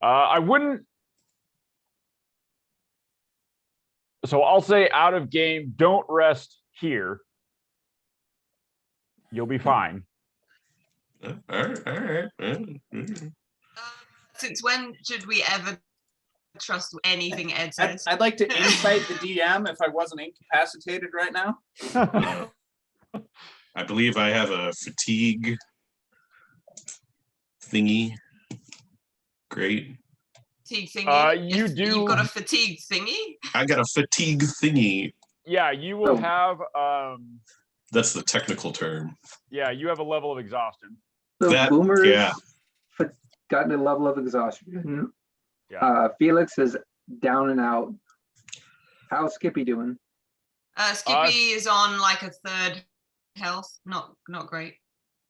I wouldn't. So I'll say out of game, don't rest here. You'll be fine. All right. Since when should we ever trust anything Ed says? I'd like to insight the DM if I wasn't incapacitated right now. I believe I have a fatigue thingy. Great. Fatigue thingy? You do. You've got a fatigue thingy? I got a fatigue thingy. Yeah, you will have. That's the technical term. Yeah, you have a level of exhaustion. So That- Boomer's yeah. gotten a level of exhaustion. Yeah. Felix is down and out. How's Skippy doing? Skippy is on like a third health. Not great.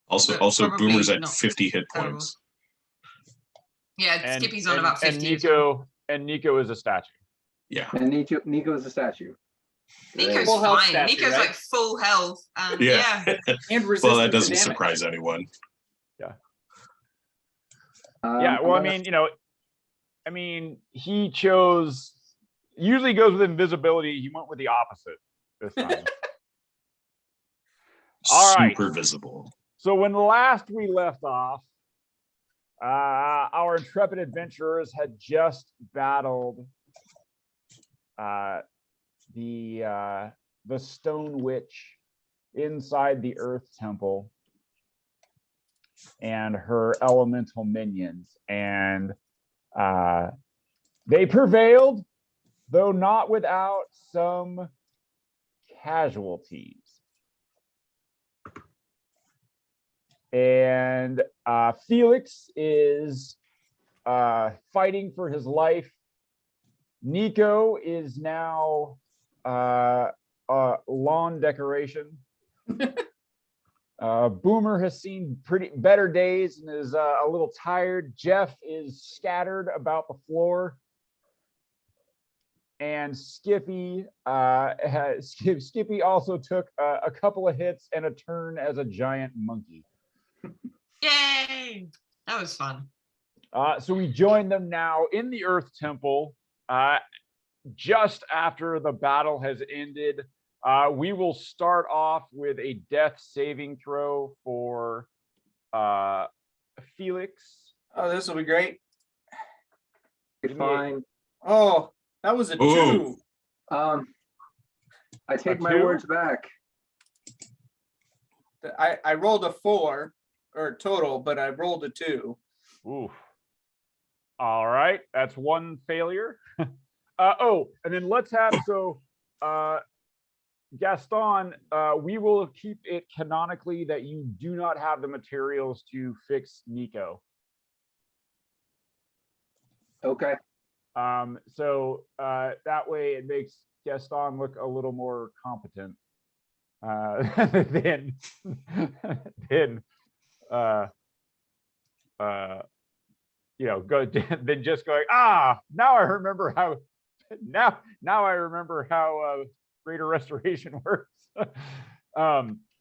Also, Probably Boomer's at not 50 hit terrible. points. Yeah, And, Skippy's on about 50. And Nico is a statue. Yeah. And Nico is a statue. Nico's Full health fine. statue, Nico's right? like full health. And Yeah. And resistance Well, that to doesn't damage. surprise anyone. Yeah, well, I mean, he chose. Usually goes with invisibility. He went with the opposite this time. All right. Super visible. So when last we left off, our intrepid adventurers had just battled the stone witch inside the Earth Temple and her elemental minions, and they prevailed, though not without some casualties. And Felix is fighting for his life. Nico is now lawn decoration. Boomer has seen pretty better days and is a little tired. Jeff is scattered about the floor. And Skippy Skippy also took a couple of hits and a turn as a giant monkey. Yay! That was fun. So we join them now in the Earth Temple. Just after the battle has ended, we will start off with a death saving throw for Felix. Oh, this will be great. You're fine. Oh, that was a 2. Ooh. I take my 2? words back. I rolled a 4 or total, but I rolled a 2. Oof. All right, that's one failure. And then let's have Gaston, we will keep it canonically that you do not have the materials to fix Nico. Okay. So that way it makes Gaston look a little more competent than go than just going, now I remember how Greater Restoration works.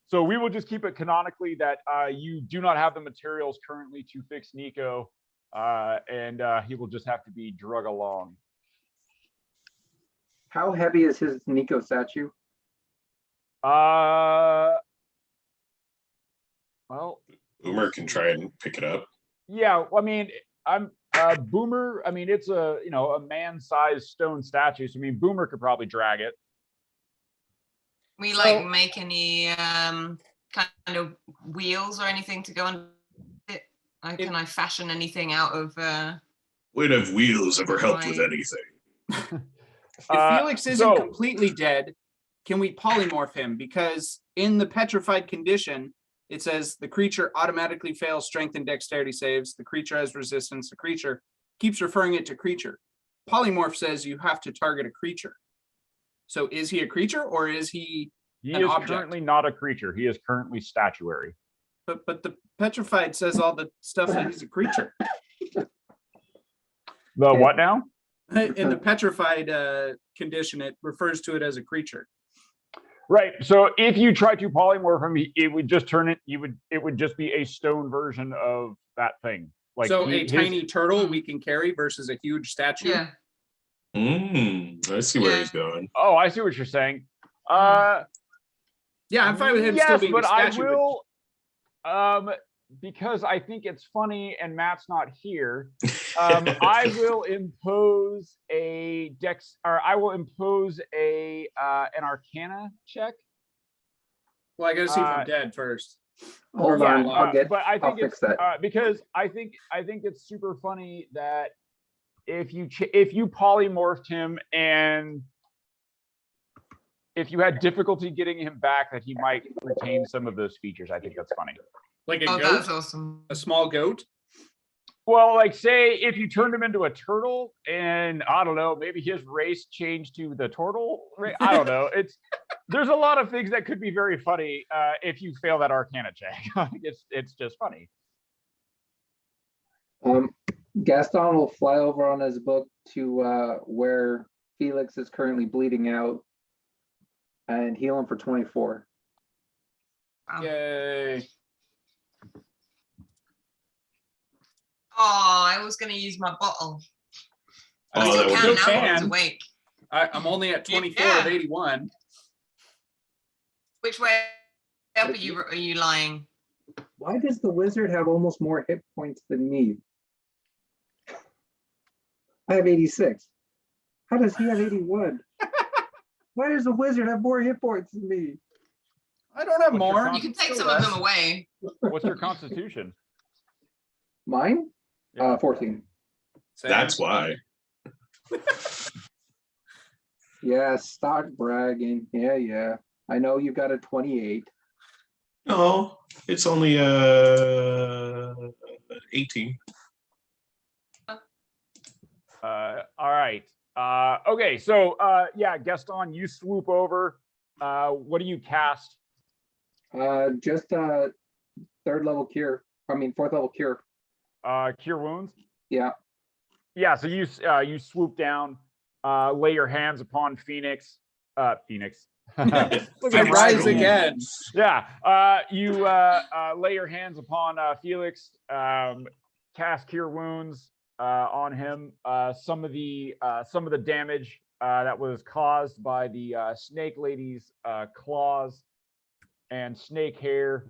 So we will just keep it canonically that you do not have the materials currently to fix Nico, and he will just have to be drug along. How heavy is his Nico statue? Well, Boomer can try and pick it up. yeah. I mean, I'm Boomer. I mean, it's a man-sized stone statue. So I mean, Boomer could probably drag it. We like make any kind of wheels or anything to go on it? Can I fashion anything out of? Would have wheels ever helped with Right. anything? If Felix isn't completely dead, can we polymorph him? Because in the petrified condition, it says the creature automatically fails strength and dexterity saves. The creature has resistance. The creature keeps referring it to creature. Polymorph says you have to target a creature. So is he a creature or is he an object? Currently not a creature. He is currently statuary. But the petrified says all the stuff that he's a creature. The what now? In the petrified condition, it refers to it as a creature. Right. So if you try to polymorph him, it would just turn it. It would just be a stone version of that thing. Like So a his- tiny turtle we can carry versus a huge statue. Yeah. I see where he's going. Oh, I see what you're saying. Yeah, I'm fine with him still yes, being but a statue. I will, because I think it's funny and Matt's not here. I will impose a I will impose an Arcana check. Well, I gotta see if I'm dead first. Hold Yeah, on, but I I'll think fix it's that. because I think it's super funny that if you polymorphed him and if you had difficulty getting him back, that he might retain some of those features. I think that's funny. Like a Oh, goat, that's awesome. a small goat. Well, like say if you turned him into a turtle and I don't know, maybe his race changed to the turtle. I don't know. There's a lot of things that could be very funny if you fail that Arcana check. It's just funny. Gaston will fly over on his book to where Felix is currently bleeding out and heal him for 24. Wow. Yay. Oh, I was going to use my bottle. Oh, I that still would can be now fun. that it's awake. I'm only at 24 of Yeah. 81. Which way up are you lying? Why does the wizard have almost more hit points than me? I have 86. How does he have 81? Why does the wizard have more hit points than me? I don't have What's your more. con- You can take Still some of less. them away. What's your constitution? Mine? Yeah. 14. Same. That's why. Yeah, stop bragging. Yeah. I know you got a 28. No, it's only 18. All right. Okay, so yeah, Gaston, you swoop over. What do you cast? Just third level cure. I mean, fourth level cure. Cure wounds. Yeah. Yeah. So you swoop down, lay your hands upon Phoenix. Phoenix. Look I at rise bragging. again. Yeah. You lay your hands upon Felix. Cast cure wounds on him. Some of the damage that was caused by the snake lady's claws and snake hair.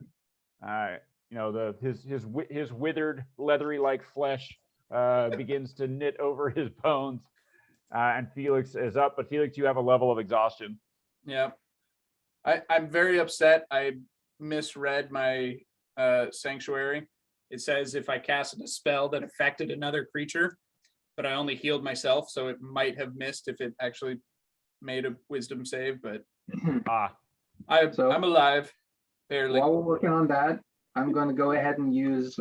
His withered, leathery-like flesh begins to knit over his bones, and Felix is up. But Felix, you have a level of exhaustion. Yeah. I'm very upset. I misread my sanctuary. It says if I casted a spell that affected another creature, but I only healed myself, so it might have missed if it actually made a wisdom save, but I'm alive, barely. While we're working on that, I'm going to go ahead and use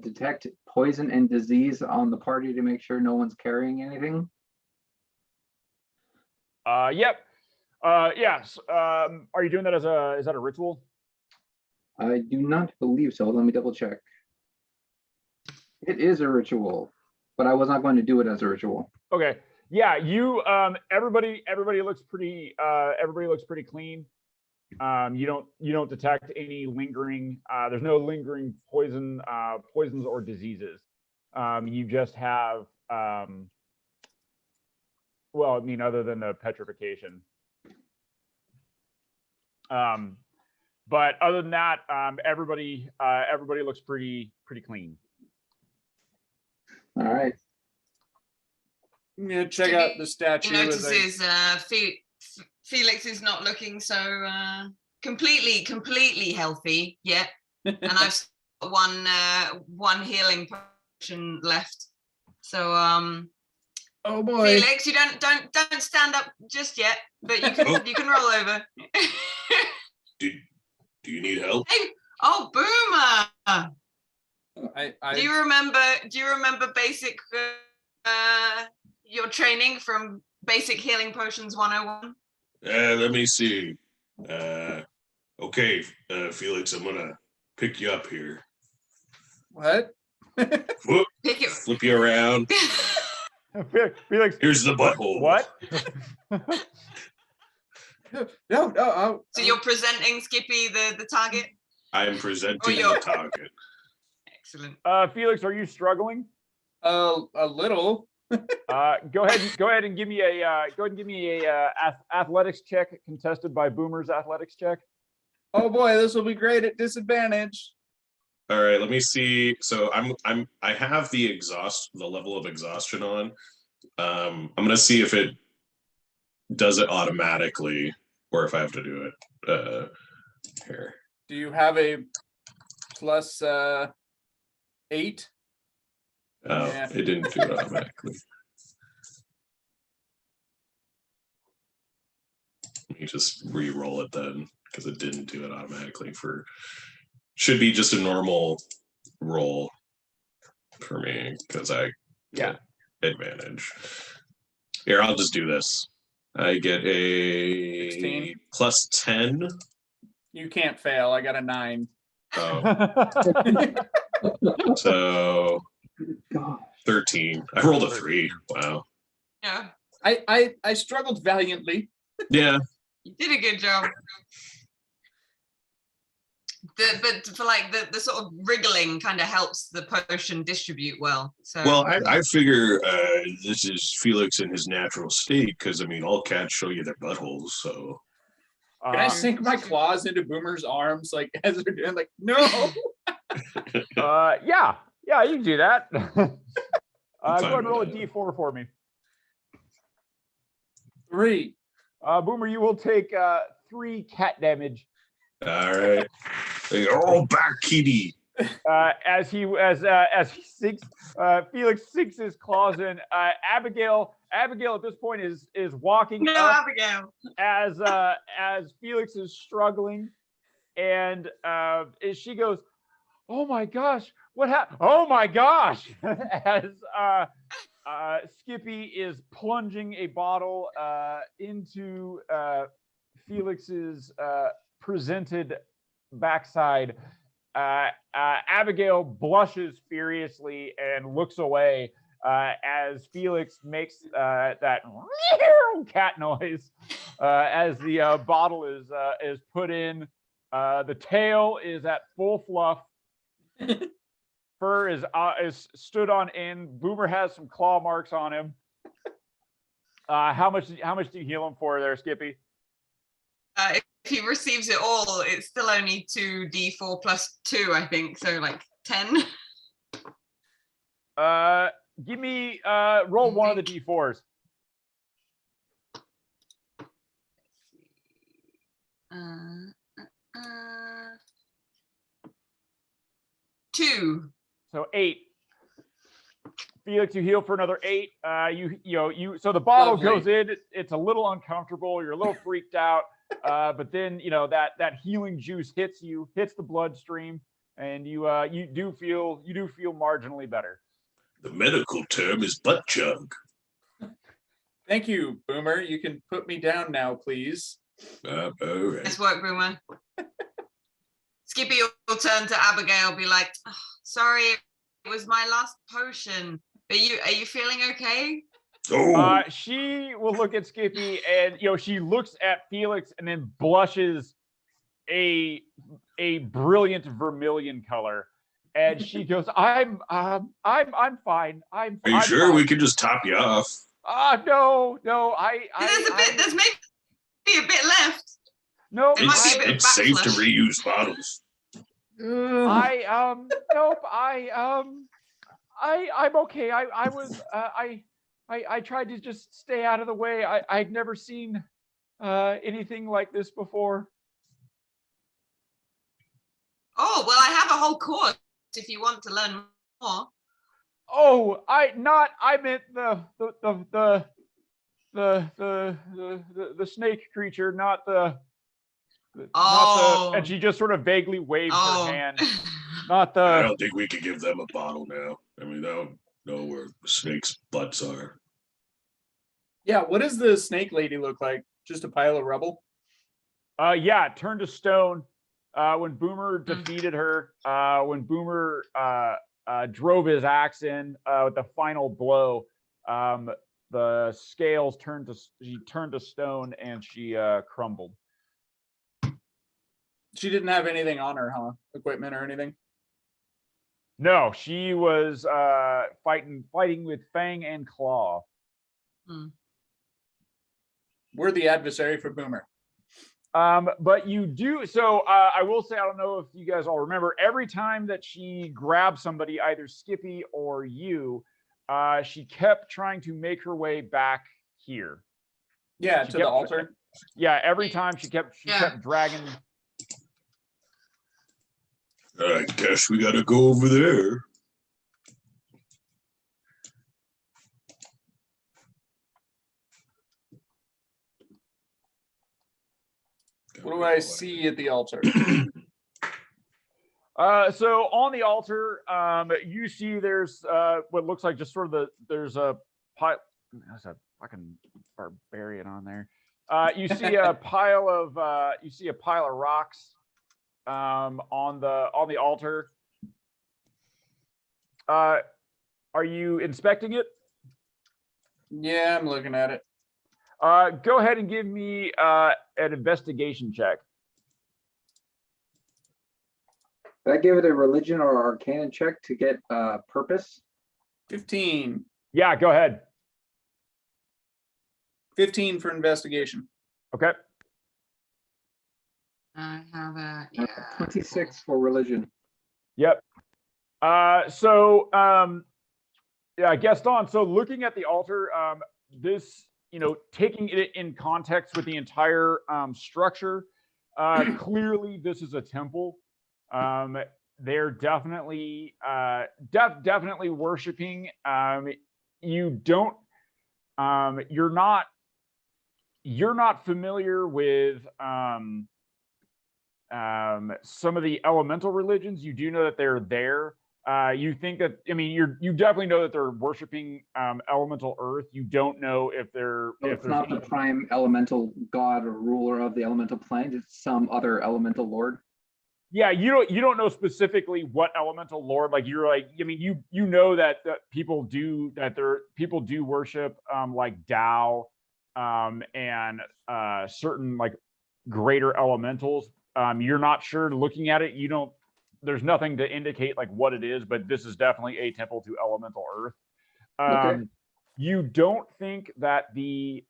detect poison and disease on the party to make sure no one's carrying anything. Yep. Yes. Are you doing that is that a ritual? I do not believe so. Let me double check. It is a ritual, but I was not going to do it as a ritual. Okay. Yeah. You. Everybody looks pretty. Everybody looks pretty clean. You don't detect any lingering. There's no lingering poisons or diseases. You just have. Well, I mean, other than the petrification. But other than that, everybody looks pretty clean. All right. I'm gonna check out the statue. He as I- notices Felix is not looking so completely healthy yet, and I've got one healing potion left. So Oh boy. Felix, you don't stand up just yet, but you can roll over. Do you need help? Hey, oh, Boomer! Do you remember basic your training from Basic Healing Potions 101? Let me see. Okay, Felix, I'm gonna pick you up here. What? Whoop, Pick it. flip you around. Felix, Here's the butthole. what? No. So you're presenting Skippy the target? I'm presenting you're- the target. Excellent. Felix, are you struggling? A little. Go ahead and give me a athletics check contested by Boomer's athletics check. Oh boy, this will be great at disadvantage. All right, let me see. So I have the level of exhaustion on. I'm gonna see if it does it automatically or if I have to do it. Here. Do you have a plus 8? Oh, Yeah. it didn't do it automatically. Let me just re-roll it then, because it didn't do it automatically. Should be just a normal roll for me, because I get advantage. Here, I'll just do this. I get a 16. plus 10. You can't fail. I got a 9. Oh, so Gosh. 13. I rolled a 3. Wow. Yeah, I struggled valiantly. Yeah. you did a good job. But for like the sort of wriggling kind of helps the potion distribute well. So Well, I figure this is Felix in his natural state, because I mean, all cats show you their buttholes. So Can I sink my claws into Boomer's arms like as they're doing? Like, no. Yeah, you can do that. Go fine ahead and roll a with that. d4 for me. 3. Boomer, you will take 3 cat damage. all right. Oh, back kitty. As he sinks, Felix sinks his claws in. Abigail at this point is walking no, up Abigail. as Felix is struggling, and as she goes, "Oh my gosh, what happened? Oh my gosh!" as Skippy is plunging a bottle into Felix's presented backside. Abigail blushes furiously and looks away as Felix makes that cat noise as the bottle is put in. The tail is at full fluff. Fur is stood on end. Boomer has some claw marks on him. How much do you heal him for there, Skippy? If he receives it all, it's still only 2d4 plus 2, I think. So like 10. Give me roll one of the d4s. Two. So 8. Felix, you heal for another 8. So the bottle Lovely. goes in. It's a little uncomfortable. You're a little freaked out. But then that healing juice hits the bloodstream, and you do feel marginally better. The medical term is butt chug. Thank you, Boomer. You can put me down now, please. All right. Nice work, Boomer. Skippy will turn to Abigail, be like, oh, "Sorry, it was my last potion. Are you feeling okay?" Oh, She will look at Skippy, and she looks at Felix, and then blushes a brilliant vermilion color, and she goes, "I'm fine. I'm are you sure fine. we can just top you off? No, There's maybe a bit left. no, It might be a bit It's safe to backflush. reuse bottles. nope. I'm okay. I tried to just stay out of the way. I'd never seen anything like this before. Oh, well, I have a whole course if you want to learn more. Oh, I meant the snake creature, not the and she just sort of vaguely waves her hand. Not I the don't think we could give them a bottle now. I mean, they don't know where snakes' butts are. Yeah, what does the snake lady look like? Just a pile of rubble? yeah, turned to stone. When Boomer defeated her, when Boomer drove his axe in with the final blow, the scales turned to stone, and she crumbled. She didn't have anything on her, huh? Equipment or anything? No, she was fighting with Fang and Claw. We're the adversary for Boomer. But you do, so I will say, I don't know if you guys all remember, every time that she grabbed somebody, either Skippy or you, she kept trying to make her way back here. Yeah, She to the kept- altar. Yeah, every time she kept dragging. I guess we gotta go over there. What do I see at the altar? So on the altar, you see there's what looks like just sort of there's a pile. There's a fucking barbarian on there. You see a pile of rocks on the altar. Are you inspecting it? Yeah, I'm looking at it. Go ahead and give me an investigation check. Did I give it a religion or arcana check to get purpose? 15. Yeah, go ahead. 15 for investigation. Okay. I have a 26 for religion. Yep. Yeah, Gaston. So looking at the altar, this, taking it in context with the entire structure, clearly this is a temple. They're definitely definitely worshiping. You're not familiar with some of the elemental religions. You do know that they're there. You think that, you definitely know that they're worshiping elemental earth. You don't know if they're So it's not the prime elemental god or ruler of the elemental planes. It's some other elemental lord. Yeah, you don't know specifically what elemental lord. Like you know that people do worship like Tao and certain like greater elementals. You're not sure. Looking at it, there's nothing to indicate like what it is, but this is definitely a temple to elemental earth. Okay. You don't think that the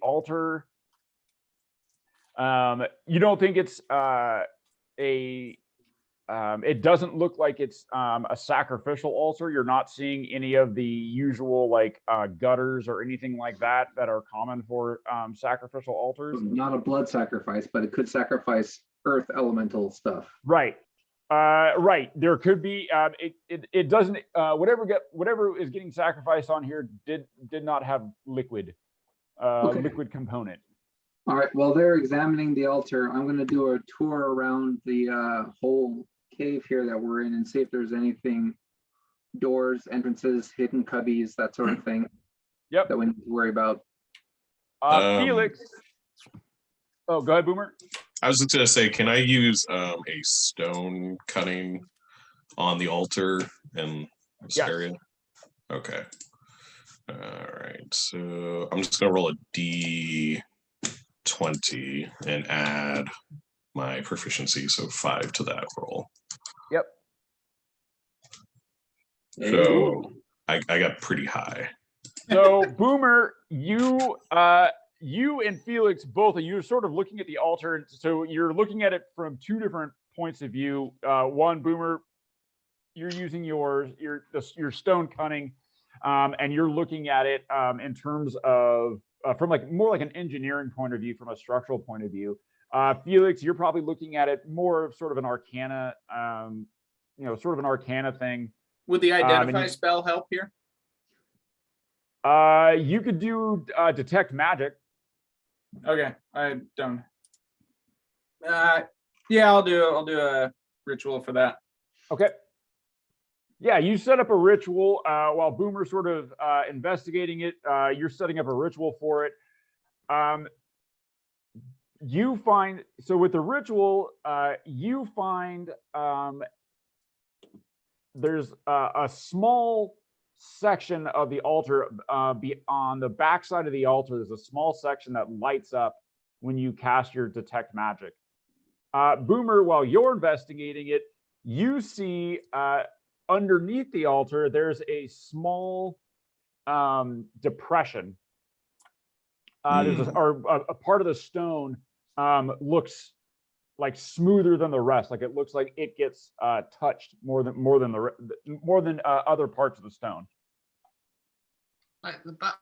altar, you don't think it's it doesn't look like it's a sacrificial altar. You're not seeing any of the usual like gutters or anything like that are common for sacrificial altars. Not a blood sacrifice, but it could sacrifice earth elemental stuff. Right. Right. There could be. It doesn't. Whatever is getting sacrificed on here did not have liquid liquid component. All right. While they're examining the altar, I'm going to do a tour around the whole cave here that we're in and see if there's anything, doors, entrances, hidden cubbies, that sort of thing. Yep. That we need to worry about. Felix. Oh, go ahead, Boomer. I was just gonna say, can I use a stone cutting on the altar in this area? Okay. All right. So I'm just gonna roll a D20 and add my proficiency, so 5 to that roll. Yep. So I got pretty high. So Boomer, you and Felix, both of you are sort of looking at the altar. So you're looking at it from two different points of view. One, Boomer, you're using your stone cutting, and you're looking at it in terms of from like more like an engineering point of view, from a structural point of view. Felix, you're probably looking at it more of sort of an arcana, sort of an arcana thing. Would the identify spell help here? You could do detect magic. Okay, I don't. Yeah, I'll do a ritual for that. Okay. Yeah, you set up a ritual while Boomer's sort of investigating it. You're setting up a ritual for it. You find, so with the ritual, you find there's a small section of the altar on the back side of the altar. There's a small section that lights up when you cast your detect magic. Boomer, while you're investigating it, you see underneath the altar, there's a small depression. There's a part of the stone looks like smoother than the rest. Like it looks like it gets touched more than other parts of the stone. Like the butt.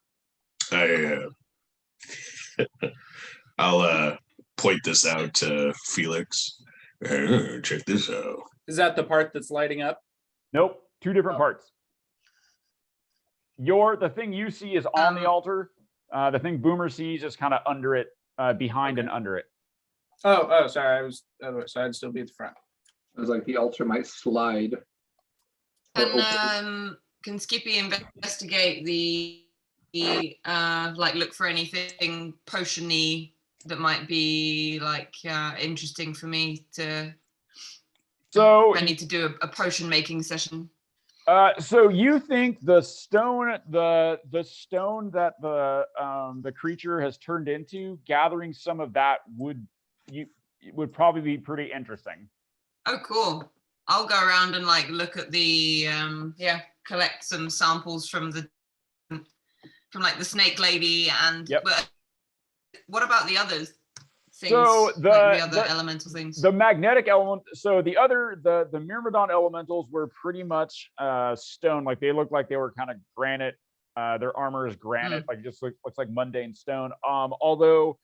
I'll point this out to Felix. Check this out. Is that the part that's lighting up? Nope, two different parts. The thing you see is on the altar. The thing Boomer sees is kind of under it, behind and under it. Oh, sorry. I was otherwise, so I'd still be at the front. It was like the altar might slide. Can Skippy investigate the like look for anything potion-y that might be like interesting for me to? So I need to do a potion making session. So you think the stone that the creature has turned into, gathering some of that would probably be pretty interesting. Oh, cool. I'll go around and like look at the collect some samples from like the snake lady and but what about the others? Things, so the other elemental things. The magnetic element. So the Myrmidon elementals were pretty much stone. Like they look like they were kind of granite. Their armor is granite. Like just looks like mundane stone. Although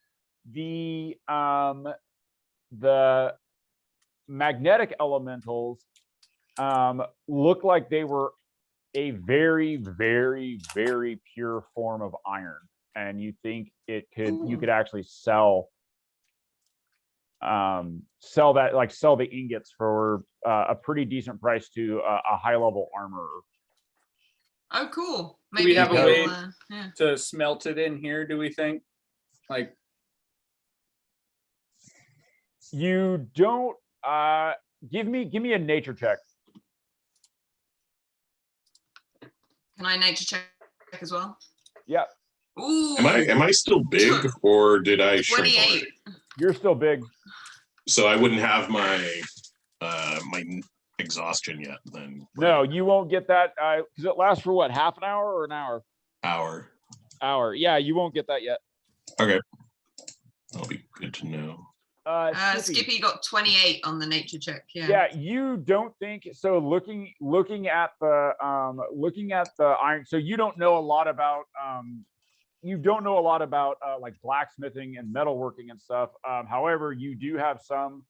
the magnetic elementals look like they were a very, very, very pure form of iron, and you think you could actually sell the ingots for a pretty decent price to a high level armorer. Oh, cool. Maybe we have a way to smelt it in here, do we think? Like, you don't give me a nature check. Can I nature check as well? Yeah. Ooh. Am I still big, or did I shrink 28. already? You're still big. So I wouldn't have my my exhaustion yet then. No, you won't get that because it lasts for what, half an hour or an hour? Hour. Yeah, you won't get that yet. Okay. That'll be good to know. Skippy got 28 on the nature check. Yeah, you don't think so. Looking at the iron. So you don't know a lot about like blacksmithing and metalworking and stuff. However, you do have some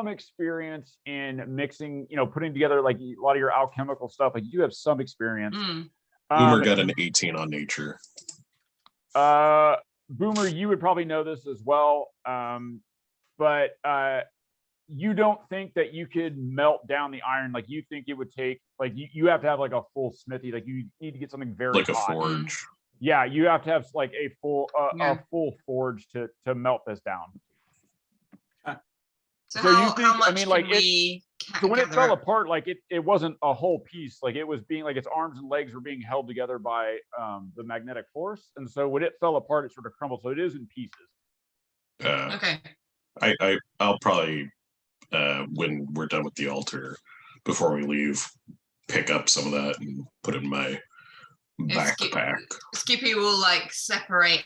experience in mixing, putting together like a lot of your alchemical stuff. Like you do have some experience. Boomer got an 18 on nature. Boomer, you would probably know this as well, but you don't think that you could melt down the iron. Like you think it would take, like you have to have like a full smithy. Like you need to get something very like hot. A forge. Yeah, you have to have like a full forge to melt this down. So how much so when it fell apart, like it wasn't a whole piece. Like it was being like its arms and legs were being held together by the magnetic force, and so when it fell apart, it sort of crumbled. So it is in pieces. Okay. I'll probably when we're done with the altar, before we leave, pick up some of that and put it in my backpack. Skippy will like separate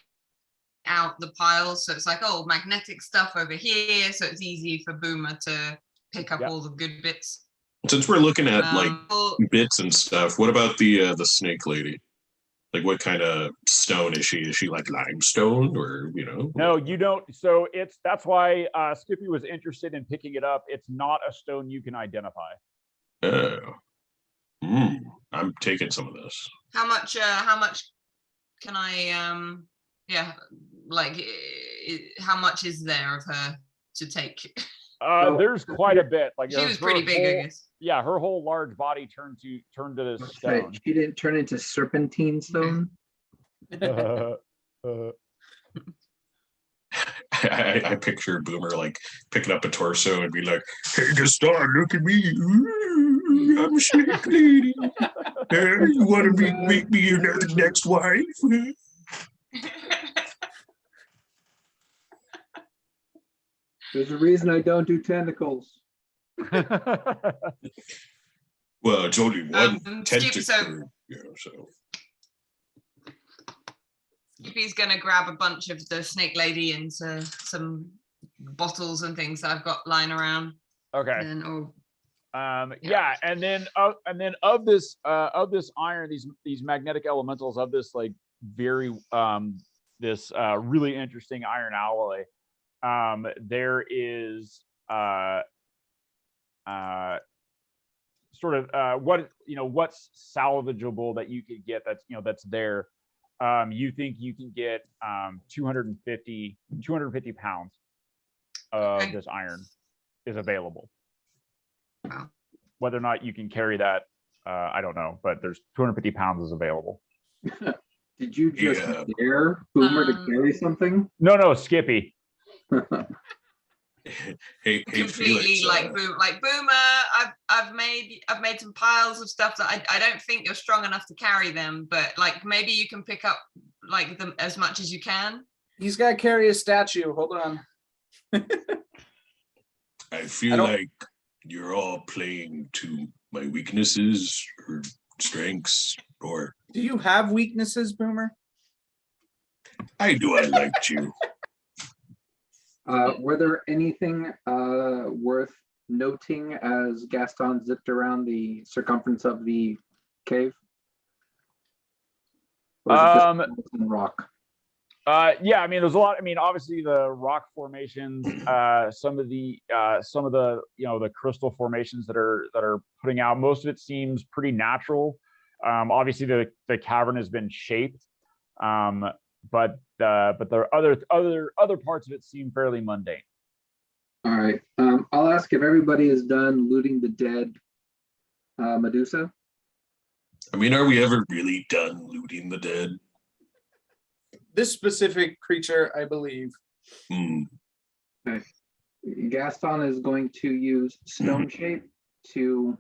out the piles, so it's like, oh, magnetic stuff over here, so it's easy for Boomer to pick up all the good bits. Since we're looking at like bits and stuff, what about the snake lady? Like what kind of stone is she? Is she like limestone, or No, you don't. So that's why Skippy was interested in picking it up. It's not a stone you can identify. I'm taking some of this. How much can I like how much is there of her to take? There's quite a bit. Like she was pretty big, I guess. Yeah, her whole large body turned to this stone. She didn't turn into serpentine stone. I picture Boomer like picking up a torso and be like, "Hey, the star, look at me! Ooh, I'm a snake lady. You want to make me your next wife?" There's a reason I don't do tentacles. Well, it's only one tentacle. So So Skippy's gonna grab a bunch of the snake lady into some bottles and things that I've got lying around. Okay. And, Yeah, and then of this iron, these magnetic elementals of this like very this really interesting iron alloy. There is sort of what's salvageable that you could get that's there. You think you can get 250 pounds of this iron is available. Wow. Whether or not you can carry that, I don't know, but there's 250 pounds is available. Did you just dare Boomer to carry something? No, Skippy. hey, completely Felix, Boomer. I've made some piles of stuff that I don't think you're strong enough to carry them, but like maybe you can pick up like them as much as you can. He's got to carry a statue. Hold on. I feel like you're all playing to my weaknesses or strengths, or do you have weaknesses, Boomer? I liked you. Were there anything worth noting as Gaston zipped around the circumference of the cave? Or is it just rock? Yeah, I mean, there's a lot. I mean, obviously the rock formations, some of the the crystal formations that are putting out. Most of it seems pretty natural. Obviously, the cavern has been shaped, but there are other parts of it seem fairly mundane. All right. I'll ask if everybody is done looting the dead Medusa. I mean, are we ever really done looting the dead? This specific creature, I believe. Okay. Gaston is going to use stone shape to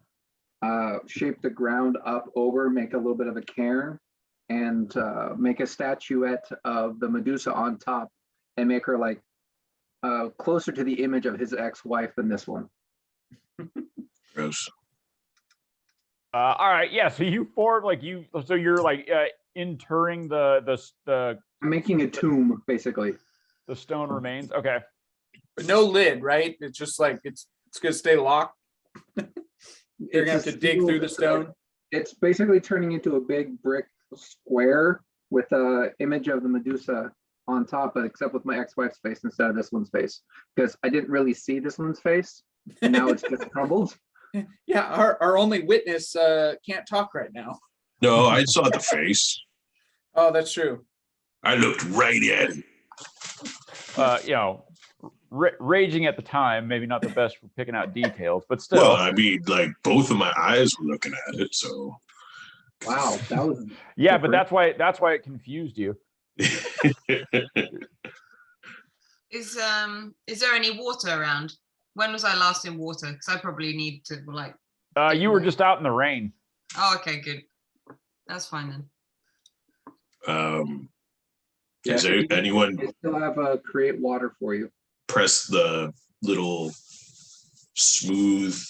shape the ground up over, make a little bit of a cairn, and make a statuette of the Medusa on top, and make her like closer to the image of his ex-wife than this one. Gross. All right, yeah. So you form you're like interring the. I'm making a tomb, basically. The stone remains. Okay. But no lid, right? It's just like it's gonna stay locked. You're gonna have to dig through the stone. It's basically turning into a big brick square with a image of the Medusa on top, but except with my ex-wife's face instead of this one's face, because I didn't really see this one's face, and now it's just crumbled. Yeah, our only witness can't talk right now. No, I saw the face. Oh, that's true. I looked right at it. Raging at the time, maybe not the best for picking out details, but still. Well, I mean, like both of my eyes were looking at it, so. Wow, that was. Yeah, different. But that's why it confused you. Is there any water around? When was I last in water? Because I probably need to like. You were just out in the rain. Oh, okay, good. That's fine then. Is there anyone? I still have a create water for you. Press the little smooth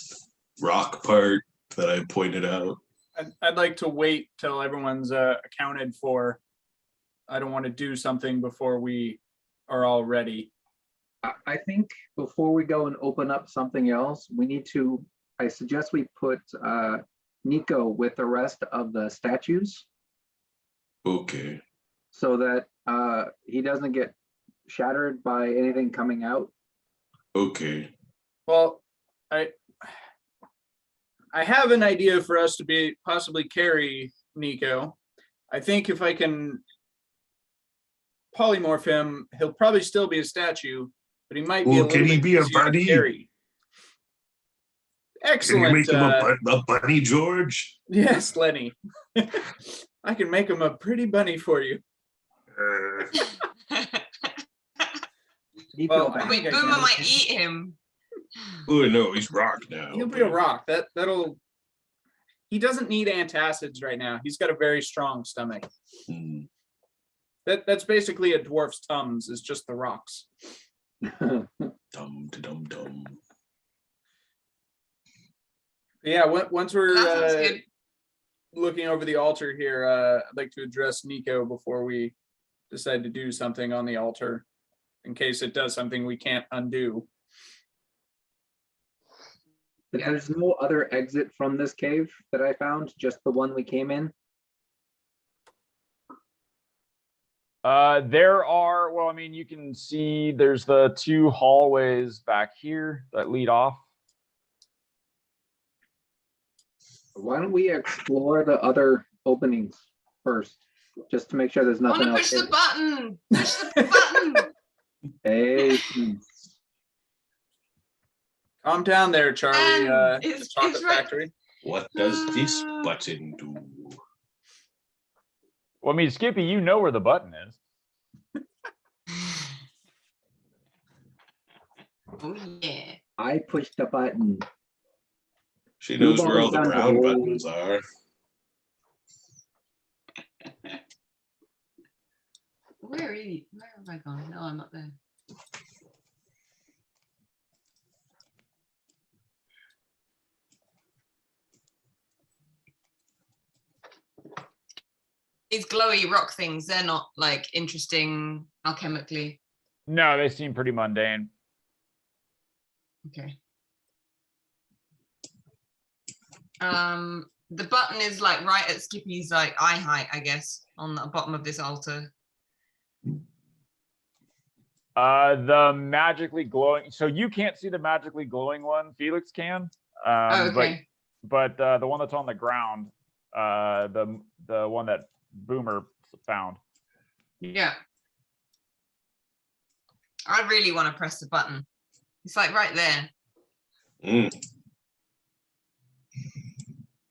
rock part that I pointed out. I'd like to wait till everyone's accounted for. I don't want to do something before we are all ready. I think before we go and open up something else, we need to. I suggest we put Nico with the rest of the statues. Okay. So that he doesn't get shattered by anything coming out. Okay. Well, I have an idea for us to possibly carry Nico. I think if I can polymorph him, he'll probably still be a statue, but he might be a little can he bit be a easier to bunny? carry. Excellent. Can you make him a bunny, George? Yes, Lenny. I can make him a pretty bunny for you. Well, wait, Boomer might eat him. Oh no, he's rock now. He'll be a rock. That'll. He doesn't need antacids right now. He's got a very strong stomach. That's basically a dwarf's tums. Is just the rocks. Dum. Yeah, once we're That sounds good. looking over the altar here, I'd like to address Nico before we decide to do something on the altar, in case it does something we can't undo. But there's no other exit from this cave that I found, just the one we came in. There are, well, I mean, you can see there's the 2 hallways back here that lead off. Why don't we explore the other openings first, just to make sure there's I nothing want to else. push the button. Push the button. Hey, Calm down there, Charlie. The It's chocolate right. factory. What does this button do? Well, I mean, Skippy, you know where the button is. Oh yeah. I pushed the button. She knows where all Bluebell's the down the brown hole. buttons are. Where have I gone? No, I'm not there. These glowy rock things, they're not like interesting alchemically. No, they seem pretty mundane. Okay. The button is like right at Skippy's like eye height, I guess, on the bottom of this altar. The magically glowing, so you can't see the magically glowing one, Felix can. Okay. But the one that's on the ground, the one that Boomer found. Yeah. I really want to press the button. It's like right there.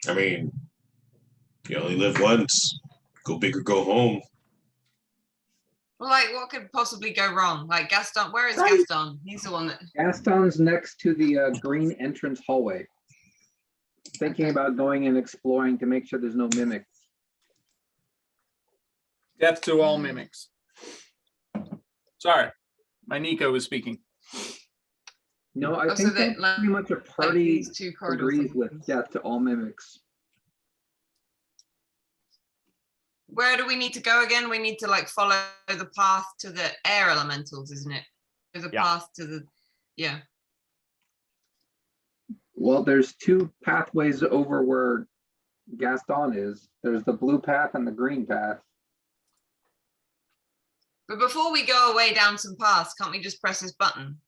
I mean, you only live once. Go big or go home. Well, like, what could possibly go wrong? Like Gaston, where is Gaston? He's the one that. Gaston's next to the green entrance hallway. Thinking about going and exploring to make sure there's no mimics. Death to all mimics. Sorry, my Nico was speaking. No, I Oh, so think that, that's like- pretty much a Like party these 2 corridors. agrees with death to all mimics. Where do we need to go again? We need to like follow the path to the air elementals, isn't it? The Yeah. path to the, yeah. Well, there's 2 pathways over where Gaston is. There's the blue path and the green path. But before we go away down some paths, can't we just press this button?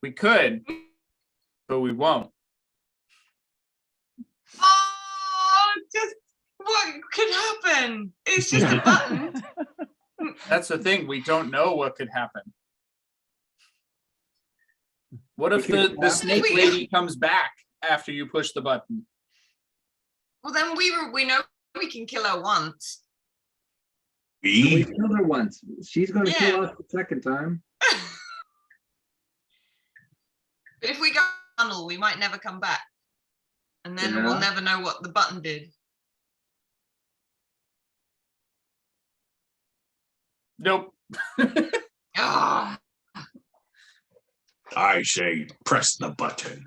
We could, but we won't. Oh, just what could happen? It's just a button. That's the thing. We don't know what could happen. What if the snake lady comes back after you push the button? Well, then we know we can kill her once. We We? killed her once. She's going to Yeah. kill us the second time. But if we go tunnel, we might never come back. And then we'll Yeah. never know what the button did. Nope. Ah, I say press the button.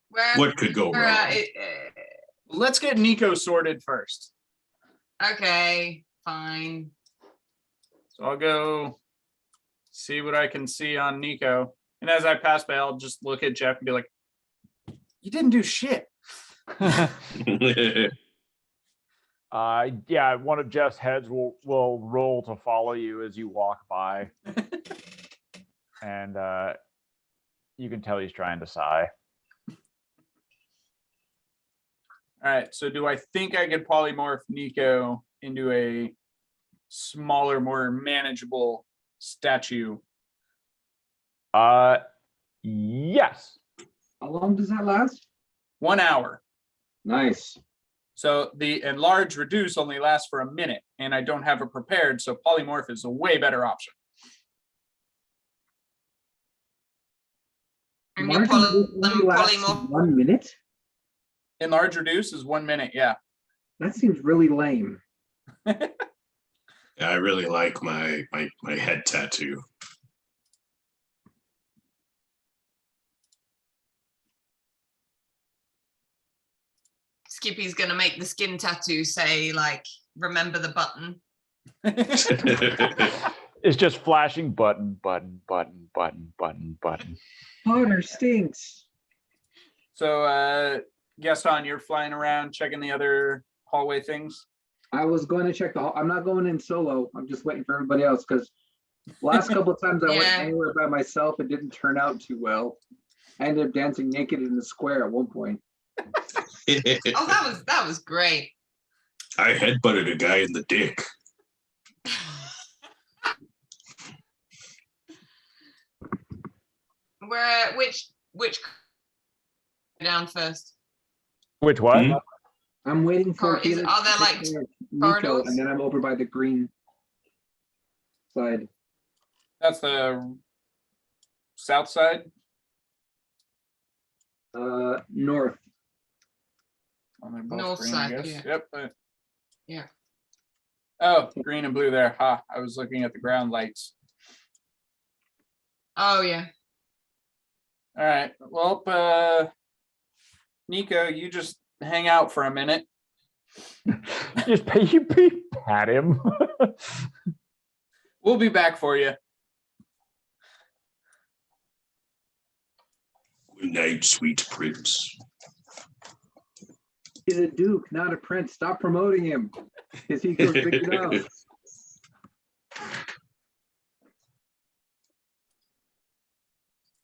where, What could go where, wrong? Let's get Nico sorted first. okay, fine. So I'll go see what I can see on Nico. And as I pass by, I'll just look at Jeff and be like, you didn't do shit. Yeah, one of Jeff's heads will roll to follow you as you walk by. And you can tell he's trying to sigh. All right. So do I think I could polymorph Nico into a smaller, more manageable statue? Yes. How long does that last? 1 hour. Nice. So the enlarge reduce only lasts for a minute, and I don't have it prepared. So polymorph is a way better option. And your Martin, this only lasts polymorph. 1 minute? Enlarge reduce is 1 minute. Yeah. That seems really lame. I really like my head tattoo. Skippy's gonna make the skin tattoo say like, remember the button. It's just flashing button, button, button, button, button, button. Otter stinks. So, Gaston, you're flying around checking the other hallway things. I was going to check I'm not going in solo. I'm just waiting for everybody else because last couple of times I went Yeah. anywhere by myself, it didn't turn out too well. I ended up dancing naked in the square at one point. Oh, that was great. I headbutted a guy in the dick. Which down first? Which what? Hmm? I'm waiting for Are there, like, Nico, corridors? and then I'm over by the green side. That's the south side. North. Oh, they're both North green, side, I guess. yeah. Yep. Yeah. Oh, green and blue there. Ha! I was looking at the ground lights. Oh yeah. All right. Well, Nico, you just hang out for a minute. Just pat him. We'll be back for you. Good night, sweet prince. He's a duke, not a prince. Stop promoting him. His ego's big enough.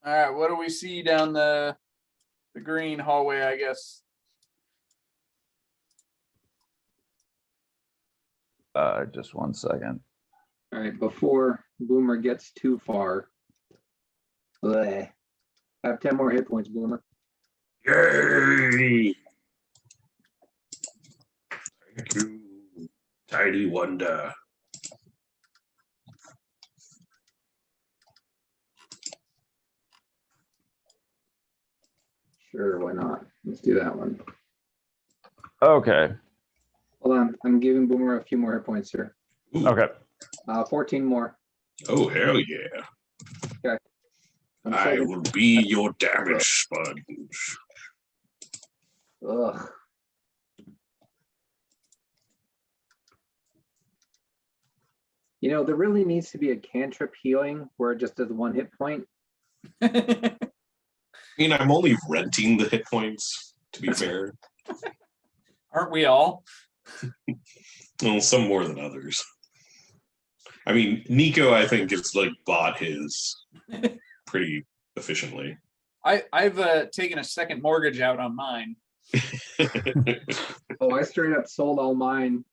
All right. What do we see down the green hallway? I guess. Just 1 second. All right, before Boomer gets too far. Bleh. I have 10 more hit points, Boomer. Yay! Thank you, Tidy Wonder. Sure, why not? Let's do that one. Okay. Hold on, I'm giving Boomer a few more hit points here. Okay. 14 more. Oh, hell yeah. I'm I saving- will be your damage sponge. Ugh. You know, there really needs to be a cantrip healing where it just does 1 hit point. I mean, I'm only renting the hit points, to be fair. Aren't we all? Well, some more than others. I mean, Nico, I think, has like bought his pretty efficiently. I've taken a second mortgage out on mine. Oh, I straight up sold all mine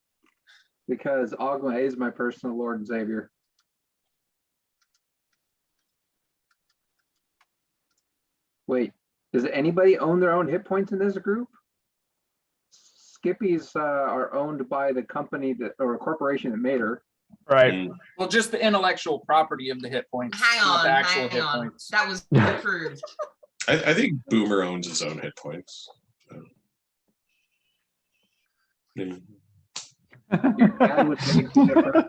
because Ogma is my personal Lord and Savior. Wait, does anybody own their own hit points in this group? Skippy's are owned by the company that, or a corporation that made her. Right. Mm. Well, just the intellectual property of the hit points. Hang not on, the actual hang hit on. points. That was approved. I think Boomer owns his own hit points. So. Mm. Your dad would make it different.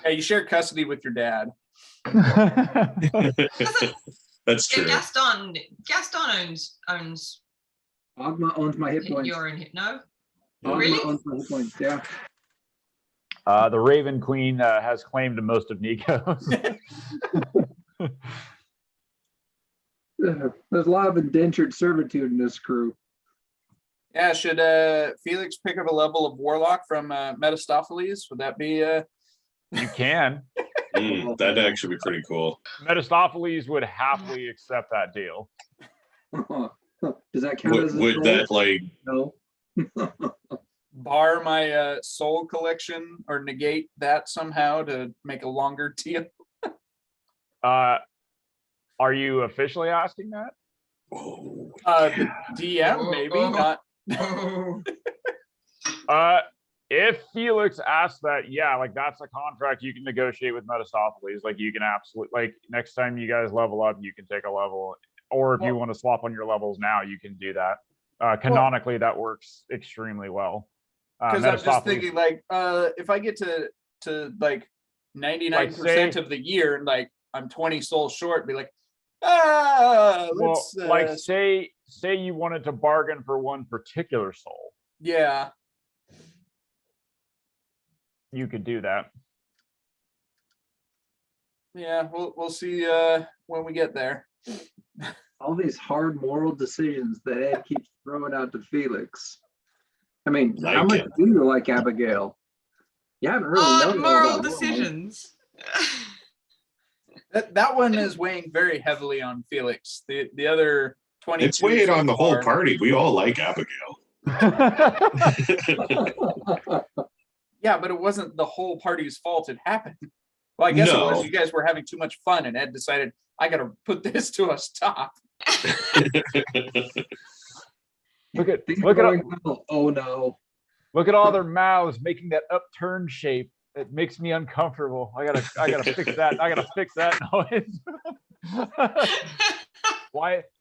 Yeah, you share custody with your dad. That's true. Gaston owns Ogma owns my hit points. your own hit. No, Ogma really? owns my hit points, yeah. The Raven Queen has claimed most of Nico's. There's a lot of indentured servitude in this crew. Yeah, should Felix pick up a level of warlock from Metastopheles? Would that be You can. That'd actually be pretty cool. Metastopheles would happily accept that deal. Does that count as a Would soul? that like No. bar my soul collection or negate that somehow to make a longer deal? Are you officially asking that? whoa. The DM maybe not. If Felix asks that, yeah, like that's a contract you can negotiate with Metastopheles. Like you can absolutely, like next time you guys level up, you can take a level, or if you want to swap on your levels now, you can do that. Canonically, that works extremely well. Because I'm just thinking, like, if I get to like 99% of the year, and like I'm 20 souls short, be like, Well, Let's like say you wanted to bargain for one particular soul, yeah. you could do that. Yeah, we'll see when we get there. All these hard moral decisions that Ed keeps throwing out to Felix. I mean, how Like much it. do you like Abigail? You haven't really Hard known her moral that long. decisions. That one is weighing very heavily on Felix. The other 22. It's weighed so on the whole far- party. We all like Abigail. Yeah, but it wasn't the whole party's fault it happened. Well, I guess it No. was. You guys were having too much fun, and Ed decided I got to put this to a stop. Look at Things look are at going well. Oh no. look at all their mouths making that upturned shape. It makes me uncomfortable. I gotta fix that. I gotta fix that noise.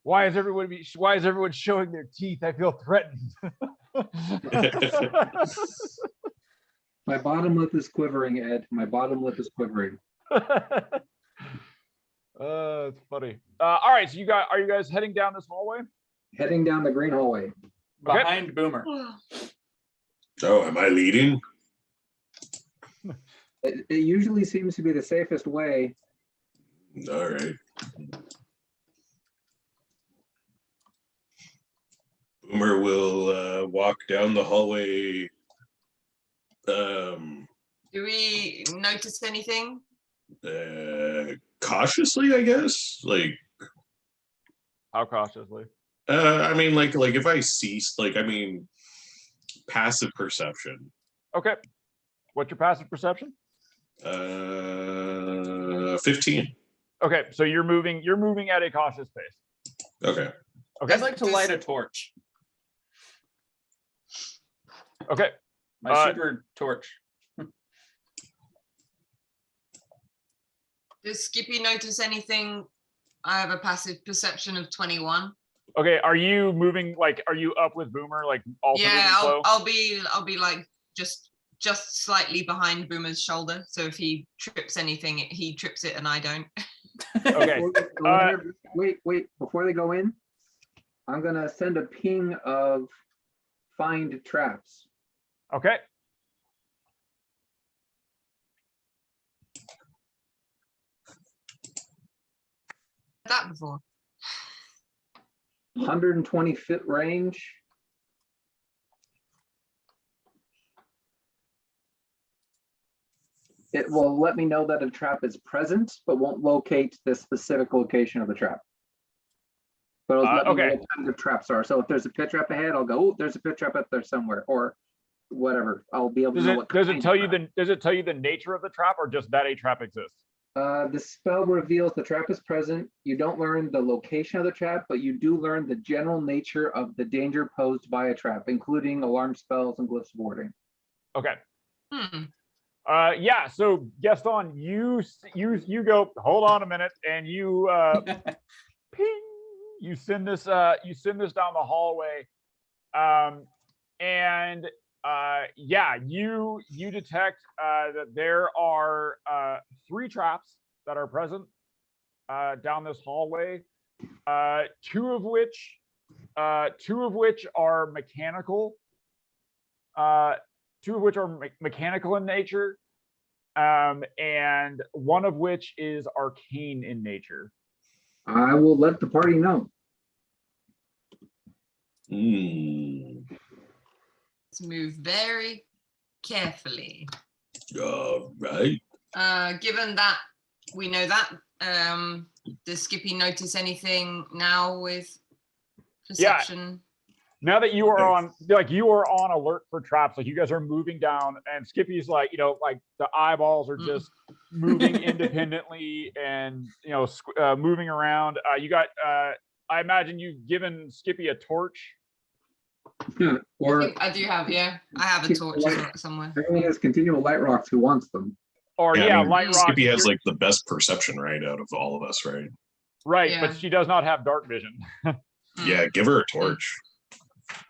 Why is everyone showing their teeth? I feel threatened. My bottom lip is quivering, Ed. My bottom lip is quivering. It's funny. All right, so are you guys heading down this hallway? Heading down the green hallway. Okay. Behind Boomer. Oh, am I leading? It usually seems to be the safest way. All right. Boomer will walk down the hallway. Do we notice anything? Cautiously, I guess. Like, How cautiously? I mean, like if I cease, passive perception. Okay. What's your passive perception? 15. Okay, so you're moving at a cautious pace. Okay. Okay. I'd like to light a torch. Okay. My super torch. Does Skippy notice anything? I have a passive perception of 21. Okay. Are you moving? Like, are you up with Boomer? Like, also moving Yeah, slow? I'll be like just slightly behind Boomer's shoulder. So if he trips anything, he trips it and I don't. Okay. Wait. Before they go in, I'm gonna send a ping of find traps. Okay. That before. 120 foot range. It will let me know that a trap is present, but won't locate the specific location of the trap. But it'll let me know okay. what kind of traps are. So if there's a pit trap ahead, I'll go, oh, there's a pit trap up there somewhere, or whatever. I'll be able to know what Does it kind tell of you trap. does it tell you the nature of the trap, or just that a trap exists? The spell reveals the trap is present. You don't learn the location of the trap, but you do learn the general nature of the danger posed by a trap, including alarm spells and glyphs of warding. Okay. Yeah, so Gaston, you go, hold on a minute, and you ping, you send this down the hallway. And yeah, you detect that there are 3 traps that are present down this hallway. Two of which are mechanical. Two of which are mechanical in nature, and one of which is arcane in nature. I will let the party know. Let's move very carefully. All right. Given that we know that, does Skippy notice anything now with perception? Now that you are on alert for traps, like you guys are moving down, and Skippy's like, like the eyeballs are just moving independently and moving around. You got I imagine you've given Skippy a torch. Or I do have, I have a torch somewhere. everyone has continual light rocks who wants them. Or I mean, light rock. Skippy has like the best perception, right, out of all of us, right? Right, Yeah. but she does not have dark vision. Yeah, give her a torch.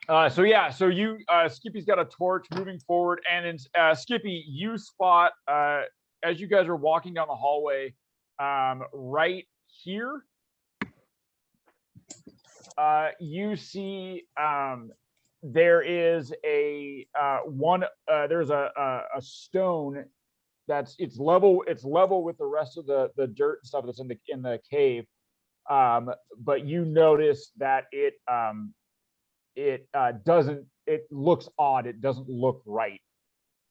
So you Skippy's got a torch moving forward, and in, Skippy, you spot as you guys are walking down the hallway, right here, you see there is there's a stone that's it's level with the rest of the dirt and stuff that's in the cave, but you notice that it looks odd. It doesn't look right.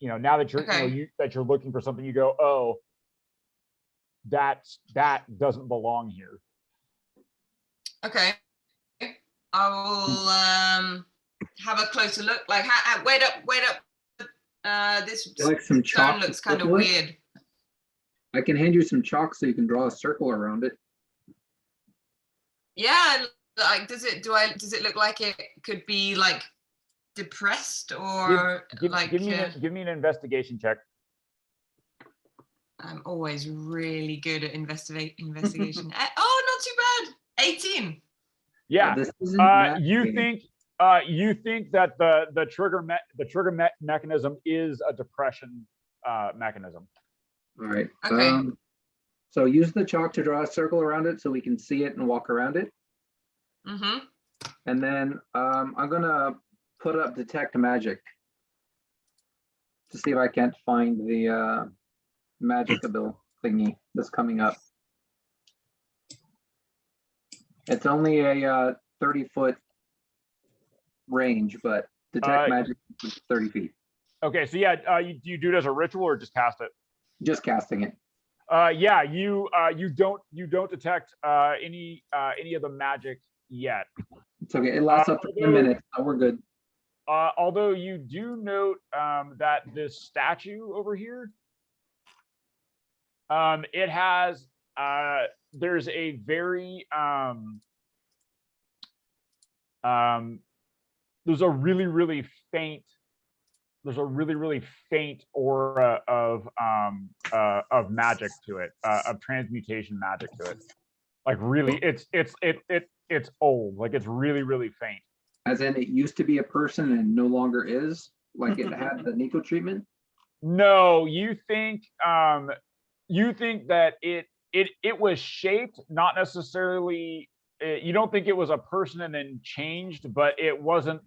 Now that you're that you're looking for something, you go, oh, that doesn't belong here. Okay, I will have a closer look. Like, wait up. This Like some stone chalk looks kind of circle it? weird. I can hand you some chalk so you can draw a circle around it. Yeah, like does it look like it could be like depressed or Give like me an investigation check. I'm always really good at investigation. Oh, not too bad. 18. Yeah. This isn't that You big. think that the trigger mechanism is a depression mechanism. All right. Okay. So use the chalk to draw a circle around it so we can see it and walk around it. Mm-hmm. And then I'm gonna put up detect magic to see if I can't find the magic ability thingy that's coming up. It's only a 30-foot range, but detect magic is 30 feet. Okay, so yeah, do you do it as a ritual or just cast it? Just casting it. Yeah, you don't detect any of the magic yet. It's okay. It lasts up to 10 minutes, so we're good. Although you do note that this statue over here, it has there's a very there's a really faint aura of magic to it, of transmutation magic to it. Like really, it's old. Like it's really faint. As in, it used to be a person and no longer is. Like it had the Nico treatment. No, you think that it was shaped, not necessarily. You don't think it was a person and then changed, but it wasn't.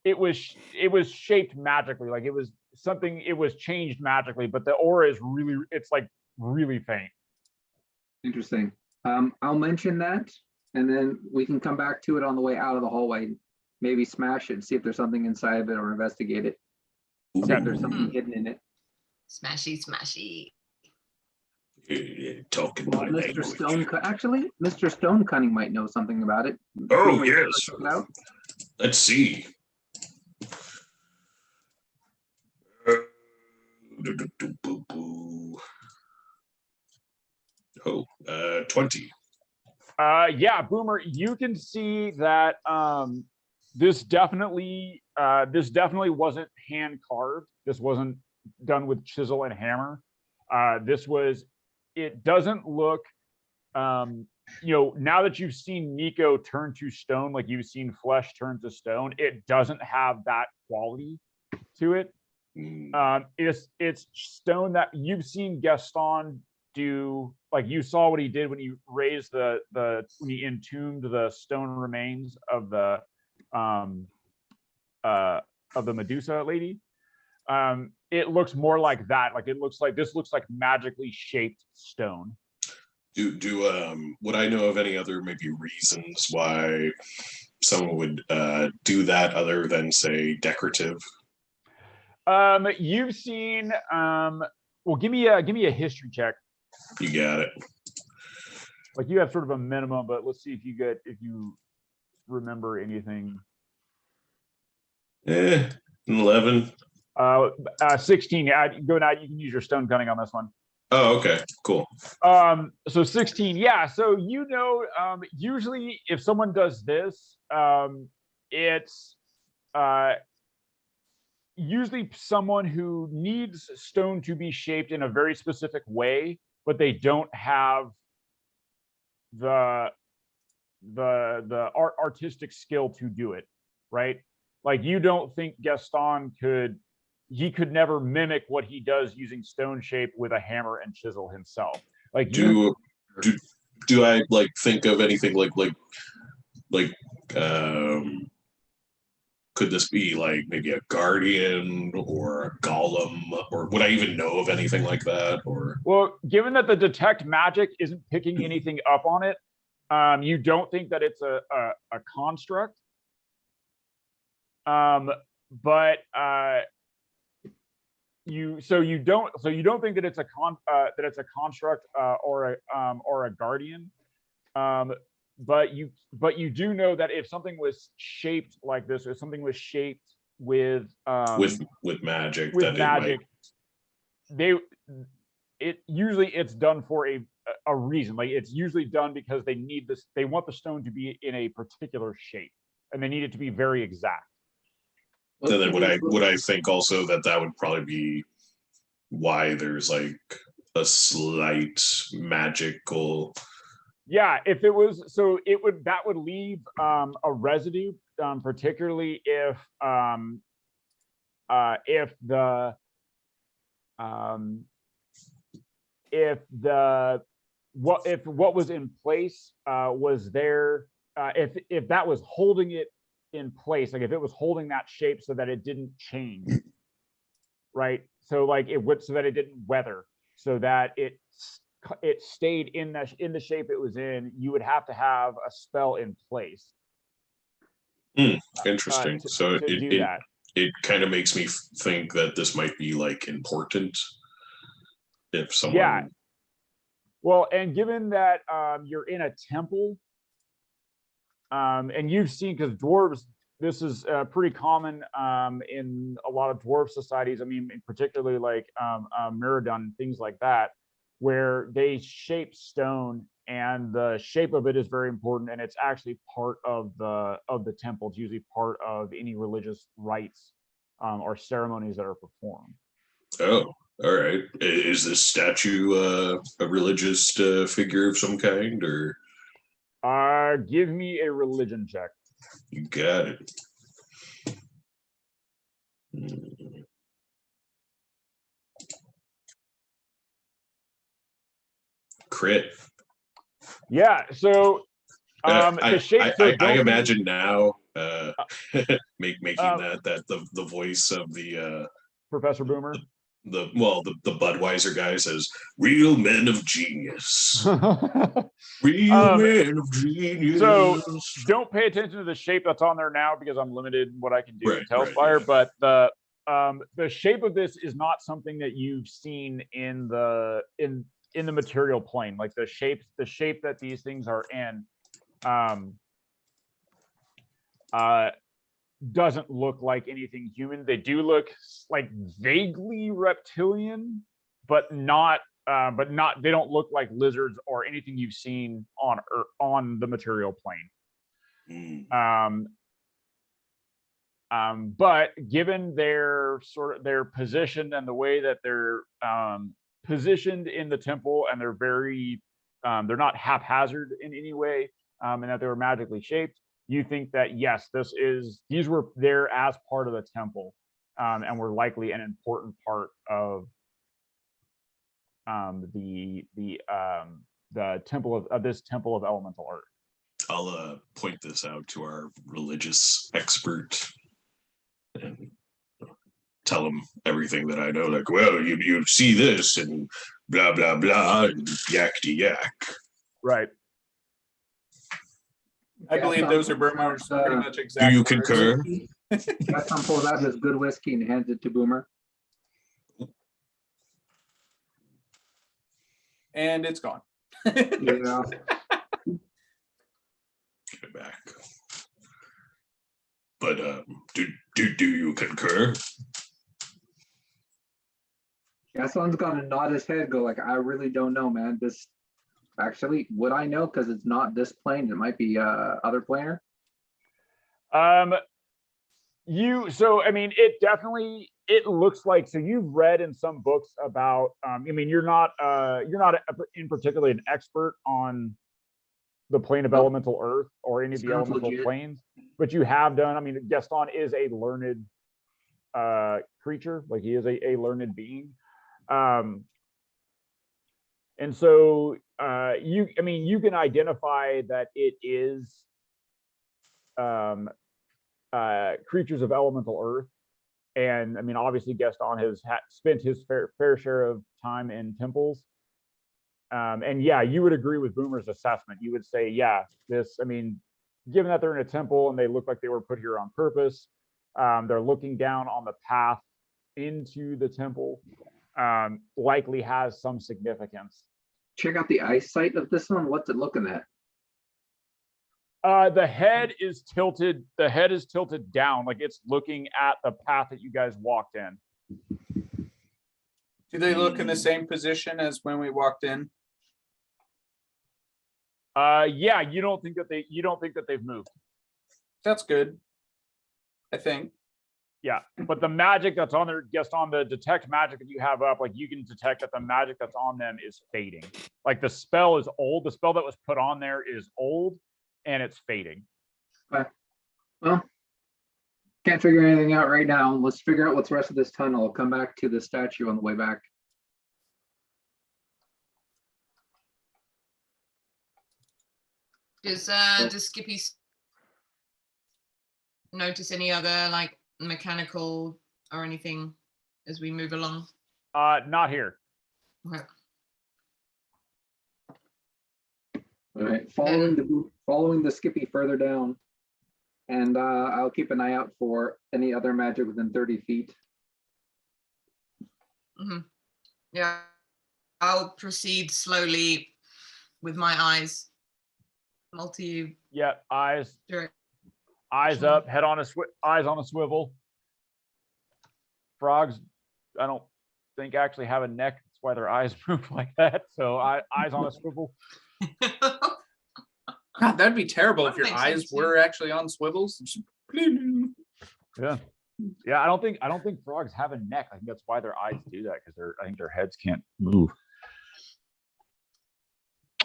It was shaped magically, like it was something. It was changed magically, but the aura is it's like really faint. Interesting. I'll mention that, and then we can come back to it on the way out of the hallway. Maybe smash it and see if there's something inside of it, or investigate it. See if there's something hidden in it. Smashy. Talking Well, my Mr. language. Stone, actually, Mr. Stone Cunning might know something about it. Oh, Maybe yes. check it out. Let's see. Oh, 20. Yeah, Boomer, you can see that this definitely wasn't hand carved. This wasn't done with chisel and hammer. It doesn't look, now that you've seen Nico turn to stone, like you've seen flesh turn to stone, it doesn't have that quality to it. It's stone that you've seen Gaston do. Like you saw what he did when he raised when he entombed the stone remains of the Medusa lady. It looks more like that. Like this looks like magically shaped stone. Would I know of any other maybe reasons why someone would do that other than say decorative? You've seen well, give me a history check. You got it. Like you have sort of a minimum, but let's see if you remember anything. 11. 16. Yeah, go now. You can use your stone cunning on this one. Oh, okay, cool. So 16. Yeah. So usually if someone does this, it's usually someone who needs stone to be shaped in a very specific way, but they don't have the artistic skill to do it, right? Like you don't think Gaston could never mimic what he does using stone shape with a hammer and chisel himself. Like Do do I like think of anything like could this be like maybe a guardian or a golem, or would I even know of anything like that? Or well, given that the detect magic isn't picking anything up on it, you don't think that it's a construct. But you don't think that it's a construct or a guardian. But you do know that if something was shaped like this, or something was shaped with magic, with that magic, it's done for a reason. Like, it's usually done because they need this. They want the stone to be in a particular shape, and they need it to be very exact. So then would I think also that would probably be why there's like a slight magical. Yeah, if it was, so that would leave a residue, particularly if what was in place was there, if that was holding it in place, like if it was holding that shape so that it didn't change, right? So like so that it didn't weather, so that it stayed in the shape it was in, you would have to have a spell in place. Interesting. So it kind of makes me think that this might be like important if someone. Yeah. Well, and given that you're in a temple, and you've seen, because dwarves, this is pretty common in a lot of dwarf societies. I mean, particularly like Mirrodin, things like that, where they shape stone, and the shape of it is very important, and it's actually part of the temple. It's usually part of any religious rites or ceremonies that are performed. Oh, all right. Is this statue a religious figure of some kind, or? Give me a religion check. You got it. Crit. Yeah, so I imagine now making that the voice of the Professor Boomer. The Budweiser guy says, "Real men of genius." Real men of genius. So don't pay attention to the shape that's on there now, because I'm limited in what I can do in Tailspire. Right, yeah. But the shape of this is not something that you've seen in the material plane. Like the shape that these things are in doesn't look like anything human. They do look like vaguely reptilian, but not they don't look like lizards or anything you've seen on Earth, on the material plane. But given their position and the way that they're positioned in the temple, and they're very they're not haphazard in any way, and that they were magically shaped, you think that yes, these were there as part of the temple, and were likely an important part of the temple of this temple of elemental earth. I'll point this out to our religious expert and tell him everything that I know. Like, well, you see this and blah blah blah and yakety yak. Right. I believe those are Boomer's pretty much exact. Do you concur? Gaston pulls out his good whiskey and hands it to Boomer. And it's gone. Yeah. Get back. But do you concur? Gaston's gonna nod his head, go like, I really don't know, man. This actually, would I know? Because it's not this plane. It might be other planar. So I mean, it looks like, so you've read in some books about, I mean, you're not in particularly an expert on the plane of elemental earth or any of the elemental planes, but you have done, I mean, Gaston is a learned creature, like he is a learned being. And so you can identify that it is creatures of elemental earth. And I mean, obviously Gaston has spent his fair share of time in temples. And yeah, you would agree with Boomer's assessment. You would say, yeah, given that they're in a temple and they look like they were put here on purpose, they're looking down on the path into the temple, likely has some significance. Check out the eyesight of this one. What's it looking at? The head is tilted. The head is tilted down, like it's looking at the path that you guys walked in. Do they look in the same position as when we walked in? Yeah, you don't think that they've moved. That's good, I think. Yeah, but the magic that's on there, just on the detect magic that you have up, like you can detect that the magic that's on them is fading. Like the spell is old. The spell that was put on there is old, and it's fading. Well, can't figure anything out right now. Let's figure out what's the rest of this tunnel. I'll come back to the statue on the way back. Does Skippy notice any other like mechanical or anything as we move along? Not here. Okay. All right, following the Skippy further down, and I'll keep an eye out for any other magic within 30 feet. Mm-hmm. Yeah, I'll proceed slowly with my eyes. Yeah, eyes Direct. Eyes up, eyes on a swivel. Frogs, I don't think actually have a neck. That's why their eyes move like that. So eyes on a swivel. God, that'd be terrible if That your makes eyes sense, were actually on swivels. Yeah. Yeah, I don't think frogs have a neck. I think that's why their eyes do that, because I think their heads can't move.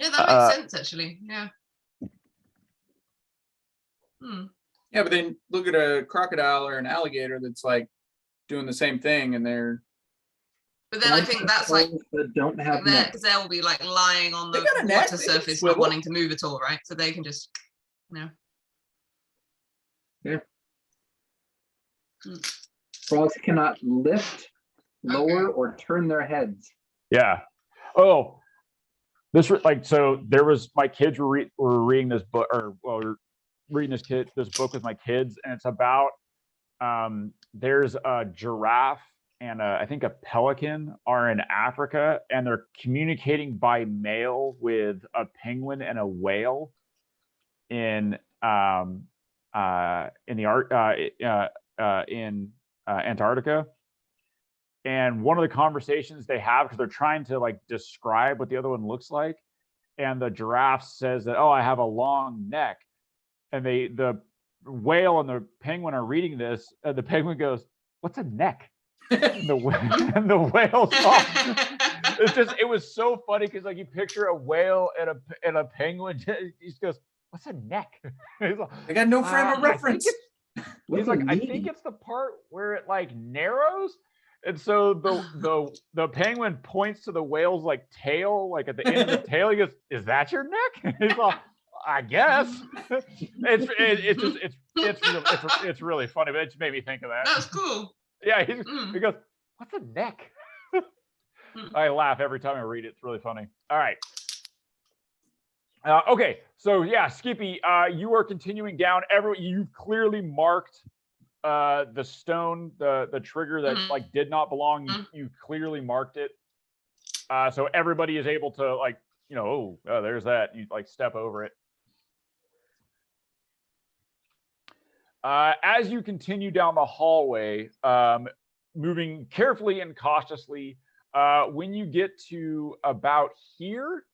Yeah, that makes sense actually. Yeah. Yeah, but then look at a crocodile or an alligator that's like doing the same thing, and they're. But then I think that's like that don't have because they'll be like lying on the They got a neck, water they can surface, not swivel. wanting to move at all, right? So they can just, Frogs cannot lift, lower, or turn their heads. Yeah. Oh, so there was my kids were reading this book, reading this book with my kids, and it's about there's a giraffe and I think a pelican are in Africa, and they're communicating by mail with a penguin and a whale in Antarctica. And one of the conversations they have, because they're trying to like describe what the other one looks like, and the giraffe says that, "Oh, I have a long neck," and the whale and the penguin are reading this, and the penguin goes, "What's a neck?" And the whale talks. It was so funny because like you picture a whale and a penguin. He just goes, "What's a neck?" He's like, I got no frame of reference. He's like, I think it's the part where it like narrows. And so the penguin points to the whale's like tail, like at the end of the tail. He goes, "Is that your neck?" He's like, "I guess." It's really funny, but it just made me think of that. That's cool. Yeah, he goes, "What's a neck?" I laugh every time I read it. It's really funny. All right. Okay, so yeah, Skippy, you are continuing down. You've clearly marked the stone, the trigger that like did not belong. You clearly marked it, so everybody is able to like, oh, there's that. You like step over it. As you continue down the hallway, moving carefully and cautiously, when you get to about here,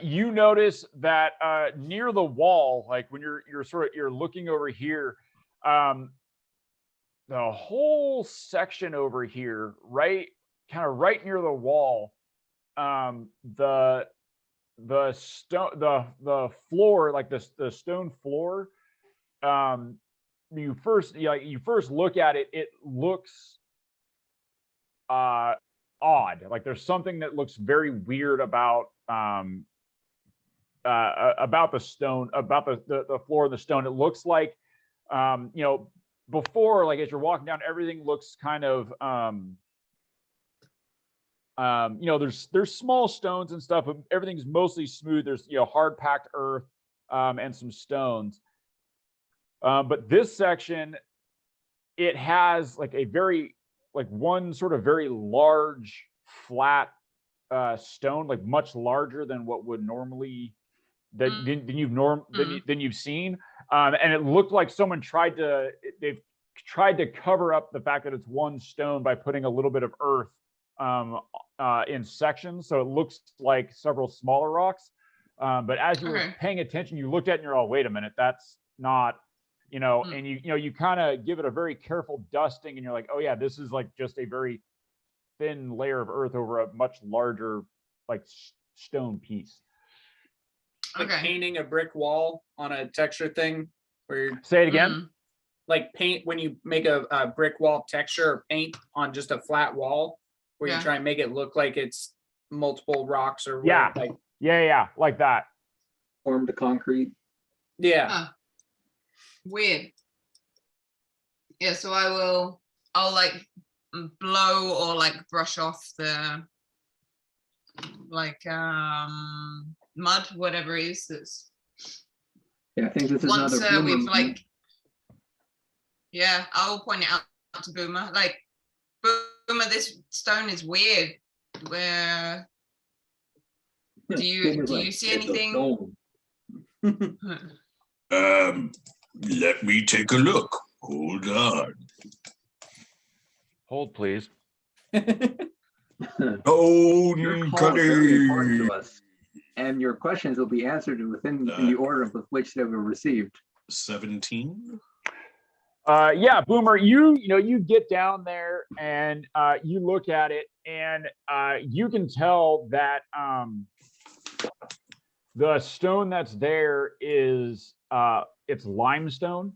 you notice that near the wall, like when you're looking over here, the whole section over here, right near the wall, the stone, the floor, like the stone floor, you first look at it, it looks odd. Like there's something that looks very weird about the stone, about the floor of the stone. It looks like before, like as you're walking down, everything looks kind of there's small stones and stuff, but everything's mostly smooth. There's hard packed earth and some stones. But this section, it has like one sort of very large flat stone, like much larger than what would normally than you've seen. And it looked like someone they've tried to cover up the fact that it's one stone by putting a little bit of earth in sections, so it looks like several smaller rocks. But as you were paying attention, you looked at it and you're all, wait a minute, that's not, and you kind of give it a very careful dusting, and you're like, oh yeah, this is like just a very thin layer of earth over a much larger like stone piece. Like painting a brick wall on a texture thing, where you're, say it again. Like paint, when you make a brick wall texture or paint on just a flat wall, where you try and make it look like it's multiple rocks or whatever, like that. Formed to concrete. Weird. Yeah, so I'll like blow or like brush off the like mud, whatever it is that's. Yeah, I think this is once another we've like. Yeah, I'll point it out to Boomer. Like, Boomer, this stone is weird. Where do you see anything? Let me take a look. Hold on. Hold, please. Oh, your call is very important to us, and your questions will be answered within the order with which they were received. 17. Yeah, Boomer, you get down there and you look at it, and you can tell that the stone that's there is it's limestone.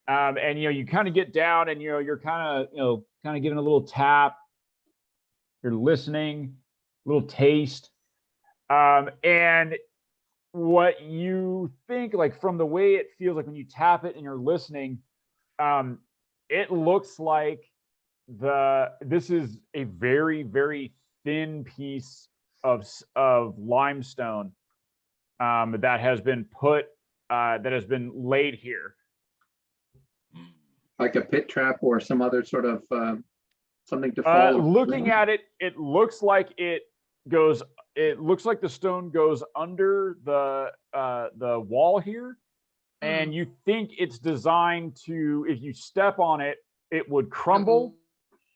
And you kind of get down, and you're kind of giving a little tap. You're listening, a little taste, and what you think, like from the way it feels, like when you tap it and you're listening, it looks like this is a very, very thin piece of limestone that has been laid here. Like a pit trap or some other sort of something to follow. Looking at it, it looks like the stone goes under the wall here, and you think it's designed to, if you step on it, it would crumble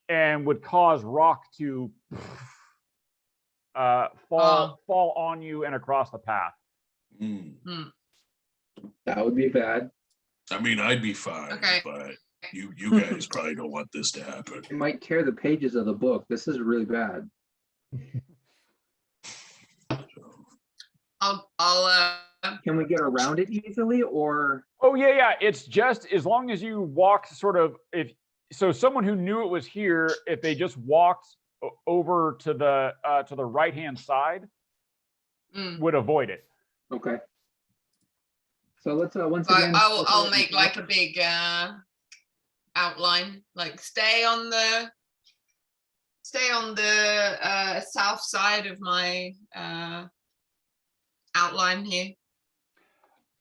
and would cause rock to fall on you and across the path. That would be bad. I mean, I'd be fine, but you guys probably don't want this to happen. It might tear the pages of the book. This is really bad. I'll Can we get around it easily, or? Oh yeah. It's just as long as you walk sort of, someone who knew it was here, if they just walked over to the right hand side, would avoid it. Okay. So let's once again. I'll make like a big outline, like stay on the south side of my outline here.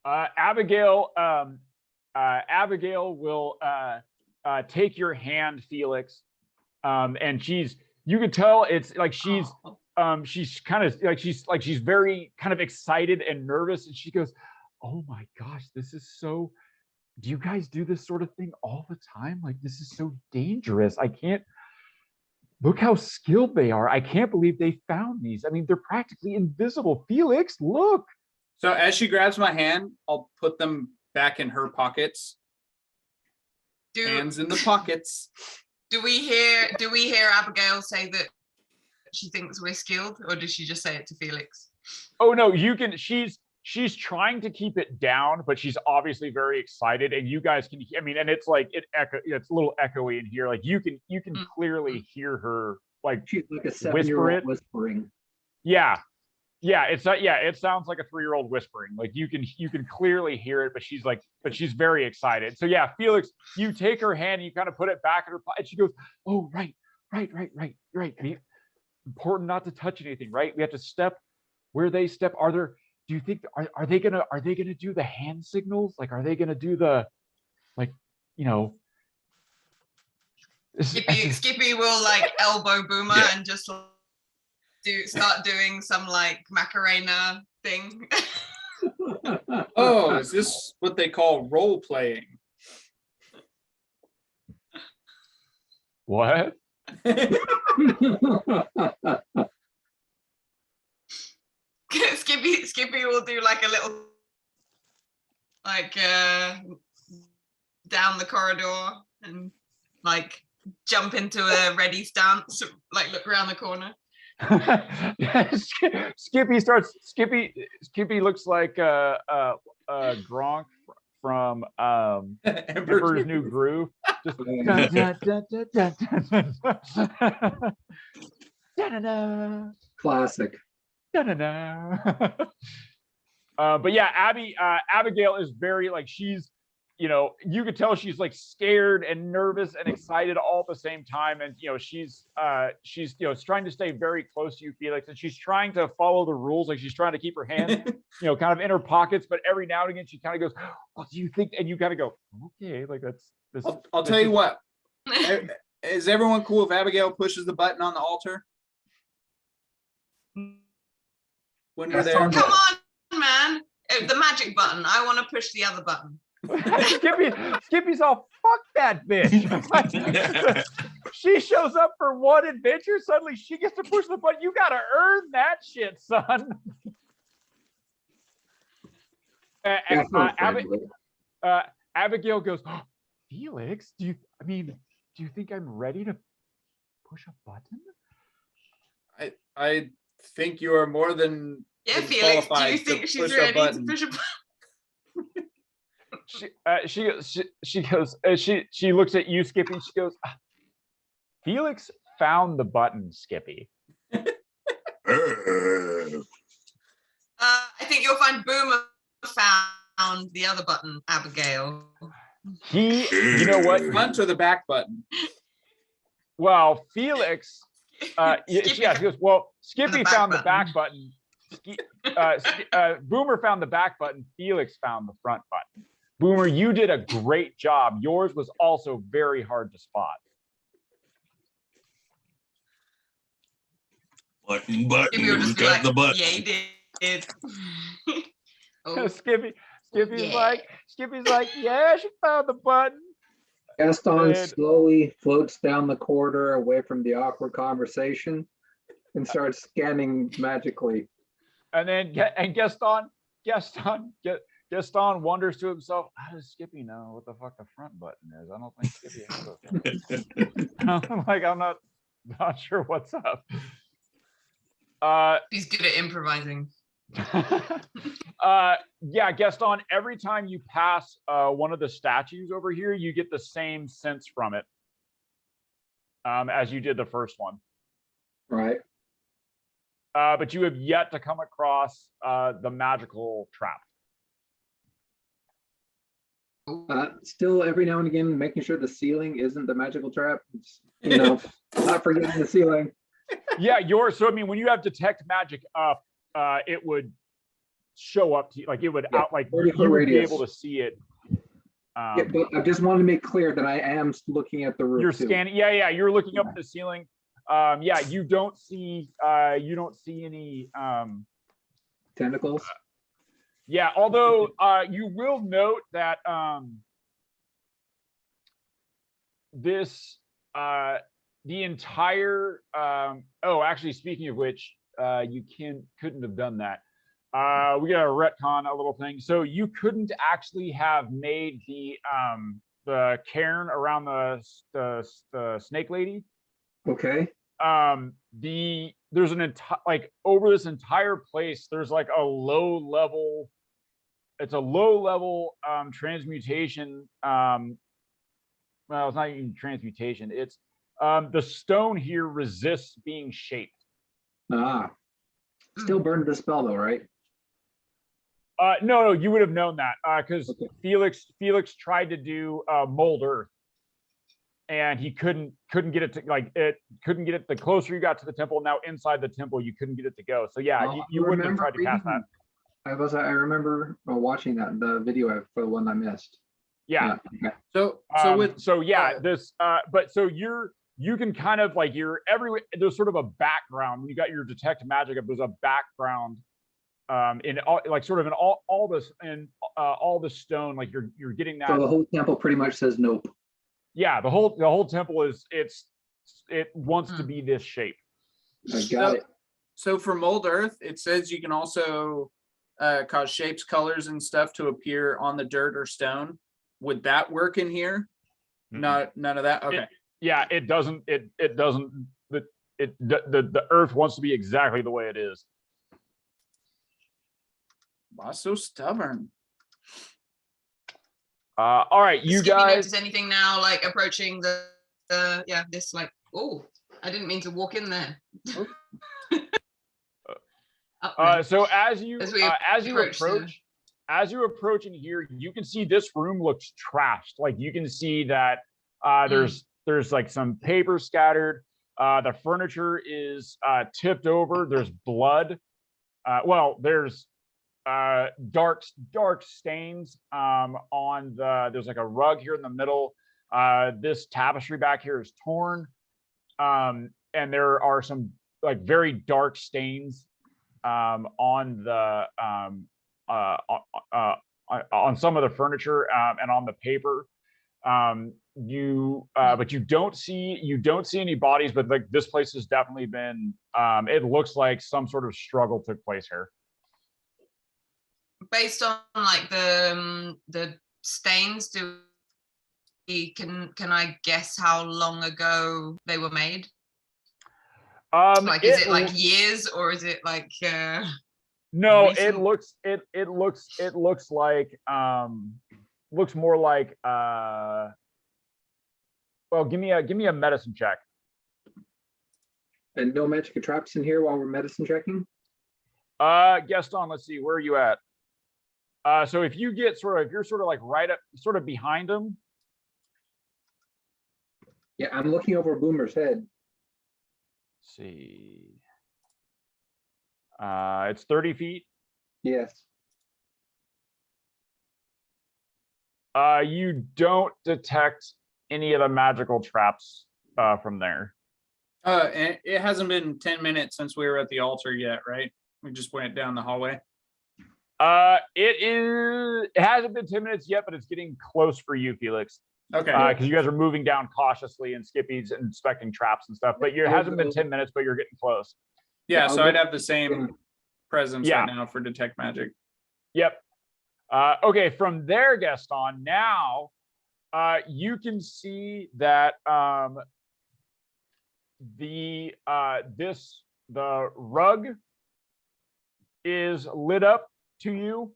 Abigail will take your hand, Felix, and you can tell it's like she's kind of like she's very kind of excited and nervous, and she goes, oh my gosh, this is so, do you guys do this sort of thing all the time? Like, this is so dangerous. I can't, look how skilled they are. I can't believe they found these. I mean, they're practically invisible. Felix, look. So as she grabs my hand, I'll put them back in her pockets. Hands in the pockets. Do we hear Abigail say that she thinks we're skilled, or does she just say it to Felix? Oh no, you can, she's she's trying to keep it down, but she's obviously very excited, and you guys can, I mean, and it's like it's a little echoey in here. Like you can clearly hear her like She's like a whisper 7-year-old it. whispering. Yeah. Yeah, it's not, yeah, it sounds like a 3-year-old whispering. Like you can clearly hear it, but she's very excited. So yeah, Felix, you take her hand and you kind of put it back in her pocket, and she goes, "Oh, right. Important not to touch anything, right? We have to step where they step. Do you think are they gonna do the hand signals? Like, are they gonna do the, like, you know?" Skippy will like elbow Boomer Yeah. and just start doing some like Macarena thing. Oh, is this what they call role playing? What? Skippy will do like a little like down the corridor and like jump into a ready stance, like look around the corner. Skippy looks like Gronk from Emperor's New Groove. Just Classic. But yeah, Abigail is very like, she's, you know, you could tell she's like scared and nervous and excited all at the same time. And, you know, she's you know, trying to stay very close to you, Felix, and she's trying to follow the rules. Like she's trying to keep her hands, you know, kind of in her pockets, but every now and again, she kind of goes, "Oh, do you think?" And you kind of go, "Okay, like that's this." I'll tell you what. Is everyone cool if Abigail pushes the button on the altar? When we're there. Come on, man. The magic button. I want to push the other button. Skippy's all, "Fuck that bitch." She shows up for one adventure, suddenly she gets to push the button. You gotta earn that shit, son. Abigail goes, "Oh, Felix, do you think I'm ready to push a button?" I think you are more than Felix, do you think she's ready to push a button? She looks at you, Skippy. She goes, "Felix found the button, Skippy." I think you'll find Boomer found the other button, Abigail. You know what? Front or the back button? Well, Felix, she goes, "Well, Skippy found the back button. Boomer found the back button. Felix found the front button. Boomer, you did a great job. Yours was also very hard to spot." Button, who's got the button? "Yeah, he did." Oh, Skippy's yeah. like, "Yeah, she found the button." Gaston slowly floats down the corridor away from the awkward conversation and starts scanning magically. And then Gaston wonders to himself, "How does Skippy know what the fuck the front button is? I don't think Skippy has those." I'm like, I'm not sure what's up. He's good at improvising. Yeah, Gaston, every time you pass one of the statues over here, you get the same sense from it as you did the first one. Right. But you have yet to come across the magical trap. Still, every now and again, making sure the ceiling isn't the magical trap. You know, not forgetting the ceiling. Yeah, so I mean, when you have detect magic up, it would show up to you, like it would out, like you would be able to see it. Yeah, but I just wanted to make clear that I am looking at the roof. You're scanning. Yeah, you're looking up at the ceiling. Yeah, you don't see any tentacles. Yeah, although you will note that this the entire actually, speaking of which, you couldn't have done that. We got to retcon a little thing. So you couldn't actually have made the cairn around the snake lady. Okay. there's an entire, like over this entire place, there's like a low level, it's a low level transmutation. Well, it's not even transmutation. It's the stone here resists being shaped. Ah, still burned the spell though, right? No, you would have known that because Okay. Felix tried to do mold earth, and he couldn't get it to couldn't get it. The closer you got to the temple, now inside the temple, you couldn't get it to go. So yeah, you wouldn't have tried to cast that. I remember watching the video for the one I missed. Yeah. Okay. But so you can kind of like there's sort of a background when you got your detect magic up. There's a background in all, like sort of in all this and all the stone, like you're getting that. So the whole temple pretty much says nope. Yeah, the whole temple is it wants to be this shape. I got it. So for mold earth, it says you can also cause shapes, colors, and stuff to appear on the dirt or stone. Would that work in here? None of that. Okay. It doesn't. It doesn't. The earth wants to be exactly the way it is. Wow, so stubborn. All right, you Skippy guys. notice anything now, like approaching the this like, oh, I didn't mean to walk in there. So as you approach in here, you can see this room looks trashed. Like you can see that there's like some paper scattered. The furniture is tipped over. There's blood. There's dark stains on there's like a rug here in the middle. This tapestry back here is torn, and there are some like very dark stains on some of the furniture and on the paper. But you don't see any bodies, but like this place has definitely been it looks like some sort of struggle took place here. Based on like the stains, can I guess how long ago they were made? Like, is it like years, or is it like no, recent? it looks like looks more like well, give me a medicine check. And no magic or traps in here while we're medicine checking? Gaston, let's see, where are you at? So if you're sort of like right up, sort of behind him. Yeah, I'm looking over Boomer's head. Let's see. It's 30 feet. Yes. You don't detect any of the magical traps from there. And it hasn't been 10 minutes since we were at the altar yet, right? We just went down the hallway. It hasn't been 10 minutes yet, but it's getting close for you, Felix. Okay. Because you guys are moving down cautiously, and Skippy's inspecting traps and stuff. But it hasn't been 10 minutes, but you're getting close. Yeah, so I'd have the same presence right now for detect magic. Yep. Okay, from there, Gaston, now you can see that the rug is lit up to you.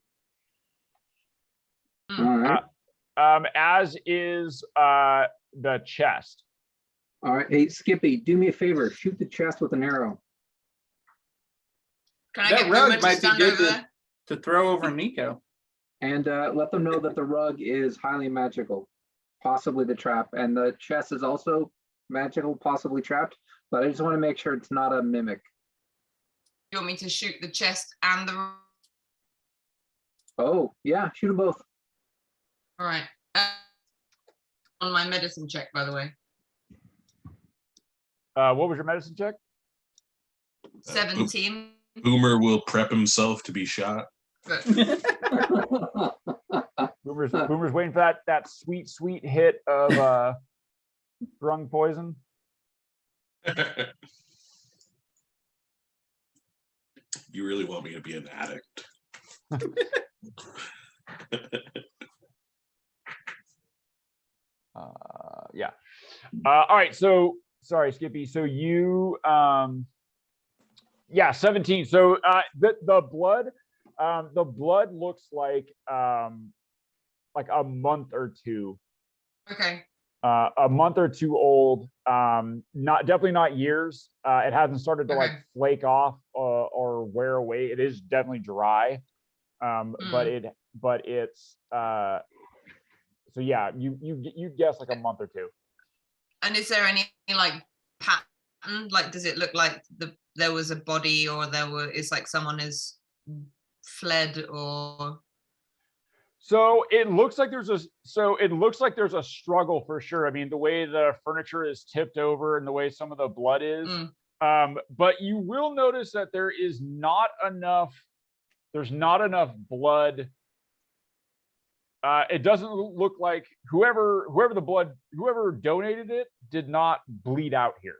All right. As is the chest. All right. Hey, Skippy, do me a favor. Shoot the chest with an arrow. Can I That get rug Boomer might to be stand good over there? to throw over Nico. And let them know that the rug is highly magical, possibly the trap. And the chest is also magical, possibly trapped. But I just want to make sure it's not a mimic. You want me to shoot the chest and the? Oh, yeah, shoot them both. All right. On my medicine check, by the way. What was your medicine check? 17. Boomer will prep himself to be shot. But Boomer's waiting for that sweet hit of drunk poison. You really want me to be an addict? Yeah. All right. So sorry, Skippy. So you Yeah, 17. So the blood looks like a month or two. Okay. A month or two old. Definitely not years. It hasn't started to like Okay. flake off or wear away. It is definitely dry. But it's so yeah, you guess like a month or two. And is there any like pattern? Like, does it look like there was a body, or it's like someone has fled, or? So it looks like there's a struggle for sure. I mean, the way the furniture is tipped over and the way some of the blood is. But you will notice that there's not enough blood. It doesn't look like whoever donated it did not bleed out here.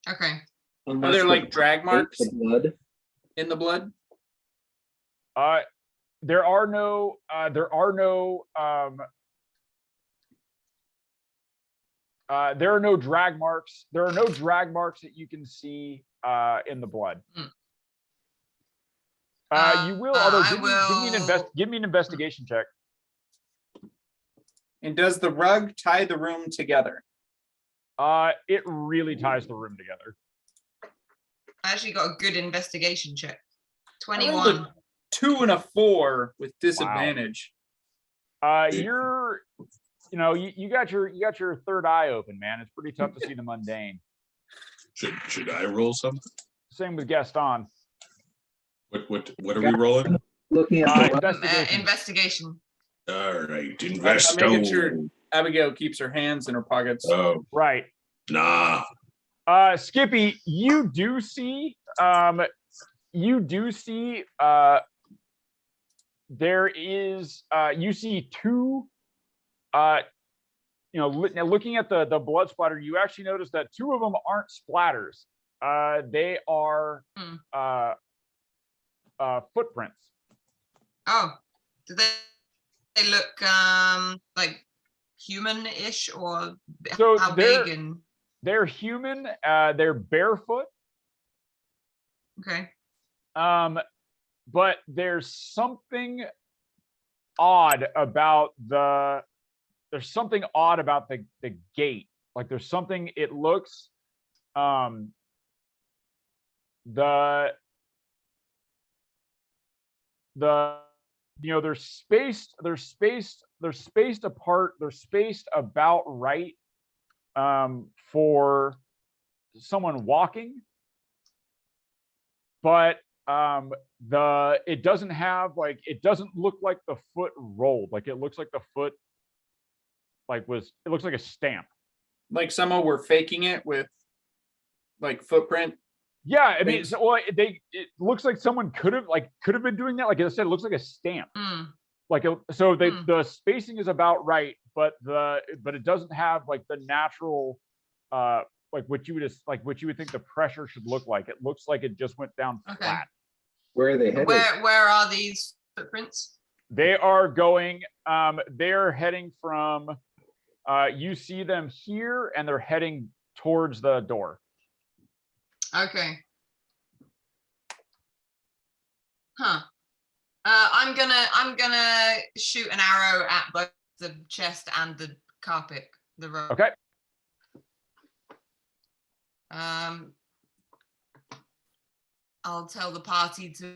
Okay. Are there like drag marks in the blood? There are no drag marks. There are no drag marks that you can see in the blood. You will, although give me an investigation check. And does the rug tie the room together? It really ties the room together. I actually got a good investigation check. I rolled a 21. 2 and a 4 with disadvantage. You got your third eye open, man. It's pretty tough to see the mundane. Should I roll something? Same with Gaston. What are we rolling? Looking at Investigation. All right, I'm making sure Abigail keeps her hands in her pockets. Oh, Right. nah. Skippy, you do see there is you see two looking at the blood splatter, you actually notice that two of them aren't splatters. They are footprints. Oh, do they look like human-ish, or So how big? And they're human. They're barefoot. okay. But there's something odd about the gate. Like there's something, it looks they're spaced apart, they're spaced about right for someone walking, but it doesn't look like the foot rolled. Like it looks like the foot it looks like a stamp. Like someone were faking it with like footprint. Yeah, I mean, it looks like someone could have been doing that. Like I said, it looks like a stamp. The spacing is about right, but it doesn't have like the natural what you would think the pressure should look like. It looks like it just went down flat. Where are they headed? Where are these footprints? They are going. They're heading from. You see them here, and they're heading towards the door. Okay. Huh. I'm gonna shoot an arrow at both the chest and the carpet, the rope. Okay. I'll tell the party to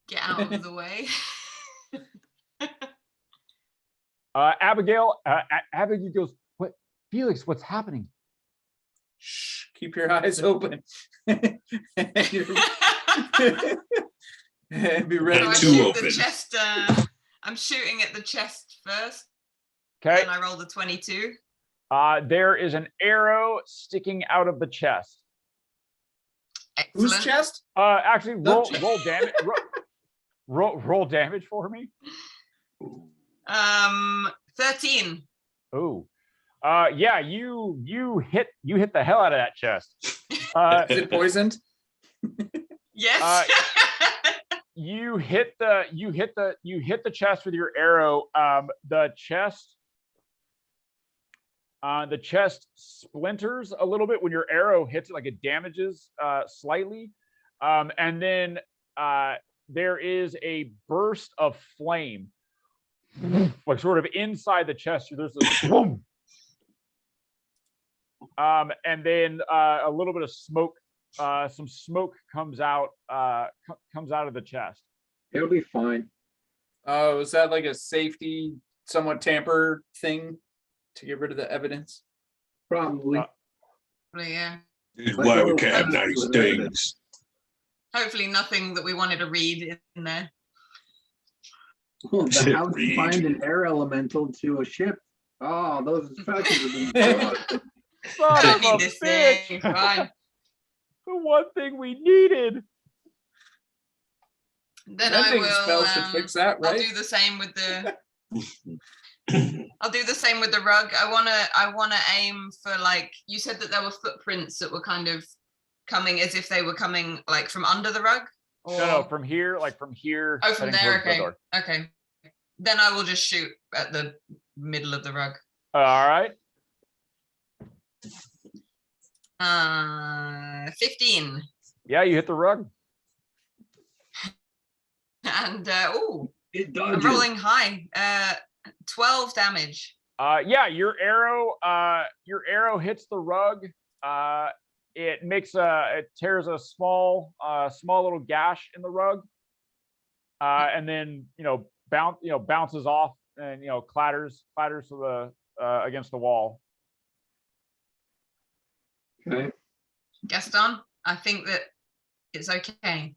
get out of the way. Abigail goes, "What, Felix? What's happening?" Shh, keep your eyes open. Be ready. I'm shooting at the chest first. Okay. And I rolled a 22. There is an arrow sticking out of the chest. Excellent. Whose chest? Actually, roll damage. Roll damage for me. 13. Oh, yeah. You hit the hell out of that chest. Is it poisoned? Yes. You hit the chest with your arrow. The chest The chest splinters a little bit when your arrow hits it, like it damages slightly. And then there is a burst of flame, like sort of inside the chest. There's a boom. And then a little bit of smoke, some smoke comes out of the chest. It'll be fine. Oh, is that like a safety, somewhat tamper thing to get rid of the evidence? Probably. Yeah. This is why we can't have nice things. Hopefully nothing that we wanted to read in there. Oh, Shit, how to read. find an air elemental to a ship. Oh, those instructions have been Son Don't of need a this thing. bitch. Fine. The one thing we needed. Then That I thing will. spell should fix that, I'll right? do the same with the. I'll do the same with the rug. I wanna aim for, like, you said that there were footprints that were kind of coming as if they were coming like from under the rug. Or... No, from here, like from here. Oh, from heading there. towards the Okay. door. Okay. Then I will just shoot at the middle of the rug. All right. 15. Yeah, you hit the rug. And oh, It I'm dodges. rolling high. 12 damage. Yeah, your arrow hits the rug. It tears a small little gash in the rug. And then bounces off and clatters to the against the wall. Okay. Gaston, I think that it's okay.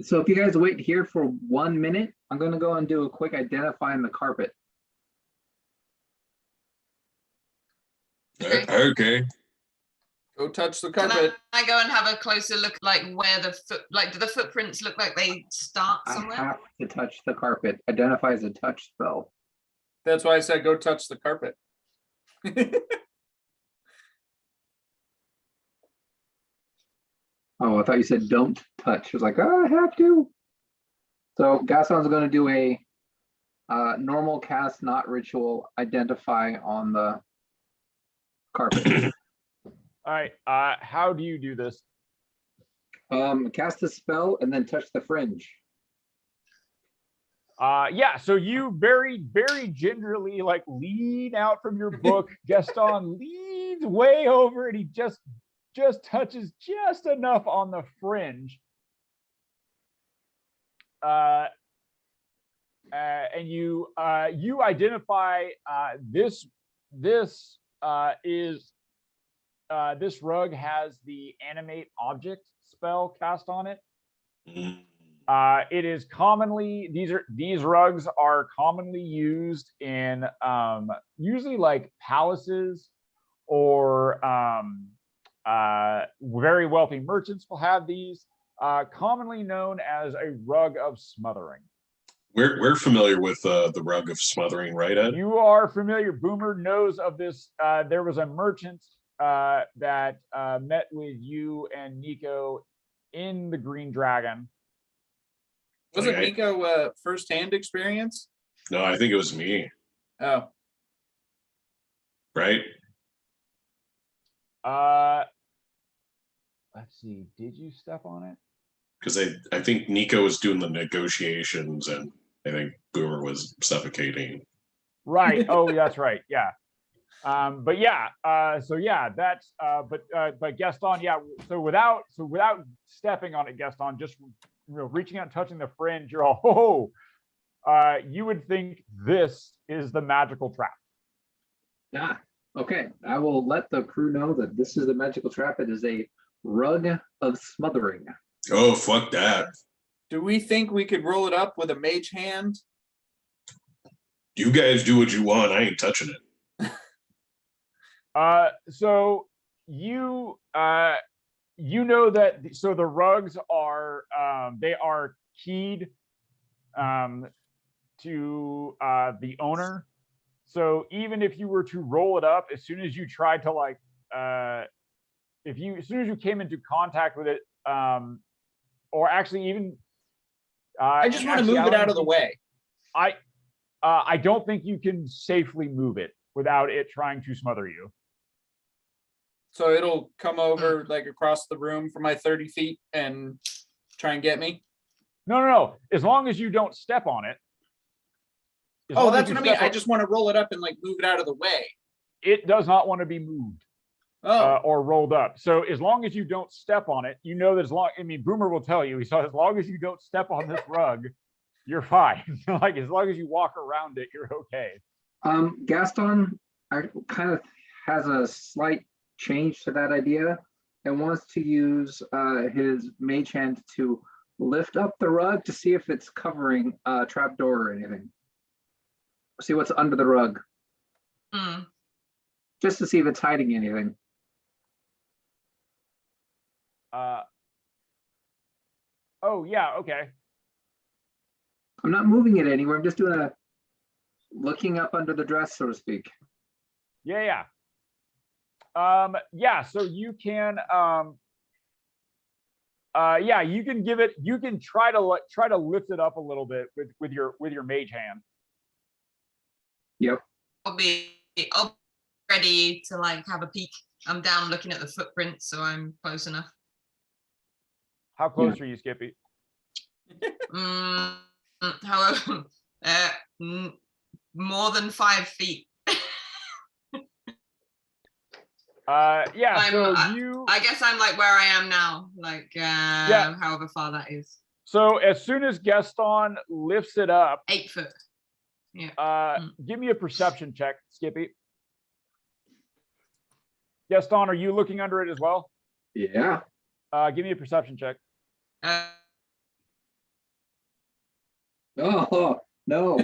So if you guys wait here for 1 minute, I'm going to go and do a quick identifying the carpet. Okay. Go touch the Can carpet. I go and have a closer look, like where the do the footprints look like they start I somewhere? have to touch the carpet. Identify as a touch spell. That's why I said go touch the carpet. Oh, I thought you said don't touch. I was like, oh, I have to. So Gaston's going to do a normal cast, not ritual, identify on the carpet. All right. How do you do this? Cast a spell and then touch the fringe. Yeah, so you very, very gingerly like lean out from your book. Gaston leans way over and he just touches just enough on the fringe. And you identify this rug has the animate object spell cast on it. It is commonly these rugs are commonly used in usually like palaces or very wealthy merchants will have these, commonly known as a rug of smothering. We're familiar with the rug of smothering, right, Ed? You are familiar. Boomer knows of this. There was a merchant that met with you and Nico in the Green Dragon. Was it Okay. Nico first-hand experience? No, I think it was me, Oh, right? Let's see. Did you step on it? Because I think Nico was doing the negotiations and I think Boomer was suffocating. Right. Oh, that's right. Yeah. But yeah. So yeah, that's. But Gaston. Yeah. So without stepping on it, Gaston, just reaching out and touching the fringe, you're all. Oh. You would think this is the magical trap. Ah, okay. I will let the crew know that this is the magical trap. It is a rug of smothering. Oh, fuck that. do we think we could roll it up with a mage hand? You guys do what you want. I ain't touching it. So you know that so the rugs are they are keyed to the owner. So even if you were to roll it up, as soon as you tried to like as soon as you came into contact with it, or actually even I just want to move it out of the way. I don't think you can safely move it. without it trying to smother you. So it'll come over like across the room from my 30 feet and try and get me. No. As long as you don't step on it. As Oh, long as that's you what I mean. step I on- just want to roll it up and like move it out of the way. It does not want to be moved. Oh, Or rolled up. So as long as you don't step on it, you know that Boomer will tell you, he said, as long as you don't step on this rug, you're fine. Like as long as you walk around it, you're okay. Gaston kind of has a slight change to that idea and wants to use his mage hand to lift up the rug to see if it's covering a trapdoor or anything. See what's under the rug. Just to see if it's hiding anything. Oh yeah, okay. I'm not moving it anywhere. I'm just doing a looking up under the dress, so to speak. Yeah. Yeah, so you can you can give it, you can try to lift it up a little bit with your mage hand. Yep. I'll be ready to like have a peek. I'm down looking at the footprint, so I'm close enough. How close are you, Skippy? However, more than 5 feet. Yeah, so I guess I'm like where I am now, like however far that is. So as soon as Gaston lifts it up, 8 foot. Yeah. Give me a perception check, Skippy. Gaston, are you looking under it as well? Yeah. Give me a perception check. Oh no.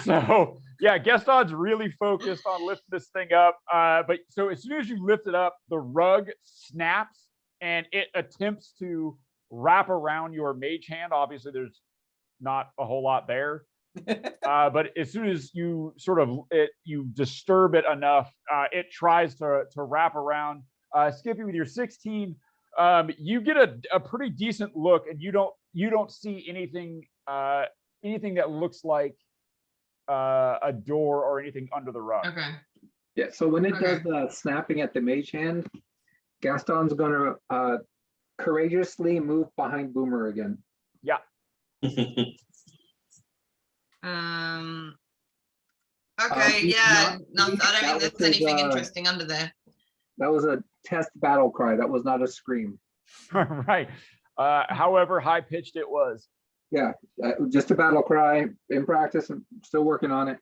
So yeah, Gaston's really focused on lifting this thing up. But so as soon as you lift it up, the rug snaps and it attempts to wrap around your mage hand. Obviously, there's not a whole lot there. But as soon as you you disturb it enough, it tries to wrap around. Skippy, with your 16, you get a pretty decent look, and you don't see anything that looks like a door or anything under the rug. Okay. Yeah, so when it does the snapping at the mage hand, Gaston's gonna courageously move behind Boomer again. Yeah. Okay, yeah. No, I don't think there's anything his, interesting under there. That was a test battle cry. That was not a scream. Right. However high pitched it was. Yeah, just a battle cry in practice. I'm still working on it.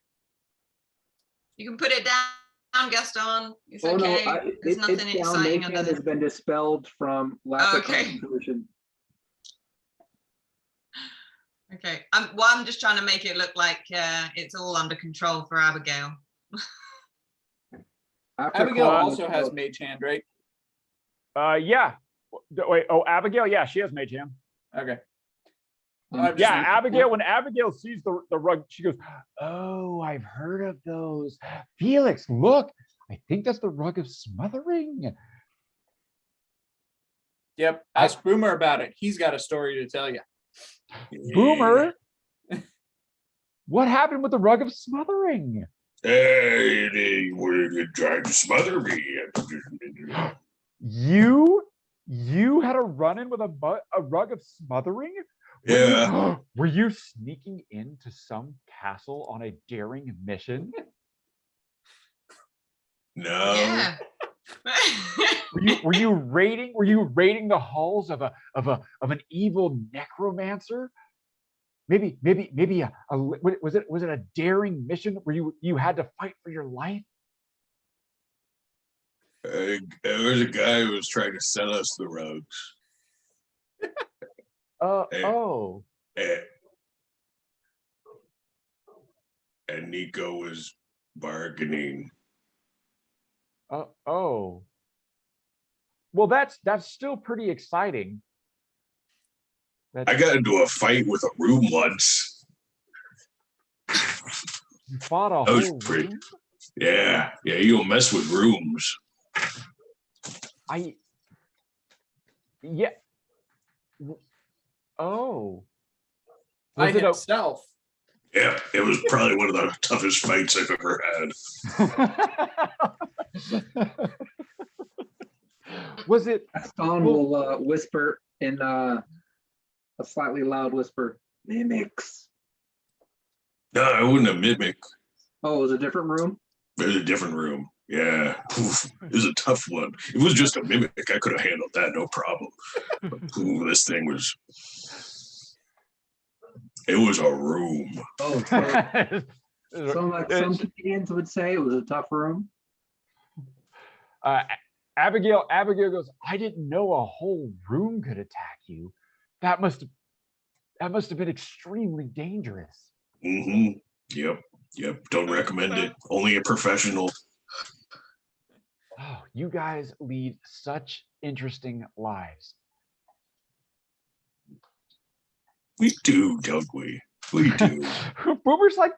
You can put it down, Gaston. It's Oh okay. no, There's nothing exciting under It there. has been dispelled from lack of intuition. Okay. I'm just trying to make it look like it's all under control for Abigail. Abigail also has mage hand, right? Yeah. Wait. Oh, Abigail. Yeah, she has mage hand. Okay. Yeah, Abigail. When Abigail sees the rug, she goes, "Oh, I've heard of those. Felix, look. I think that's the rug of smothering." Yep. Ask Boomer about it. He's got a story to tell you. Boomer, what happened with the rug of smothering? They were trying to smother me. You had a run-in with a rug of smothering? Yeah. Were you sneaking into some castle on a daring mission? No. Yeah. Were you raiding the halls of an evil necromancer? Maybe was it a daring mission where you had to fight for your life? There was a guy who was trying to sell us the rugs. Oh. And Nico was bargaining. Oh. Well, that's still pretty exciting. I got into a fight with a room once. You fought a That was whole pretty. room? Yeah, you don't mess with rooms. Yeah. Oh. By Was it himself. Yeah, it was probably one of the toughest fights I've ever had. Was it? Gaston will whisper in a slightly loud whisper, mimics. No, I wouldn't have mimic. Oh, it was a different room? It was a different room. Yeah. Oof, it was a tough one. It was just a mimic. I could have handled that, no problem. But, ooh, this thing was. It was a room. Oh, so some Canadians would say it was a tough room. Abigail goes, I didn't know a whole room could attack you. That must have been extremely dangerous. Mm-hmm. Yep. Don't recommend it. Only a professional. Oh, you guys lead such interesting lives. We do, don't we? We do. Boomer's like,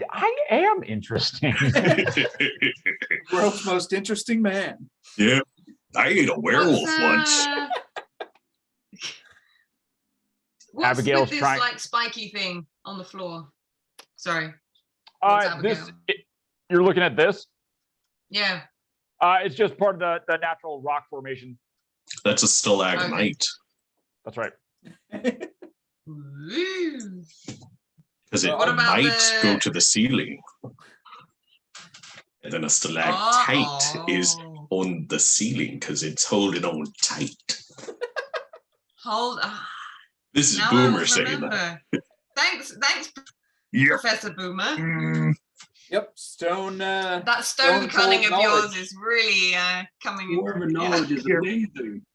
I am interesting. World's most interesting man. Yeah. I ate a werewolf once. What's Abigail's with this trying- like spiky thing on the floor? Sorry. You're looking at this? Yeah. It's just part of the natural rock formation. That's a stalagmite. That's right. Ooh. Because it What about might go to the ceiling. And then a stalactite is on the ceiling because it's holding on tight. This is Now Boomer I saying that. remember. Thanks, Yep. Professor Boomer. Yep, stone. That stone Stone cunning cold of yours knowledge. is really coming in. Dwarven knowledge is amazing.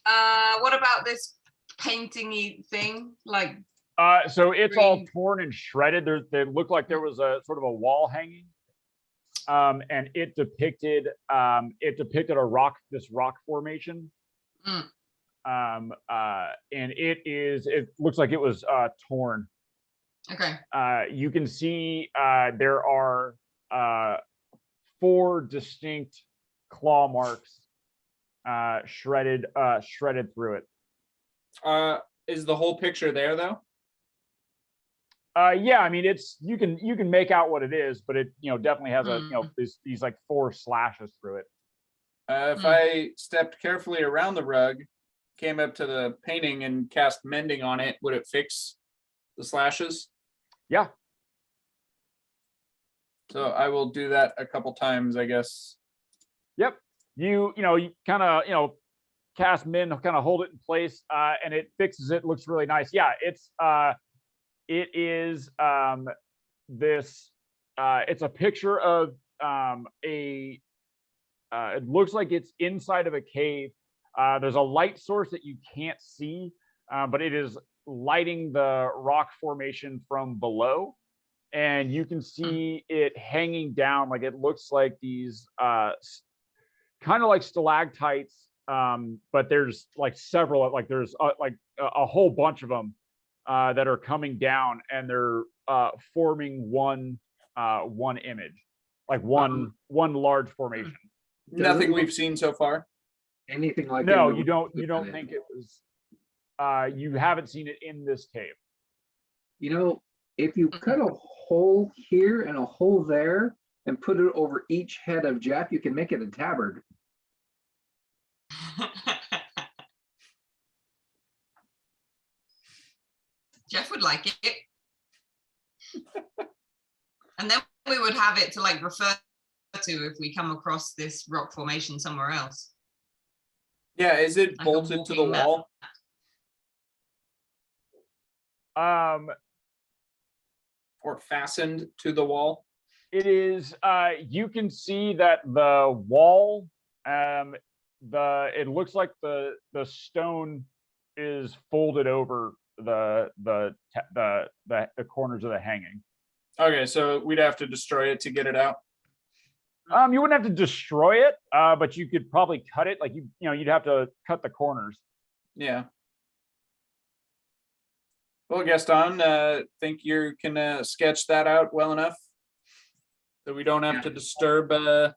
What about this painting-y thing? Like, So it's all green. torn and shredded. They looked like there was a sort of a wall hanging, and it depicted this rock formation. And it looks like it was torn. okay. You can see there are 4 distinct claw marks shredded through it. Is the whole picture there though? Yeah, I mean you can make out what it is, but it definitely has these like 4 slashes through it. If I stepped carefully around the rug, came up to the painting and cast mending on it, would it fix the slashes? Yeah. So I will do that a couple times, I guess. Yep. You kind of cast mend, kind of hold it in place, and it fixes it. Looks really nice. Yeah, it is this. It's a picture of it looks like it's inside of a cave. There's a light source that you can't see, but it is lighting the rock formation from below, and you can see it hanging down. Like it looks like these kind of like stalactites, but there's like several. Like there's like a whole bunch of them that are coming down, and they're forming one image, like one large formation. Nothing we've seen so far. Anything like No, in the- you don't think it was. You haven't seen it in this cave. If you cut a hole here and a hole there and put it over each head of Jeff, you can make it a tabard. Jeff would like it. And then we would have it to like refer to if we come across this rock formation somewhere else. Yeah, is it Like a bolted to the walking map. wall? Or fastened to the wall? It is. You can see that the wall. It looks like the stone is folded over the corners of the hanging. Okay, so we'd have to destroy it to get it out. You wouldn't have to destroy it, but you could probably cut it. Like you'd have to cut the corners. Yeah. Well, Gaston, think you can sketch that out well enough that we don't have to disturb the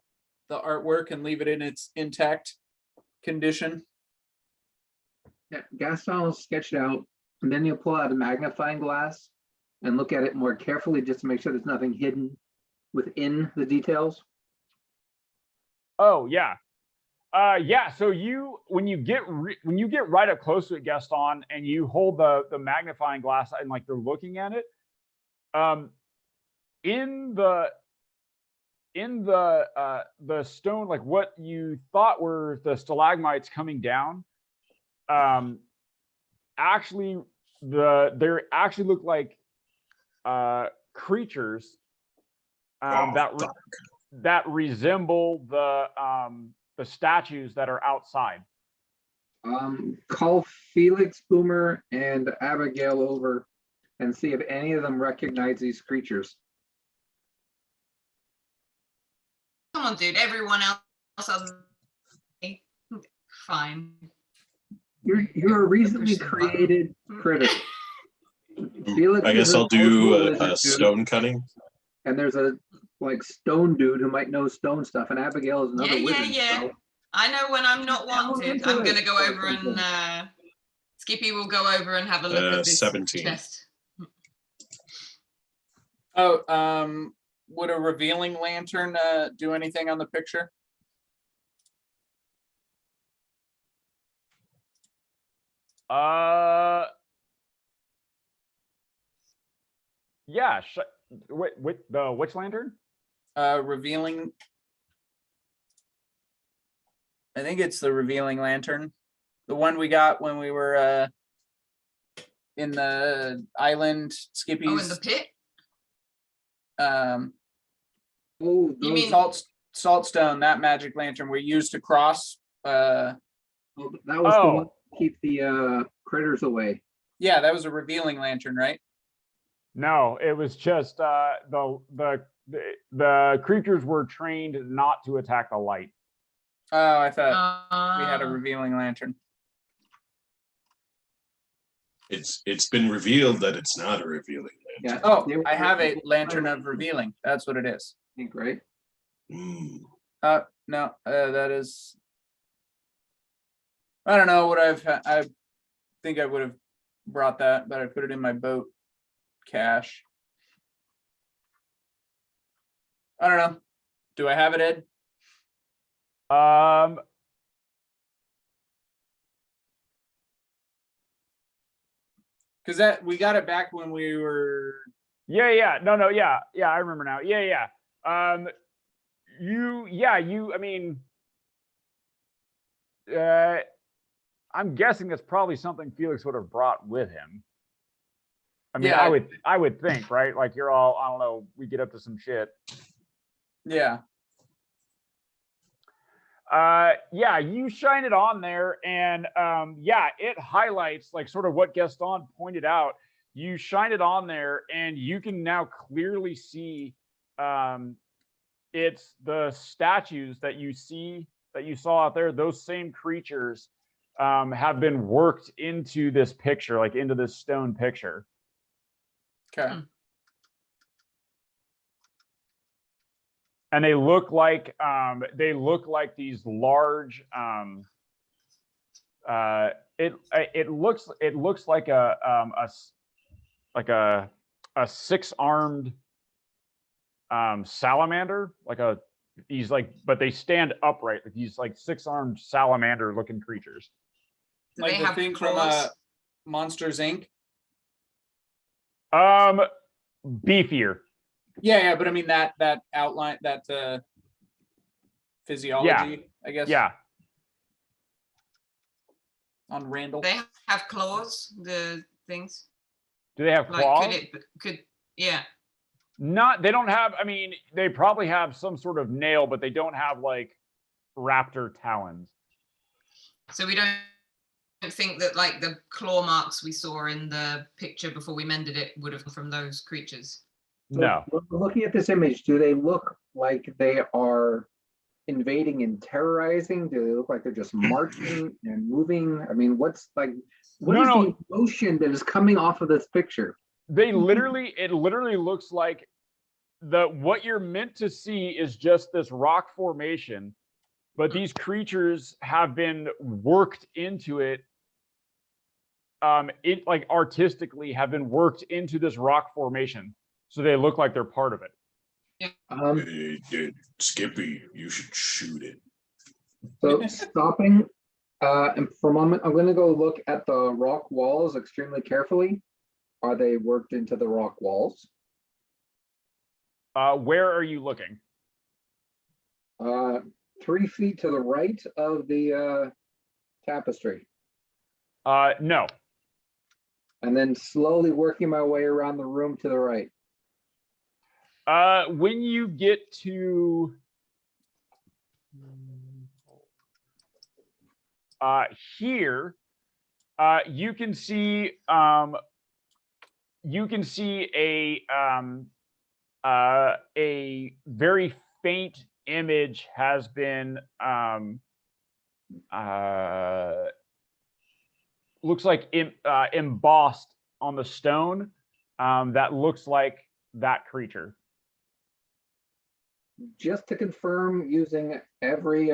artwork and leave it in its intact condition. Yeah, Gaston will sketch it out. And then you pull out a magnifying glass and look at it more carefully just to make sure there's nothing hidden within the details. Oh yeah. Yeah, so when you get right up close to it, Gaston, and you hold the magnifying glass and like they're looking at it, in the stone, like what you thought were the stalagmites coming down, actually they actually look like creatures that resemble the statues that are outside. Call Felix, Boomer, and Abigail over and see if any of them recognize these creatures. Come on, dude. Everyone else has fine. You're a recently created critter. Felix I guess is I'll do a a stone cutting. And there's a like stone dude who might know stone stuff, and Abigail is another Yeah, wizard. yeah. So I know when I'm not wanted. into I'm it. gonna go over and Skippy will go over and have a look at this 17. chest. Oh, would a revealing lantern do anything on the picture? Yeah. With the which lantern? Revealing. I think it's the revealing lantern, the one we got when we were in the island. Skippy's. Oh, in the pit? oh, You mean Saltstone, that magic lantern we used to cross. that was the one to keep the critters away. Yeah, that was a revealing lantern, right? No, it was just the creatures were trained not to attack the light. Oh, I thought we had a revealing lantern. It's been revealed that it's not a revealing lantern. Yeah. Oh, I have a lantern of revealing. That's what it is. I think, right? Mm. No, that is. I don't know what I think I would have brought that, but I put it in my boat cache. I don't know. Do I have it, Ed? Because that we got it back when we were. Yeah. No. Yeah. I remember now. Yeah. I mean, I'm guessing that's probably something Felix would have brought with him. I mean, Yeah. I would think, right? Like you're all, I don't know, we get up to some shit. Yeah. Yeah, you shine it on there, and yeah, it highlights like sort of what Gaston pointed out. You shine it on there, and you can now clearly see it's the statues that you saw out there. Those same creatures have been worked into this picture, like into this stone picture. Okay. And they look like these large. It looks like a six-armed salamander, but they stand upright. Like these like six-armed salamander-looking creatures. Do Like they the have thing from claws? Monsters Inc. Beefier. Yeah, but I mean that outline, that physiology, I guess. Yeah. On Randall. They have claws, the things. Do they have Like claws? yeah. They don't have, I mean, they probably have some sort of nail, but they don't have like raptor talons. So we don't think that like the claw marks we saw in the picture before we mended it would have come from those creatures. So No. looking at this image, do they look like they are invading and terrorizing? Do they look like they're just marching and moving? I mean, what is the emotion that is coming off of this picture? It literally looks like what you're meant to see is just this rock formation, but these creatures have been worked into it it like artistically have been worked into this rock formation, so they look like they're part of it. Hey, Skippy, you should shoot it. So stopping, and for a moment, I'm going to go look at the rock walls extremely carefully. Are they worked into the rock walls? Where are you looking? 3 feet to the right of the tapestry. No. And then slowly working my way around the room to the right. When you get to here, you can see a very faint image has been looks like embossed on the stone that looks like that creature. Just to confirm, using every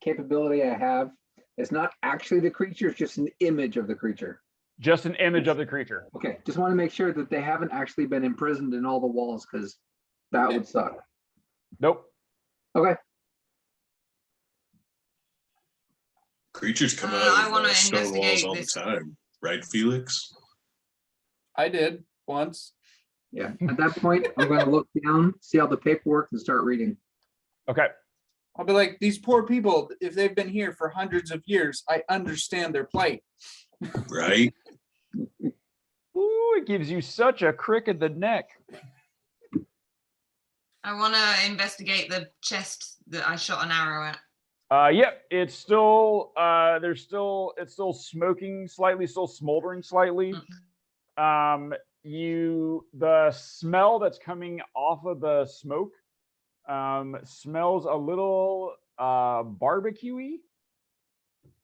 capability I have, it's not actually the creature, it's just an image of the creature. Just an image of the creature. Okay, just want to make sure that they haven't actually been imprisoned in all the walls, because that would suck. Nope. Okay. Creatures come I out wanna of stone walls investigate all this. the time, right, Felix? I did once. Yeah, at that point, I'm going to look down, see all the paperwork, and start reading. Okay. I'll be like, these poor people, if they've been here for hundreds of years, I understand their plight. Right? Ooh, it gives you such a crick in the neck. I want to investigate the chest that I shot an arrow at. Yep, it's still it's still smoking slightly, still smoldering slightly. The smell that's coming off of the smoke smells a little barbecue-y.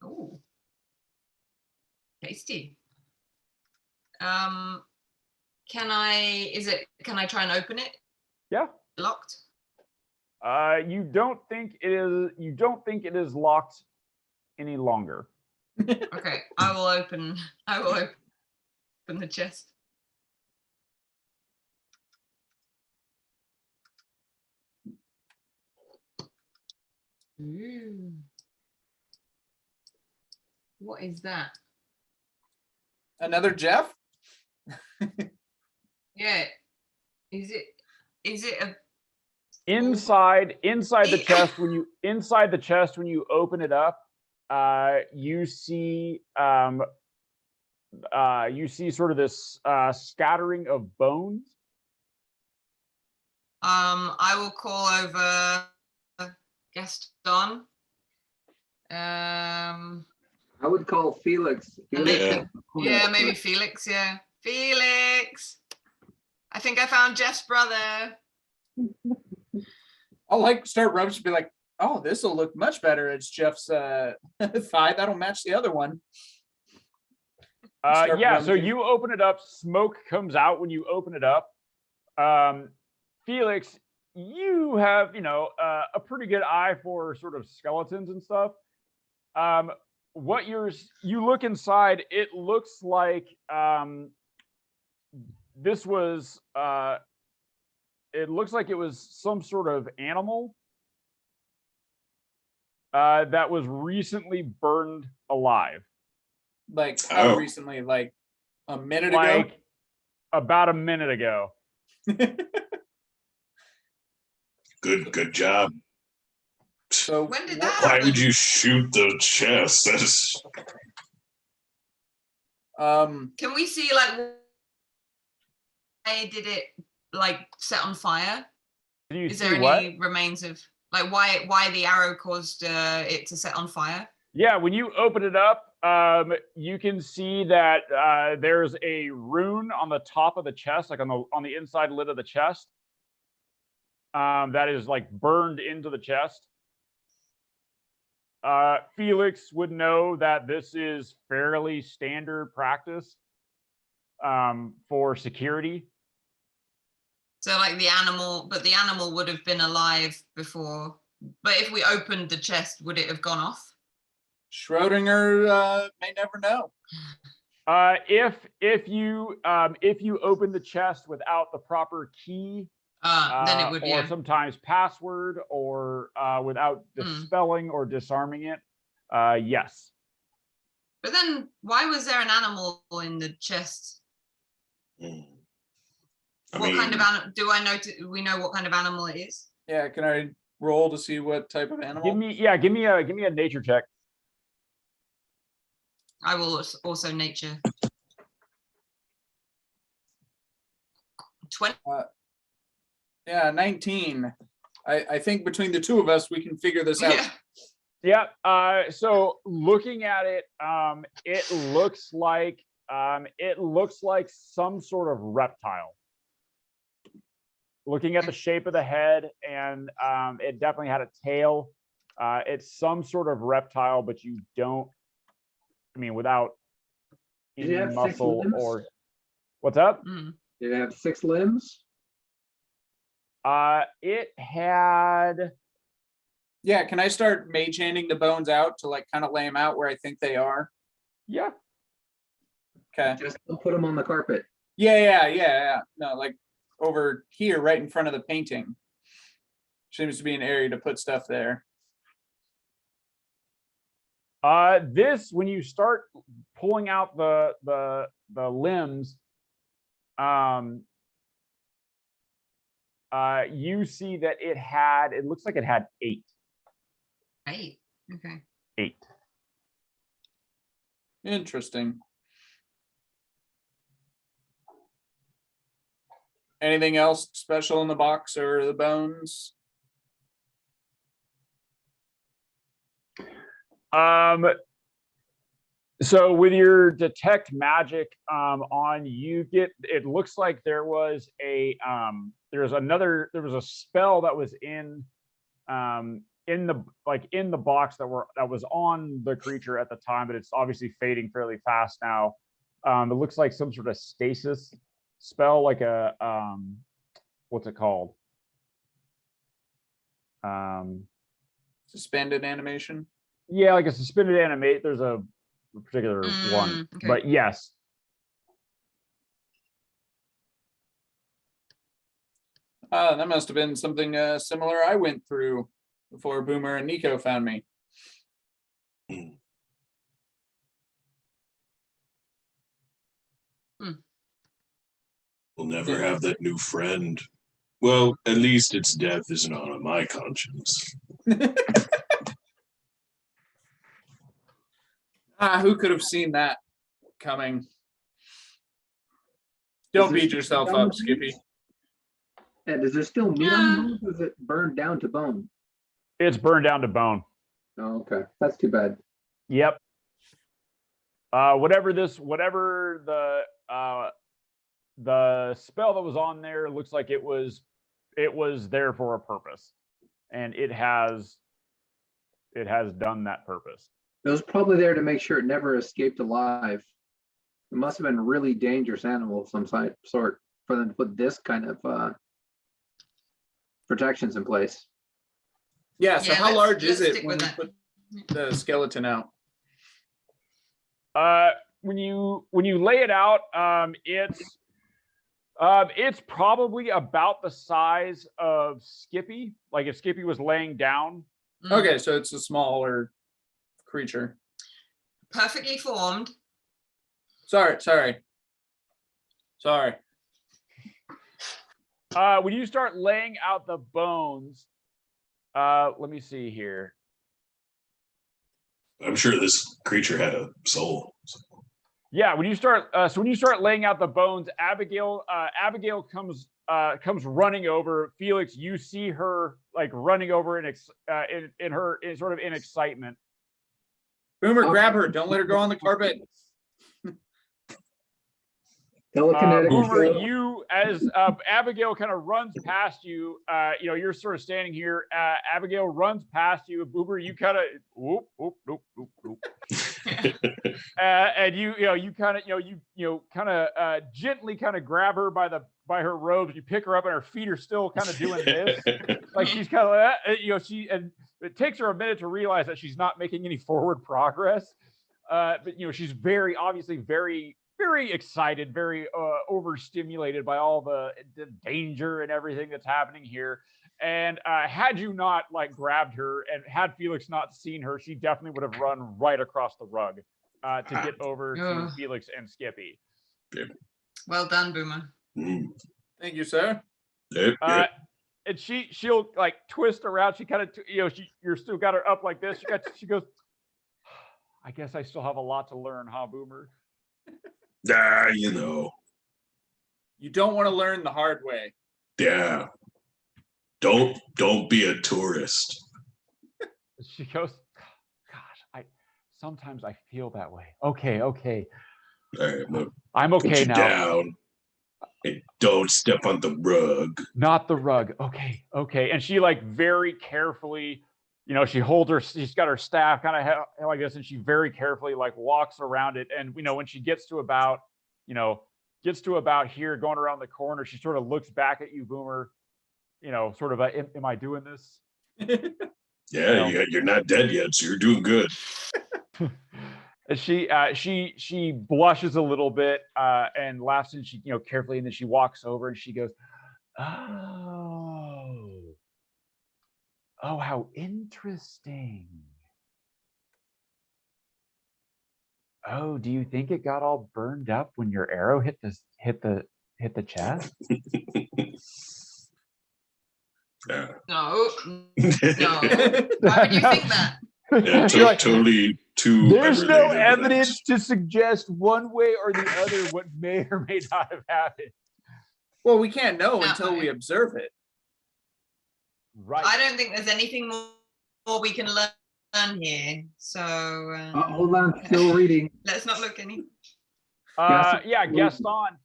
Oh, tasty. Can I try and open it? Yeah. Locked? You don't think it is locked any longer. Okay, I will open the chest. Ooh. What is that? Another Jeff? Yeah. Is it a Inside the chest, when you open it up, you see sort of this scattering of bones. I will call over Gaston. I would call Felix. Yeah, maybe Felix. Yeah, Felix. I think I found Jeff's brother. I'll like start rubbing to be like, oh, this will look much better. It's Jeff's thigh. That'll match the other one. Yeah, so you open it up, smoke comes out when you open it up. Felix, you have, a pretty good eye for sort of skeletons and stuff. You look inside, it looks like this was it looks like it was some sort of animal that was recently burned alive. Like how recently? Like a minute ago? About a minute ago. Good job. So When did that Why happen? would you shoot the chest? That's Can we see like why did it like set on fire? Can you Is see there what? any remains of like why the arrow caused it to set on fire? Yeah, when you open it up, you can see that there's a rune on the top of the chest, like on the inside lid of the chest. That is like burned into the chest. Felix would know that this is fairly standard practice for security. So like the animal would have been alive before. But if we opened the chest, would it have gone off? Schrodinger may never know. If you open the chest without the proper key, Then it would, or yeah. sometimes password, or without dispelling or disarming it, yes. But then, why was there an animal in the chest? What kind of animal? Do I know? Do we know what kind of animal it is? Yeah, can I roll to see what type of animal? Give me a nature check. I will also nature. 20. Yeah, 19. I think between the two of us, we can figure this out. Yeah. Yeah. So looking at it, it looks like some sort of reptile. Looking at the shape of the head, and it definitely had a tail. It's some sort of reptile, but you don't. I mean, without Did it any have 6 muscle limbs? or what's up? Did it have 6 limbs? It had. Yeah, can I start mage handing the bones out to like kind of lay them out where I think they are? Yeah. Okay. Just don't put them on the carpet. Yeah. No, like over here, right in front of the painting. Seems to be an area to put stuff there. This, when you start pulling out the limbs, you see that it looks like it had 8. 8. Okay. 8. Interesting. Anything else special in the box or the bones? So with your detect magic on, you get, it looks like there was a spell that was in the box that was on the creature at the time, but it's obviously fading fairly fast now. It looks like some sort of stasis spell, like a what's it called? Suspended animation. Yeah, like a suspended animate. There's a particular one, Okay. but yes. That must have been something similar I went through before Boomer and Nico found me. We'll never have that new friend. Well, at least its death is not on my conscience. Who could have seen that coming? Don't beat yourself up, Skippy. And is there still meat on the bones, or is it burned down to bone? It's burned down to bone. Oh, okay. That's too bad. Yep. Whatever the spell that was on there looks like it was there for a purpose, and it has done that purpose. It was probably there to make sure it never escaped alive. It must have been a really dangerous animal of some sort for them to put this kind of protections in place. Yeah, so how large is it when you that. put the skeleton out? When you lay it out, it's probably about the size of Skippy. Like if Skippy was laying down. Okay, so it's a smaller creature. Perfectly formed. Sorry. When you start laying out the bones, let me see here. I'm sure this creature had a soul. Yeah, when you start laying out the bones, Abigail comes running over. Felix, you see her like running over in excitement. Boomer, grab her. Don't let her go on the carpet. Telekinetic. Boomer, you, as Abigail kind of runs past you, you're sort of standing here. Abigail runs past you. Boomer, you kind of whoop. And you gently kind of grab her by her robes. You pick her up, and her feet are still kind of doing this, like she's kind of and it takes her a minute to realize that she's not making any forward progress. but she's very obviously very excited, very overstimulated by all the danger and everything that's happening here. And had you not like grabbed her, and had Felix not seen her, she definitely would have run right across the rug to get over to Felix and Skippy. Well done, Boomer. Thank you, sir. And she'll like twist around. She kind of you're still got her up like this. She goes, I guess I still have a lot to learn, huh, Boomer? You don't want to learn the hard way. Yeah. Don't be a tourist. She goes, gosh, sometimes I feel that way. Okay. All right, look, I'm okay put you now. Down and don't step on the rug. Not the rug. Okay. And she like very carefully, she's got her staff kind of like this, and she very carefully like walks around it. And when she gets to about here, going around the corner, she sort of looks back at you, Boomer. Sort of am I doing this? Yeah, you're not dead yet, so you're doing good. And she blushes a little bit and laughs, and she carefully, and then she walks over and she goes, oh, how interesting. Oh, do you think it got all burned up when your arrow hit the chest? Yeah. No. Why would you think that? Yeah, totally too. There's no evidence to suggest one way or the other what may or may not have happened. Well, we can't know until we observe it. Right. I don't think there's anything more we can learn here. So hold on, still reading. Let's not look any. Gaston.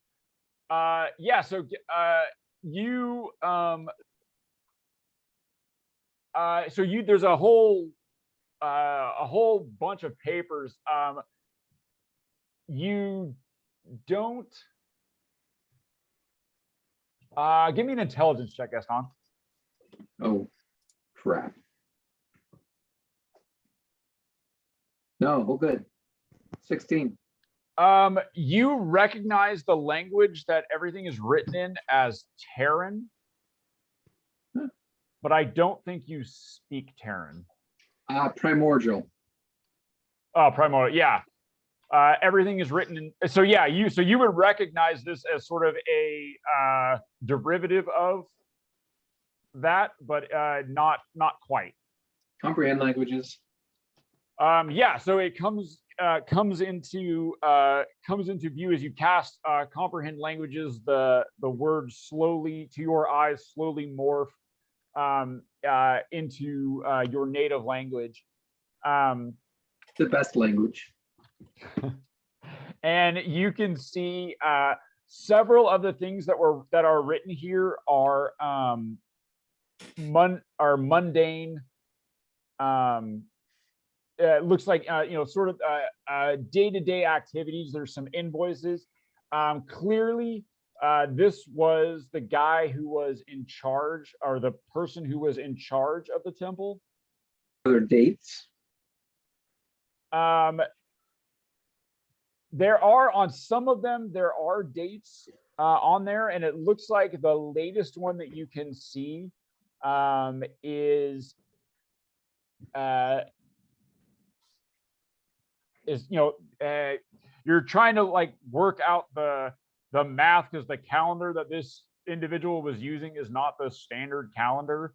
So you there's a whole bunch of papers. You don't give me an intelligence check, Gaston. Oh crap. No, oh good. 16. You recognize the language that everything is written in as Terran. But I don't think you speak Terran. Primordial. Oh, primordial, yeah. Everything is written in. So yeah, you would recognize this as sort of a derivative of that, but not quite. Comprehend languages. So it comes into view as you cast comprehend languages. The words slowly to your eyes slowly morph into your native language. The best language. And you can see several of the things that are written here are mundane. It looks like sort of day-to-day activities. There's some invoices. Clearly, this was the guy who was in charge, or the person who was in charge of the temple. Other dates? There are, on some of them, there are dates on there, and it looks like the latest one that you can see is you're trying to like work out the math, because the calendar that this individual was using is not the standard calendar.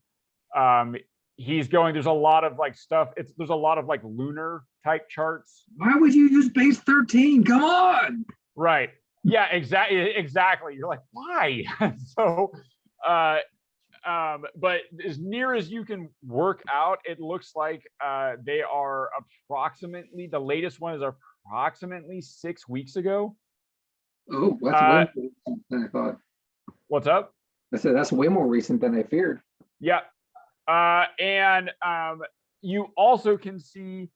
There's a lot of like stuff. There's a lot of like lunar type charts. Why would you use base 13? Come on. Right. Yeah, exactly. You're like, why? So, but as near as you can work out, it looks like they are approximately, the latest one is approximately 6 weeks ago. Oh, that's way more recent than I thought. What's up? I said that's way more recent than I feared. Yeah. And you also can see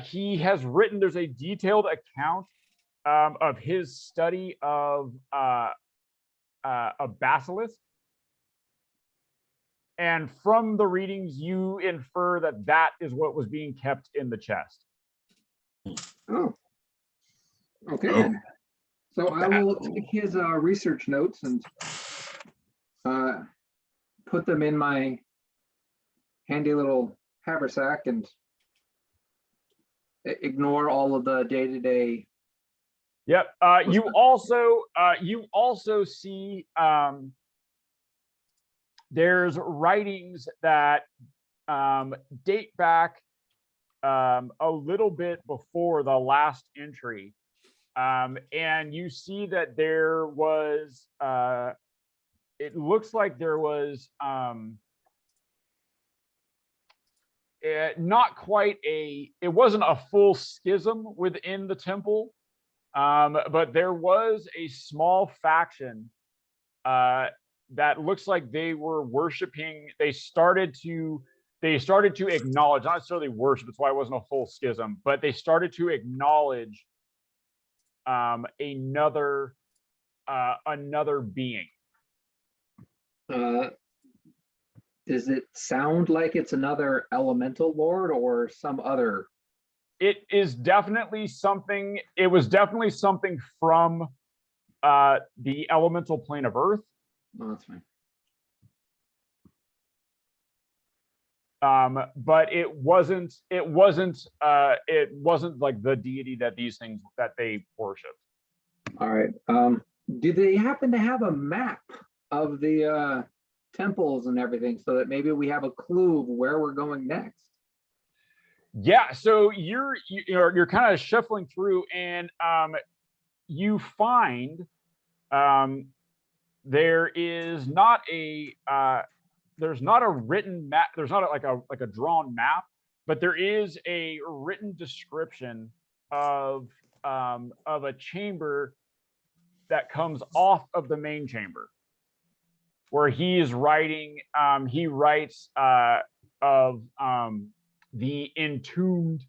he has written, there's a detailed account of his study of a basilisk. And from the readings, you infer that is what was being kept in the chest. Oh. Okay. Oh. Then. So I will take his research notes and put them in my handy little haversack and ignore all of the day-to-day. Yep. You also see there's writings that date back a little bit before the last entry. And you see that there was, it looks like there was not quite it wasn't a full schism within the temple, but there was a small faction that looks like they were worshiping. They started to acknowledge, not necessarily worship, that's why it wasn't a full schism, but they started to acknowledge another being. Does it sound like it's another elemental lord or some other? It is definitely something. It was definitely something from the elemental plane of Earth. Oh, that's fine. But it wasn't like the deity that these things that they worship. All right. Do they happen to have a map of the temples and everything so that maybe we have a clue of where we're going next? Yeah, so you're kind of shuffling through, and you find there is not a written map. There's not like a drawn map, but there is a written description of a chamber that comes off of the main chamber, where he is writing. He writes of the entombed,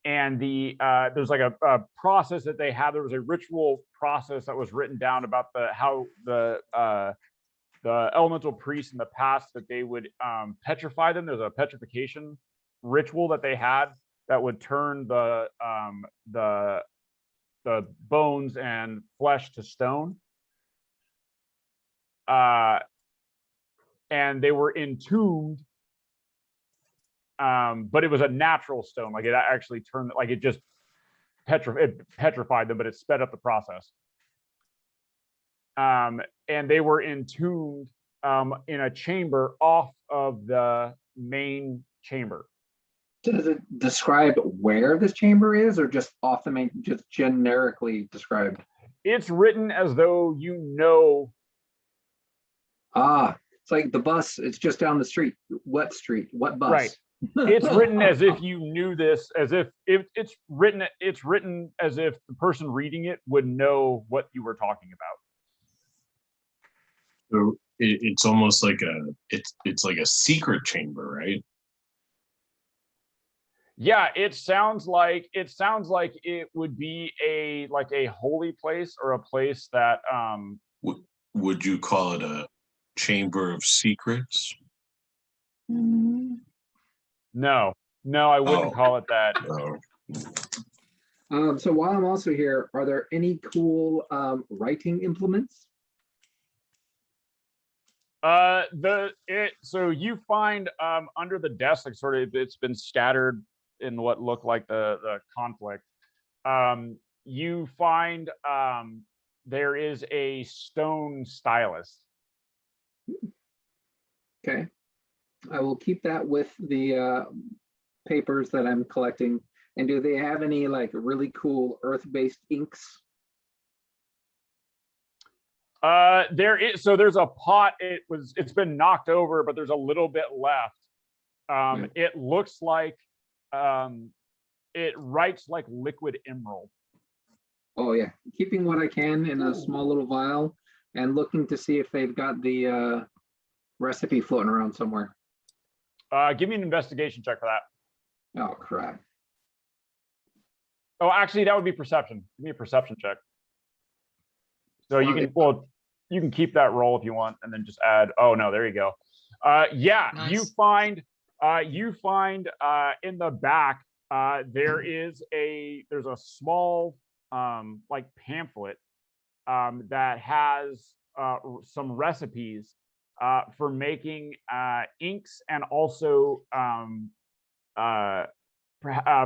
and there's like a process that they have. There was a ritual process that was written down about how the elemental priests in the past, that they would petrify them. There's a petrification ritual that they had that would turn the bones and flesh to stone. And they were entombed, but it was a natural stone. Like it actually turned, like it just petrified them, but it sped up the process. And they were entombed in a chamber off of the main chamber. Does it describe where this chamber is, or just off the main, just generically described? It's written as though you know. It's like the bus. It's just down the street. What street? What bus? Right. It's written as if you knew this, as if it's written as if the person reading it would know what you were talking about. So it's almost like it's like a secret chamber, right? Yeah, it sounds like it would be a holy place, or a place that Would you call it a chamber of secrets? No, I wouldn't call it that. No. So while I'm also here, are there any cool writing implements? So you find under the desk, like sort of, it's been scattered in what looked like the conflict. You find there is a stone stylus. Okay, I will keep that with the papers that I'm collecting. And do they have any like really cool earth-based inks? There's a pot. It's been knocked over, but there's a little bit left. It looks like it writes like liquid emerald. Oh yeah, keeping what I can in a small little vial and looking to see if they've got the recipe floating around somewhere. Give me an investigation check for that. Oh crap. Oh, actually, that would be perception. Give me a perception check. So you can keep that roll if you want, and then just add. Oh no, there you go. Yeah, nice. You find in the back there's a small like pamphlet that has some recipes for making inks and also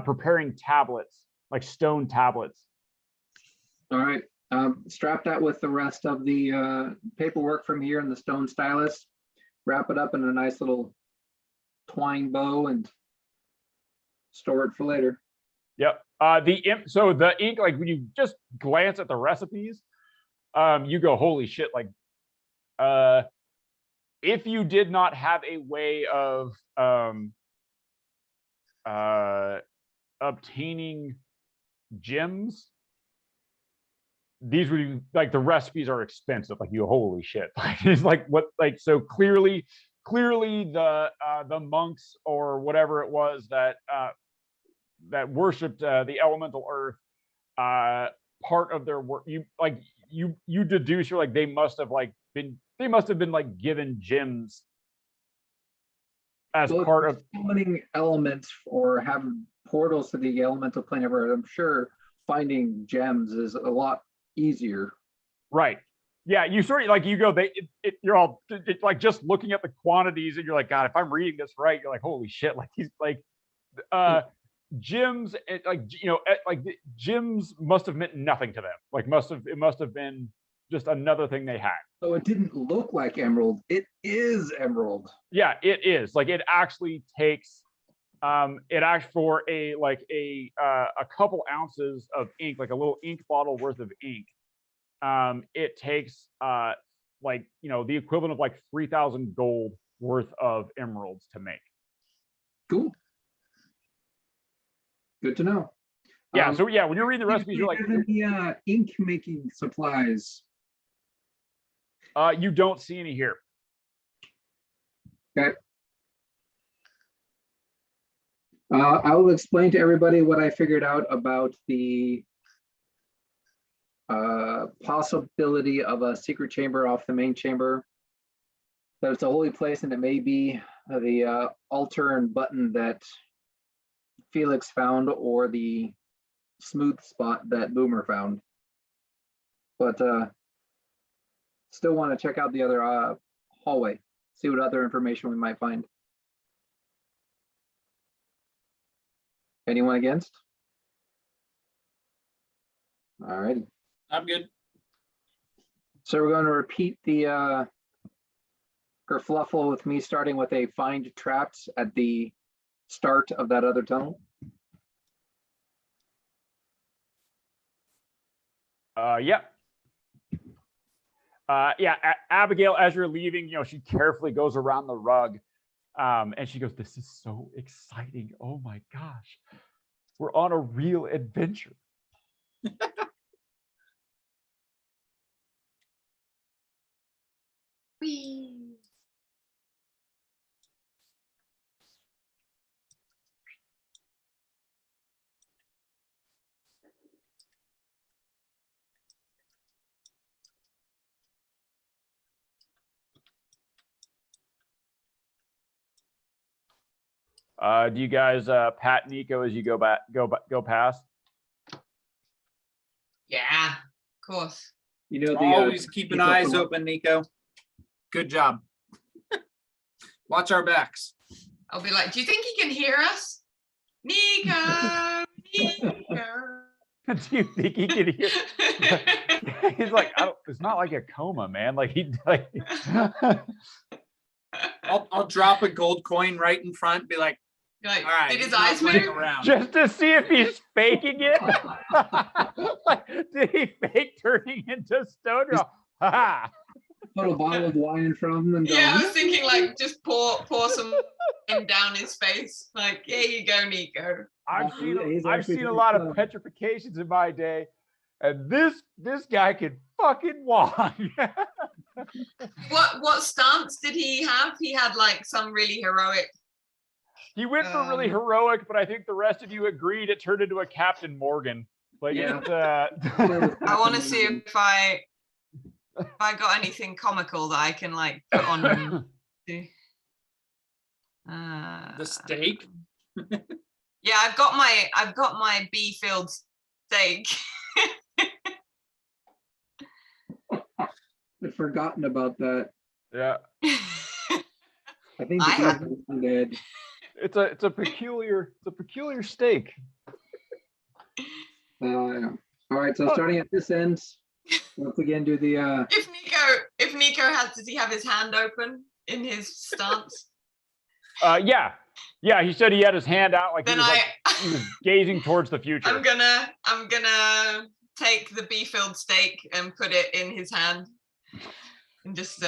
preparing tablets, like stone tablets. All right. Strap that with the rest of the paperwork from here and the stone stylus. Wrap it up in a nice little twine bow and store it for later. Yep. So the ink, like when you just glance at the recipes, you go, holy shit! Like, if you did not have a way of obtaining gems, these would be like, the recipes are expensive. Like, you holy shit! Like, it's like, what, like, so clearly the monks or whatever it was that worshipped the elemental earth, part of their work, you deduce, you're like, they must have been like given gems as part of summoning elements or having portals to the elemental plane of earth. I'm sure finding gems is a lot easier. Right. Yeah, you sort of like, you go, you're all like, just looking at the quantities and you're like, God, if I'm reading this right, you're like, holy shit! Like, he's like, gems, like, like gems must have meant nothing to them. Like, it must have been just another thing they had. So it didn't look like emerald. It is emerald. Yeah, it is. Like, it actually takes it actually, for a couple ounces of ink, like a little ink bottle worth of ink, it takes like, the equivalent of like 3,000 gold worth of emeralds to make. Cool. Good to know. Yeah. So yeah, when you're reading the recipes, you're like, the ink making supplies. you don't see any here. Okay. I will explain to everybody what I figured out about the possibility of a secret chamber off the main chamber. That it's a holy place, and it may be the altar and button that Felix found, or the smooth spot that Boomer found. But still want to check out the other hallway, see what other information we might find. Anyone against? All righty. I'm good. So we're going to repeat the kerfluffle with me, starting with a find traps at the start of that other tunnel. Yeah. Yeah, Abigail, as you're leaving, she carefully goes around the rug, and she goes, "This is so exciting. Oh my gosh. We're on a real adventure." Whee! Do you guys pat Nico as you go past? Yeah, of course. You know, Always keeping eyes open, Nico. Good job. Watch our backs. I'll be like, do you think he can hear us? Nico, Nico. Do you think he can hear? He's like, it's not like a coma, man. Like, I'll drop a gold coin right in front, be like, Like, all right, did his eyes move? Around. Just to see if he's faking it. Like, did he fake turning into stone? put a bottle of wine in front of him and go, Yeah, I was thinking like just pour some wine down his face. Like, here you go, Nico. I've seen a lot of petrifications in my day, and this guy can fucking walk. What stance did he have? He had like some really heroic. He went for really heroic, but I think the rest of you agreed it turned into a Captain Morgan. Like, yeah. I want to see if I got anything comical that I can like put on. The steak. Yeah, Yeah, I've got my B field steak. I'd forgotten about that. Yeah. I think I the have- beef is dead. It's a peculiar steak. Yeah. All right, so starting at this end, once again, do the If Nico does he have his hand open in his stance? Yeah. He said he had his hand out like he Then was, he was gazing towards the future. I'm gonna take the B-filled steak and put it in his hand, and just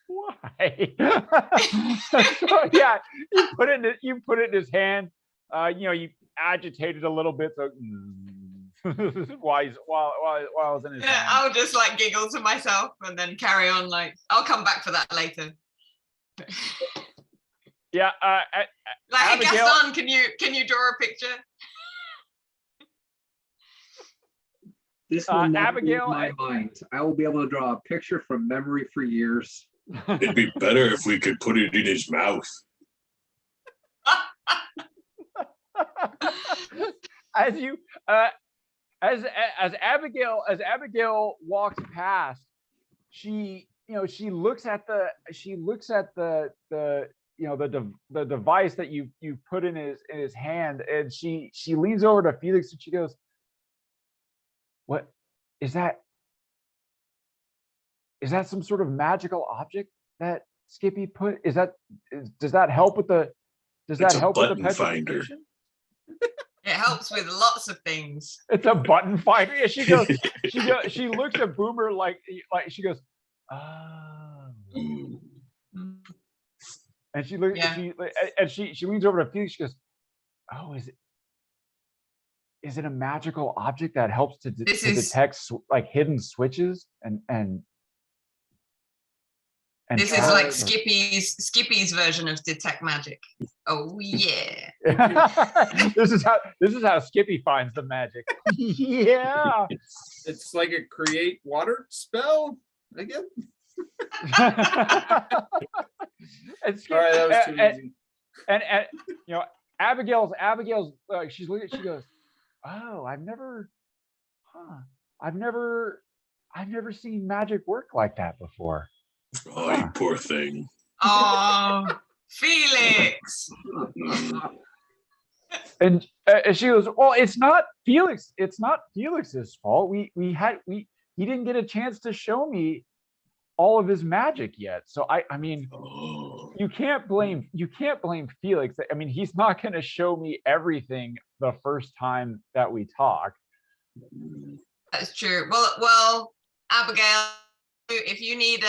Why? So, yeah, you put it in his hand. You agitated a little bit, so while I was in his yeah, hand. I'll just like giggle to myself and then carry on. Like I'll come back for that later. Yeah. Like, hey, Abigail- Gaston, can you draw a picture? this will never Abigail- leave my mind. I will be able to draw a picture from memory for years. It'd be better if we could put it in his mouth. As you as Abigail walks past, she looks at the device that you put in his hand, and she leans over to Felix and she goes, "What is that? Is that some sort of magical object that Skippy put? Does that help with the It's a button petrification?" It helps with lots of things. It's a button finder. Yeah, she looks at Boomer like she goes, "Oh." Ooh. And she looks, Yeah. she leans over to Felix. She goes, "Oh, is it a magical object that helps to detect like hidden switches and This is traps like or-" Skippy's version of detect magic. Oh yeah. This is how Skippy finds the magic. Yeah. It's like a create water spell, I guess. And All right, that was too easy. and Abigail's like, she's looking, she goes, "Oh, I've never seen magic work like that before." Oh, you poor thing. Oh, Felix. And she goes, "Well, it's not Felix's fault. He didn't get a chance to show me all of his magic yet. So I mean, Oh. you can't blame Felix. I mean, he's not going to show me everything the first time that we talk." That's true. Well, Abigail, if you need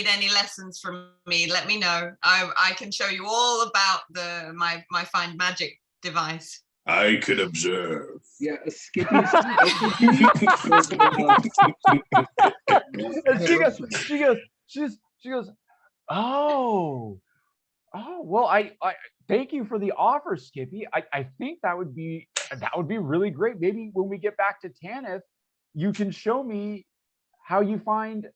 any lessons from me, let me know. I can show you all about my find magic device. I could observe. Yeah, Skippy's. And she goes, "Oh, well, I thank you for the offer, Skippy. I think that would be really great. Maybe when we get back to Tanith, you can show me how you find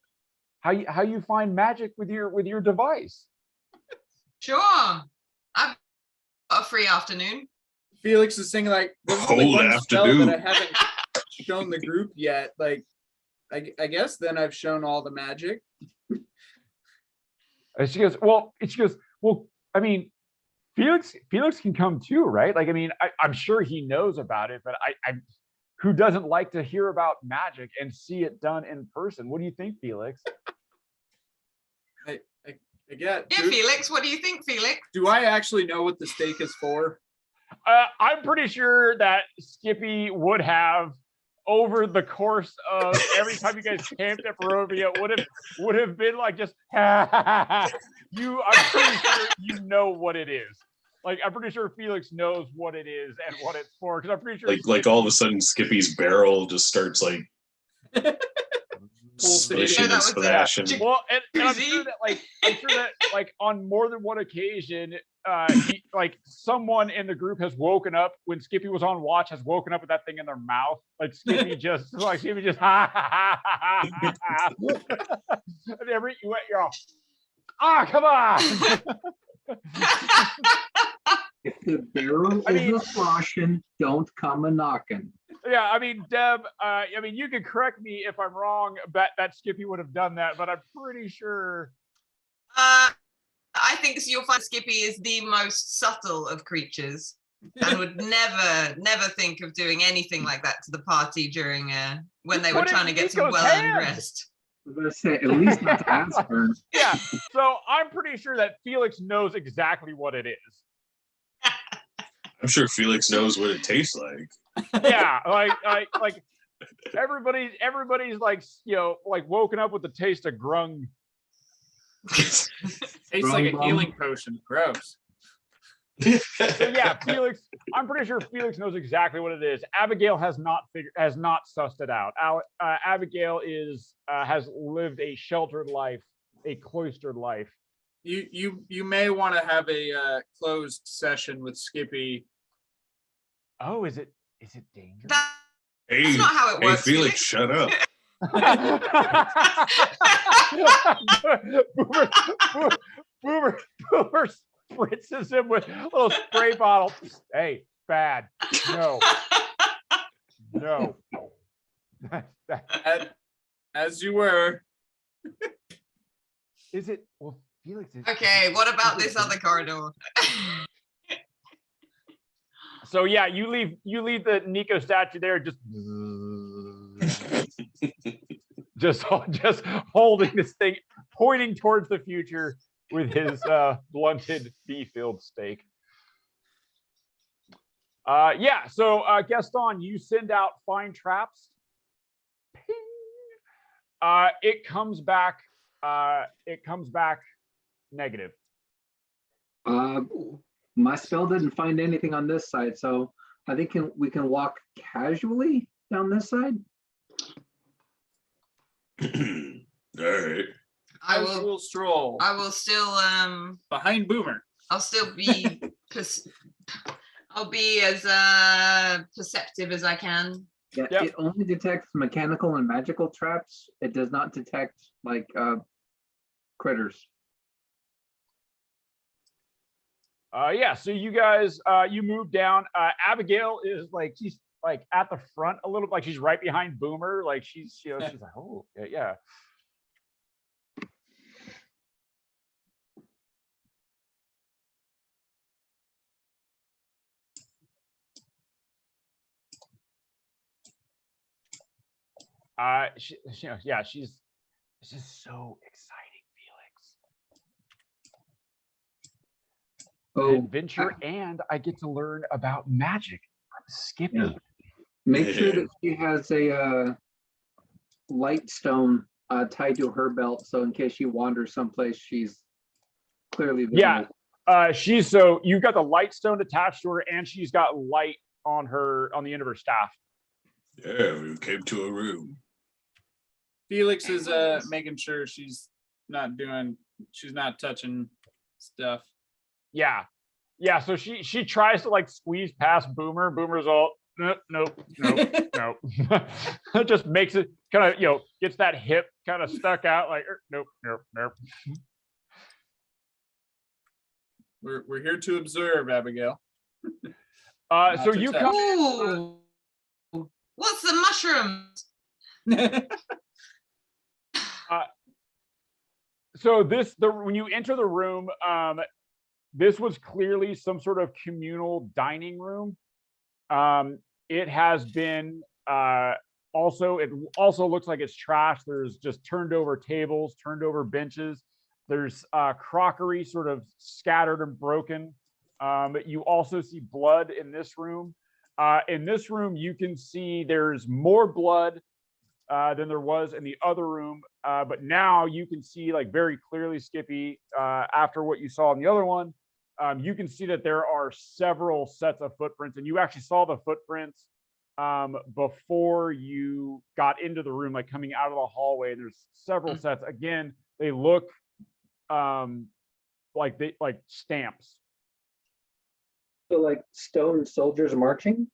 magic with your device." Sure. I've got a free afternoon. Felix is saying like, "There's only Whole one spell afternoon." that I haven't shown the group yet." Like, I guess then I've shown all the magic. And she goes, well, I mean, Felix can come too, right? Like, I mean, I'm sure he knows about it, but I who doesn't like to hear about magic and see it done in person? What do you think, Felix? I get. Yeah, Felix. What do you think, Felix? Do I actually know what the steak is for? I'm pretty sure that Skippy would have, over the course of every time you guys camped at Barovia, would have been like, just I'm pretty sure you know what it is. Like, I'm pretty sure Felix knows what it is and what it's for, because I'm pretty sure Like all of a sudden Skippy's barrel just starts like splishing that and was- splashing. Well, and I'm sure that like on more than one occasion, someone in the group has woken up when Skippy was on watch, has woken up with that thing in their mouth. Like Skippy just ha ha ha ha ha. And you're all, come on. The barrel I mean- is a sloshing, don't come a knocking. Yeah, I mean, Deb, I mean, you can correct me if I'm wrong, but that Skippy would have done that, but I'm pretty sure. I think you'll find Skippy is the most subtle of creatures and would never think of doing anything like that to the party during when they were Put it trying to in get some Nico's well-earned hand. rest. I was gonna say, at least not to ask her. Yeah, so I'm pretty sure that Felix knows exactly what it is. I'm sure Felix knows what it tastes like. Yeah, like everybody's like, you know, like woken up with the taste of grung. Tastes like a Wrong healing potion. Gross. So yeah, Felix, I'm pretty sure Felix knows exactly what it is. Abigail has not sussed it out. Abigail has lived a sheltered life, a cloistered life. You may want to have a closed session with Skippy. Oh, is it dangerous? Hey, That's not how it hey, works. Felix, shut up. Boomer spritzes him with a little spray bottle. Hey, bad. No. As you were. Is it? Well, Felix is. Okay, what about this other corridor? So yeah, you leave the Nico statue there, just holding this thing, pointing towards the future with his blunted bee-filled stake. Yeah, so Gaston, you send out find traps. Ping. It comes back negative. My spell didn't find anything on this side, so I think we can walk casually down this side. All right. I will stroll still behind Boomer. I'll still be I'll be as perceptive as I can. Yeah, Yep. It only detects mechanical and magical traps. It does not detect like critters. Yeah, so you guys you move down. Abigail is like, she's like at the front a little, like she's right behind Boomer, like she's, you know, she's like, oh yeah. Yeah, she's, this is so exciting, Felix. Oh, Adventure, and I get to learn about magic from Skippy. Yeah. Make sure that she has a light stone tied to her belt, so in case she wanders someplace, she's clearly visible. Yeah, she's, so you've got the light stone attached to her, and she's got light on the end of her staff. Yeah, we came to a room. Felix is making sure she's not touching stuff. Yeah. So she tries to like squeeze past Boomer. Boomer's all nope. Just makes it kind of, you know, gets that hip kind of stuck out like nope. We're here to observe, Abigail. So you come. Ooh, what's the mushrooms? So when you enter the room, this was clearly some sort of communal dining room. It has been it also looks like it's trash. There's just turned over tables, turned over benches. There's crockery sort of scattered and broken. You also see blood in this room. In this room, you can see there's more blood than there was in the other room. But now you can see like very clearly, Skippy, after what you saw in the other one, you can see that there are several sets of footprints, and you actually saw the footprints before you got into the room, like coming out of the hallway. There's several sets. Again, they look like stamps. So like stone soldiers marching?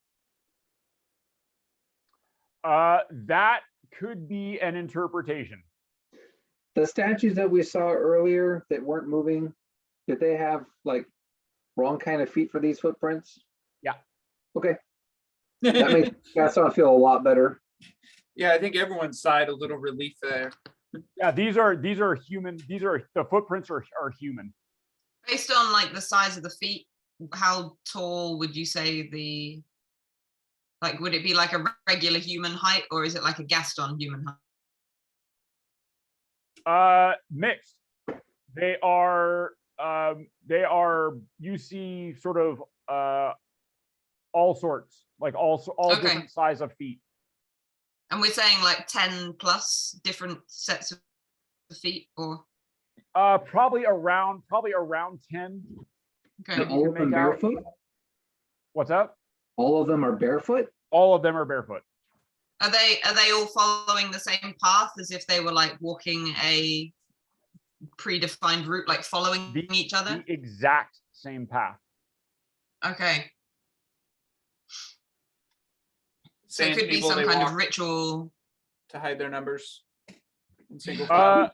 That could be an interpretation. The statues that we saw earlier that weren't moving, did they have like wrong kind of feet for these footprints? Yeah. Okay, that makes Gaston feel a lot better. Yeah, I think everyone sighed a little relief there. Yeah, these are human. These are the footprints are human. Based on like the size of the feet, how tall would you say like, would it be like a regular human height, or is it like a Gaston human height? Mixed. They are you see sort of all sorts, like all Okay. different size of feet. And we're saying like 10 plus different sets of feet, or Probably around 10. okay. All of them make out. barefoot? What's up? All of them are barefoot? All of them are barefoot. Are they all following the same path as if they were like walking a predefined route, like following each other? The exact same path. Okay. So it Sand could be people, some they kind of walk ritual. to hide their numbers in single file.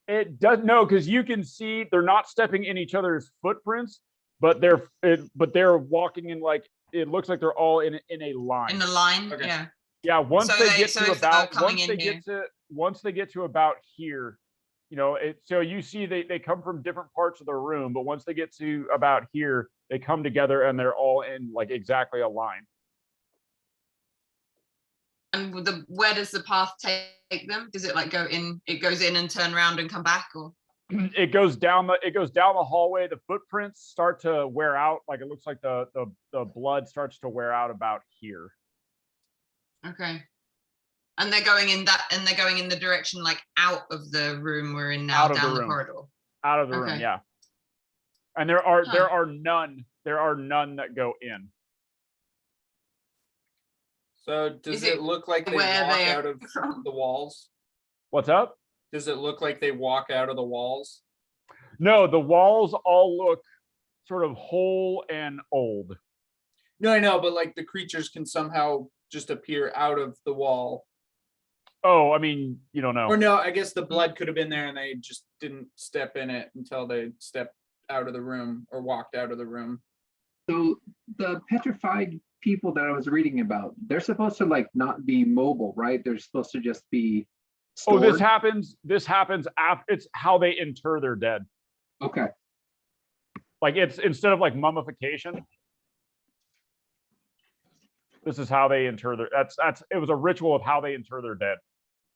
It does no, because you can see they're not stepping in each other's footprints, but they're walking in, like, it looks like they're all in a line. In the line, Okay. yeah. Yeah, once So they they- get so to if they're about coming once in they get to about here, you know, so you see they come from different parts of the room, but once they get to about here, they come together and they're all in like exactly a line. And where does the path take them? Does it like go in? It goes in and turn around and come back, or? It goes down the hallway. The footprints start to wear out. Like it looks like the blood starts to wear out about here. Okay. And they're going in the direction like out of the room we're in now, Out of the down the room. corridor. Out of the room, Okay. yeah. And there are Huh. none that go in. So does Is it it look like they where walk they're out of from? the walls? What's up? Does it look like they walk out of the walls? No, the walls all look sort of whole and old. No, I know, but like the creatures can somehow just appear out of the wall. Oh, I mean, you don't know. Or no, I guess the blood could have been there and they just didn't step in it until they stepped out of the room or walked out of the room. So the petrified people that I was reading about, they're supposed to like not be mobile, right? They're supposed to just be stored. Oh, this happens after. It's how they inter their dead. Okay. Like it's instead of like mummification. This is how they inter their. It was a ritual of how they inter their dead.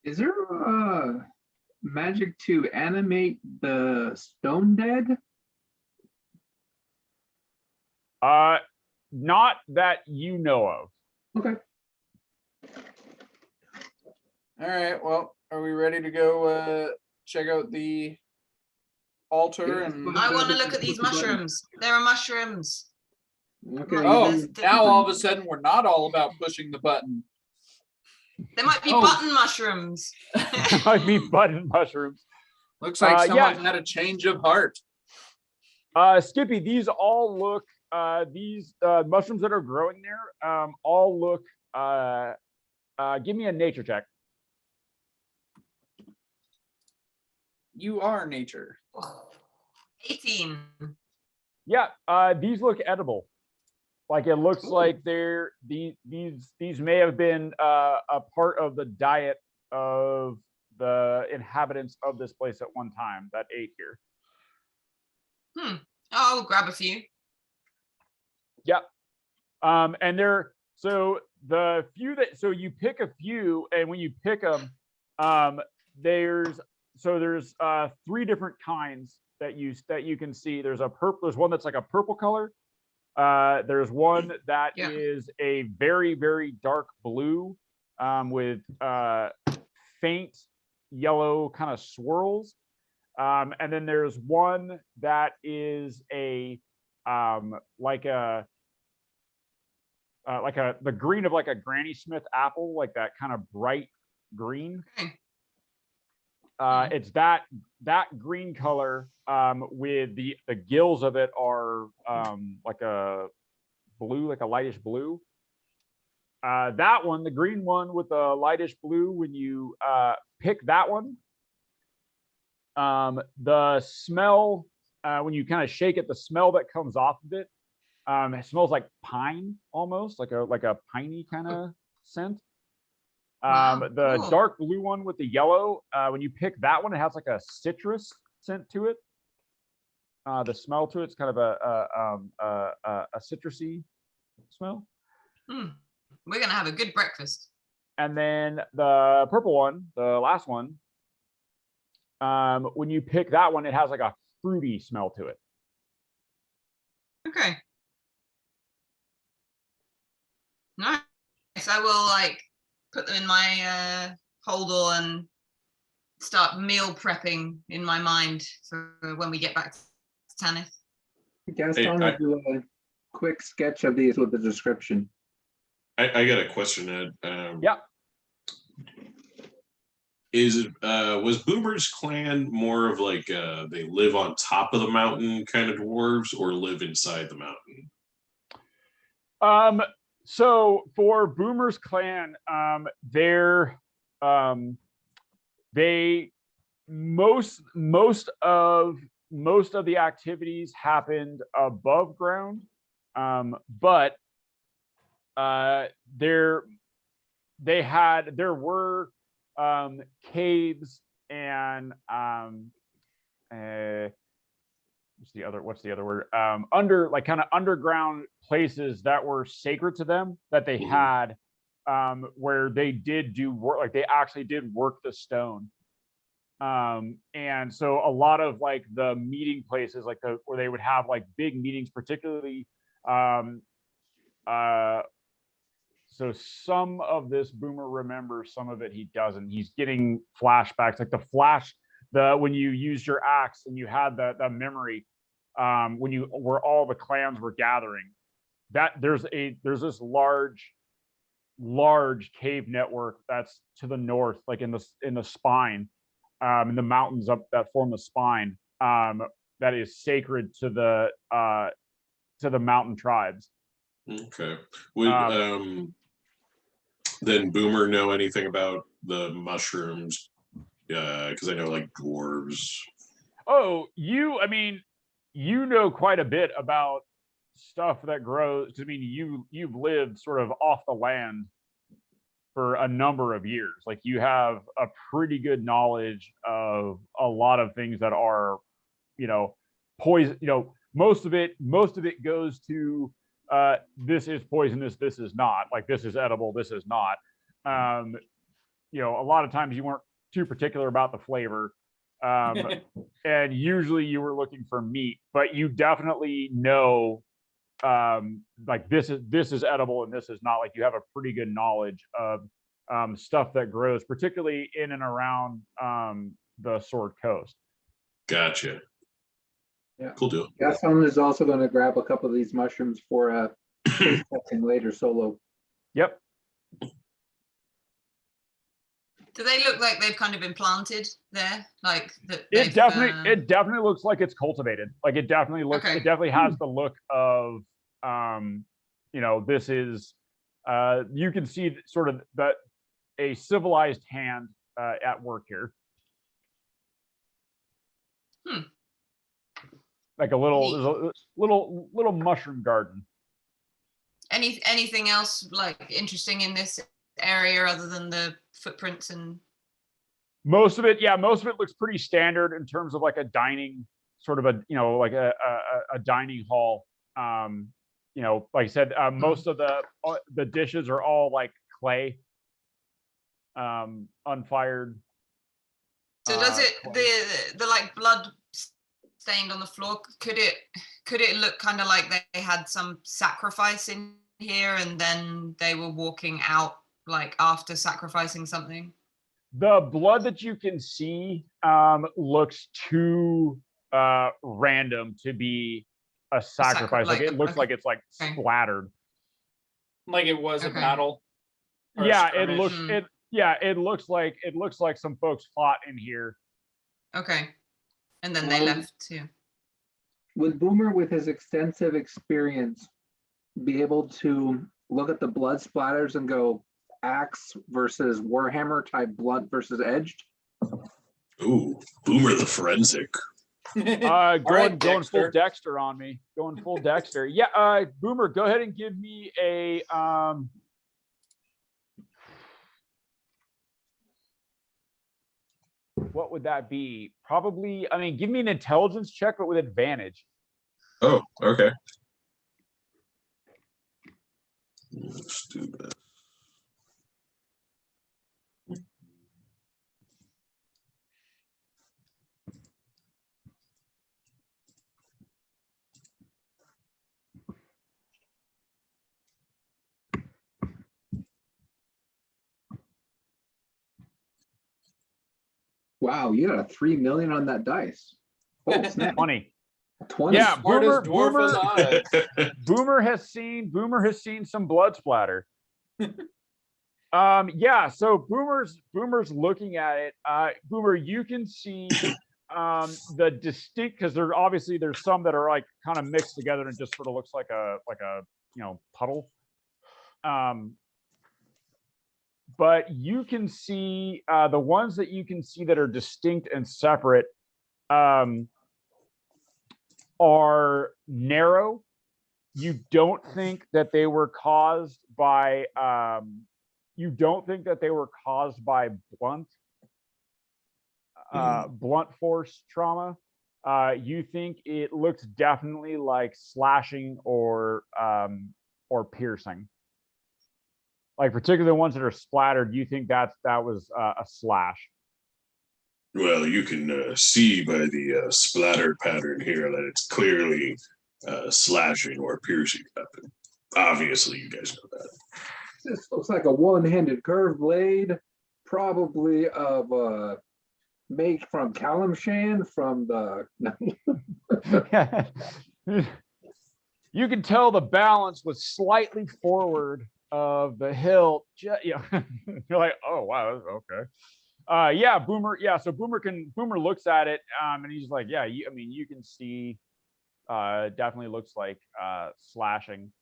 Is there magic to animate the stone dead? Not that you know of. Okay. All right, well, are we ready to go check out the altar? And I want to look at these mushrooms. There are mushrooms. Okay. oh, There's now all of a sudden we're not all about pushing the button. There might be Oh. button mushrooms. Might be button mushrooms. Looks like yeah. someone had a change of heart. Skippy, these all look. These mushrooms that are growing there all look. Give me a nature check. You are nature. 18. Yeah, these look edible. Like it looks like these may have been a part of the diet of the inhabitants of this place at one time that ate here. I'll grab a few. Yep. And so the few so you pick a few, and when you pick them, there's 3 different kinds that you can see. There's one that's like a purple color. There's one that is a very, very dark blue with faint yellow kind of swirls. And then there's one that is the green of like a Granny Smith apple, like that kind of bright green. Okay. It's that green color with the gills of it are like a blue, like a lightish blue. That one, the green one with the lightish blue, when you pick that one, the smell when you kind of shake it, the smell that comes off of it, it smells like pine almost, like a piney kind of scent. Wow, The cool. dark blue one with the yellow, when you pick that one, it has like a citrus scent to it. The smell to it's kind of a citrusy smell. We're gonna have a good breakfast. And then the purple one, the last one, when you pick that one, it has like a fruity smell to it. Okay. Nice. I will like put them in my holdall and start meal prepping in my mind for when we get back to Tanith. Gaston will do a quick sketch of these with the description. I got a question, Ed. Yeah. Was Boomer's clan more of like they live on top of the mountain kind of dwarves, or live inside the mountain? So for Boomer's clan, most of the activities happened above ground, but there were caves and what's the other word, under like kind of underground places that were sacred to them, that they had, where they did do work, like they actually did work the stone. And so a lot of like the meeting places, like where they would have like big meetings, particularly so some of this Boomer remembers, some of it he doesn't. He's getting flashbacks, like when you used your axe and you had the memory, where all the clans were gathering. That there's this large cave network that's to the north, like in the spine, in the mountains up that form the spine, that is sacred to the mountain tribes. Okay. Would then Boomer know anything about the mushrooms? Because I know like dwarves. Oh, you know quite a bit about stuff that grows. I mean, you've lived sort of off the land for a number of years. Like you have a pretty good knowledge of a lot of things that are, poison. Most of it goes to this is poisonous, this is not. Like this is edible, this is not. A lot of times you weren't too particular about the flavor. And usually you were looking for meat, but you definitely know like this is edible and this is not. Like you have a pretty good knowledge of stuff that grows, particularly in and around the Sword Coast. Gotcha. Yeah. Cool deal. Gaston is also going to grab a couple of these mushrooms for taste testing later solo. Yep. Do they look like they've kind of been planted there? Like that? It definitely looks like it's cultivated. Like it definitely looks. Okay. It definitely has the look of this is. You can see sort of a civilized hand at work here. Like a little mushroom garden. Anything else like interesting in this area other than the footprints? And most of it looks pretty standard in terms of like a dining sort of a dining hall. Like I said, most of the dishes are all like clay, unfired. So does it the like blood stained on the floor? Could it look kind of like they had some sacrifice in here and then they were walking out like after sacrificing something? The blood that you can see looks too random to be a sacrifice. Like it looks like it's like splattered. Like it was a battle. Yeah, it looks like some folks fought in here. Okay. And then they left too. Would Boomer, with his extensive experience, be able to look at the blood splatters and go axe versus Warhammer type blunt versus edged? Ooh, Boomer the forensic. Going full Dexter. Dexter on me. Going full Dexter. Yeah, Boomer, go ahead and give me a what would that be? Probably, I mean, give me an intelligence check, but with advantage. Oh, okay. Let's do that. Wow, you got a 3 million on that dice. Oh, snap. 20. 20. Yeah, Smartest Boomer, dwarf alive. Boomer has seen some blood splatter. Yeah, so Boomer's looking at it. Boomer, you can see the distinct, because there's some that are like kind of mixed together and just sort of looks like a puddle. But you can see the ones that you can see that are distinct and separate are narrow. You don't think that they were caused by blunt force trauma. You think it looks definitely like slashing or piercing. Like particularly the ones that are splattered, you think that was a slash. Well, you can see by the splatter pattern here that it's clearly slashing or piercing weapon. Obviously, you guys know that. This looks like a one-handed curved blade, probably of make from Kalimshan from the. You can tell the balance was slightly forward of the hilt. Yeah, you're like, oh wow, okay. Yeah, Boomer. Yeah, so Boomer looks at it, and he's like, yeah, you can see, definitely looks like slashing.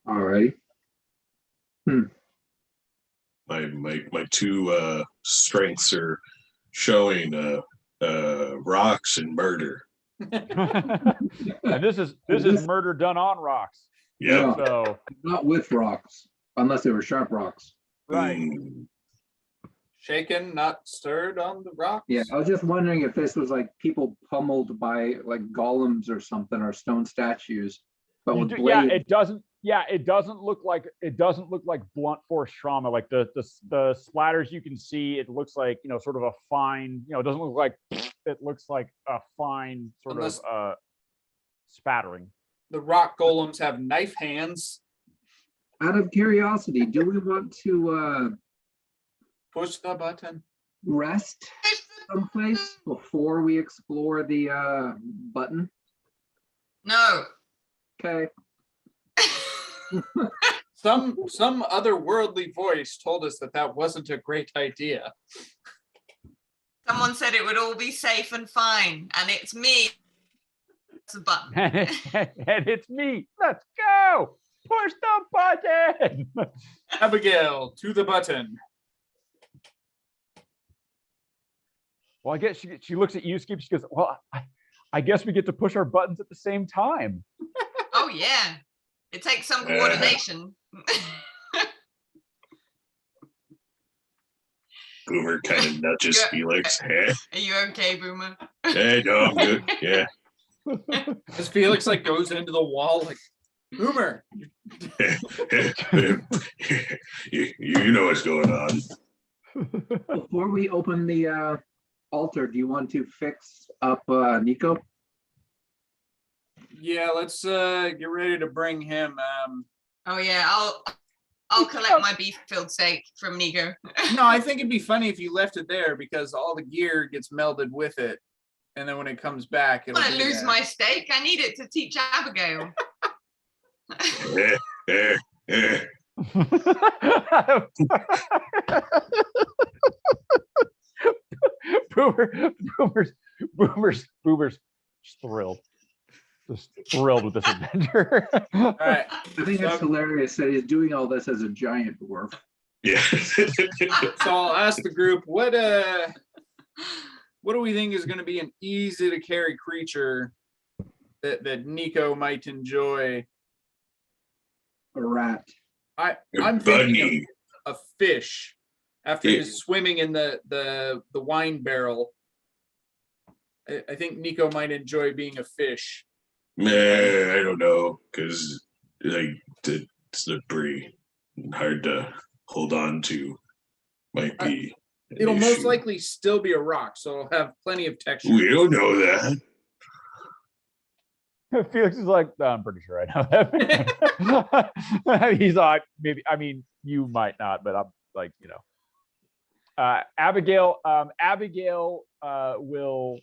All right. My two strengths are showing rocks and murder. And this is murder done on rocks. Yeah. So Not with rocks, unless they were sharp rocks. right. Shaken, not stirred on the rocks. Yeah, I was just wondering if this was like people pummeled by like golems or something, or stone statues, but with Yeah, blades. it doesn't. Yeah, it doesn't look like blunt force trauma. Like the splatters you can see, it looks like sort of a fine. It doesn't look like it looks like a fine sort of spattering. The rock golems have knife hands. Out of curiosity, do we want to Push the button. rest someplace before we explore the button? No. Okay. Some otherworldly voice told us that wasn't a great idea. Someone said it would all be safe and fine, and it's me. It's a button. And it's me. Let's go. Push the button. Abigail, to the button. Well, I guess she looks at you, Skip. She goes, well, I guess we get to push our buttons at the same time. Oh yeah, it takes some coordination. Boomer kind of nudges Felix. Hey, Are you okay, Boomer? hey, no, I'm good. Yeah. As Felix goes into the wall like, Boomer. you know what's going on. Before we open the altar, do you want to fix up Nico? Yeah, let's get ready to bring him. Oh yeah, I'll collect my beef filled steak from Nico. No, I think it'd be funny if you left it there because all the gear gets melded with it, and then when it comes back, I it'll want to be lose there. my steak. I need it to teach Abigail. Boomer's thrilled. Just thrilled with this adventure. All right. I think that's hilarious that he's doing all this as a giant dwarf. Yeah. So I'll ask the group, what what do we think is going to be an easy to carry creature that Nico might enjoy? A rat. I'm thinking a fish after his swimming in the wine barrel. I think Nico might enjoy being a fish. Man, I don't know, because like it's slippery and hard to hold on to. Might be. It'll most likely still be a rock, so it'll have plenty of texture. We don't know that. Felix is like, "No, I'm pretty sure I know that." He's like, maybe. I mean, you might not, but I'm like, Abigail will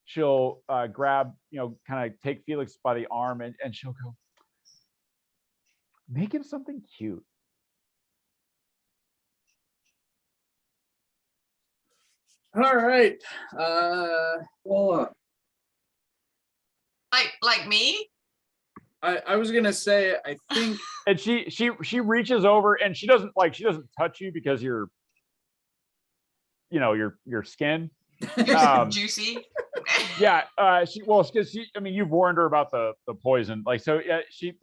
she'll grab, kind of take Felix by the arm and she'll go, make him something cute. All right. Well, Like me? I was gonna say, I think, And she reaches over and she doesn't touch you because you're, your skin. Juicy. Yeah, because you've warned her about the poison, like, so yeah, she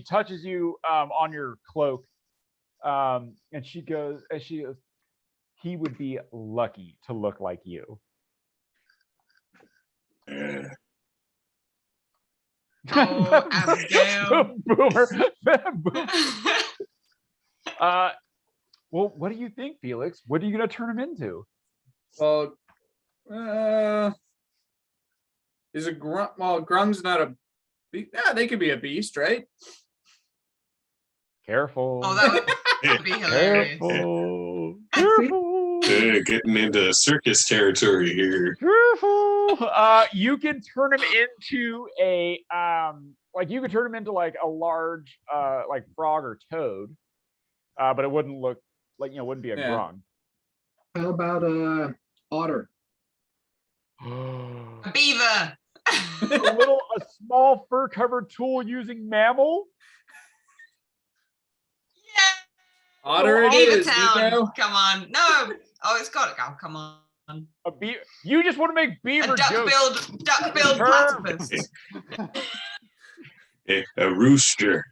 touches you on your cloak, and she goes, he would be lucky to look like you. Oh, Abigail. Boomer. Well, what do you think, Felix? What are you gonna turn him into? well, is a grunt? Well, Grung's not a beast. Yeah, they could be a beast, right? Careful. Oh, that would be hilarious. Careful. Careful. Getting into circus territory here. Careful. You can turn him into a you could turn him into like a large like frog or toad, but it wouldn't look like, wouldn't be a grung. how about Otter? A beaver. A small fur covered tool using mammal. Yeah. Otter it Beaver is, Town. Nico. Come on. No. Oh, it's got to go. Come on. You just want to make beaver A jokes. duck-billed platypus. A rooster.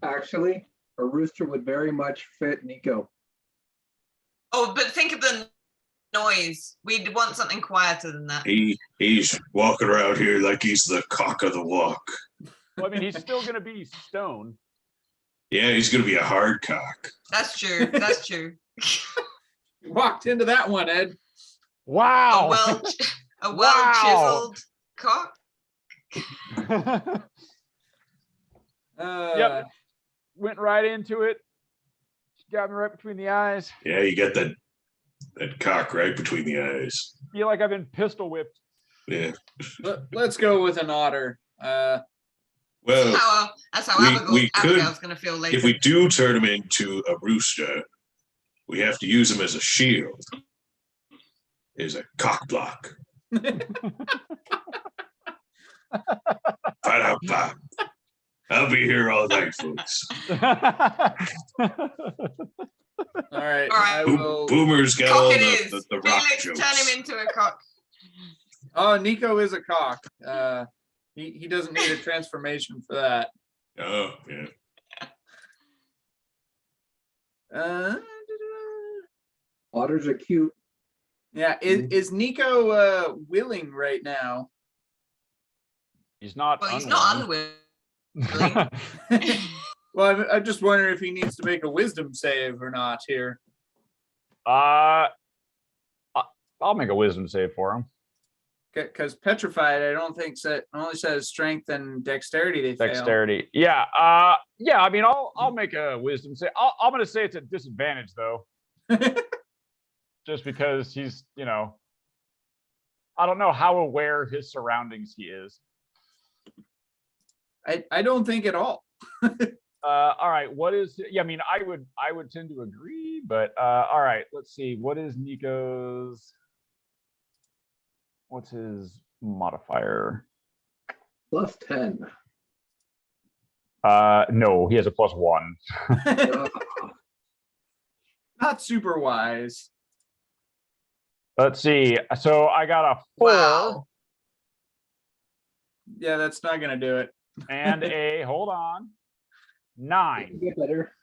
Actually, a rooster would very much fit Nico. Oh, but think of the noise. We'd want something quieter than that. He's walking around here like he's the cock of the walk. Well, he's still going to be stone. Yeah, he's gonna be a hard cock. That's true. That's true. You walked into that one, Ed. Wow. A well-chiseled cock. Yep. Went right into it. Got me right between the eyes. Yeah, you got that cock right between the eyes. Feel like I've been pistol whipped. Yeah. Let's go with an otter. Well, That's how we Abigail's going to feel later. if we do turn him into a rooster, we have to use him as a shield, as a cock block. Pop. I'll be here all night, folks. All right. All right. I will. Boomer's got Cock all it is. the rock Felix, jokes. turn him into a cock. Oh, Nico is a cock. He doesn't need a transformation for that. Oh, yeah. Otters are cute. Yeah, is Nico willing right now? He's not. Well, he's not unwilling. Well, I'm just wondering if he needs to make a wisdom save or not here. I'll make a wisdom save for him. Because petrified, I don't think only says strength and dexterity. They fail. Dexterity. Yeah. Yeah. I'll make a wisdom save. I'm going to say it's a disadvantage though, just because he's, I don't know how aware his surroundings he is. I don't think at all. All right. What is? Yeah. I would tend to agree, but all right. Let's see. What is Nico's? What's his modifier? +10. No, he has a +1. Not super wise. Let's see. So I got a 4 Wow. Yeah, that's not gonna do it. and a hold on 9. Get better.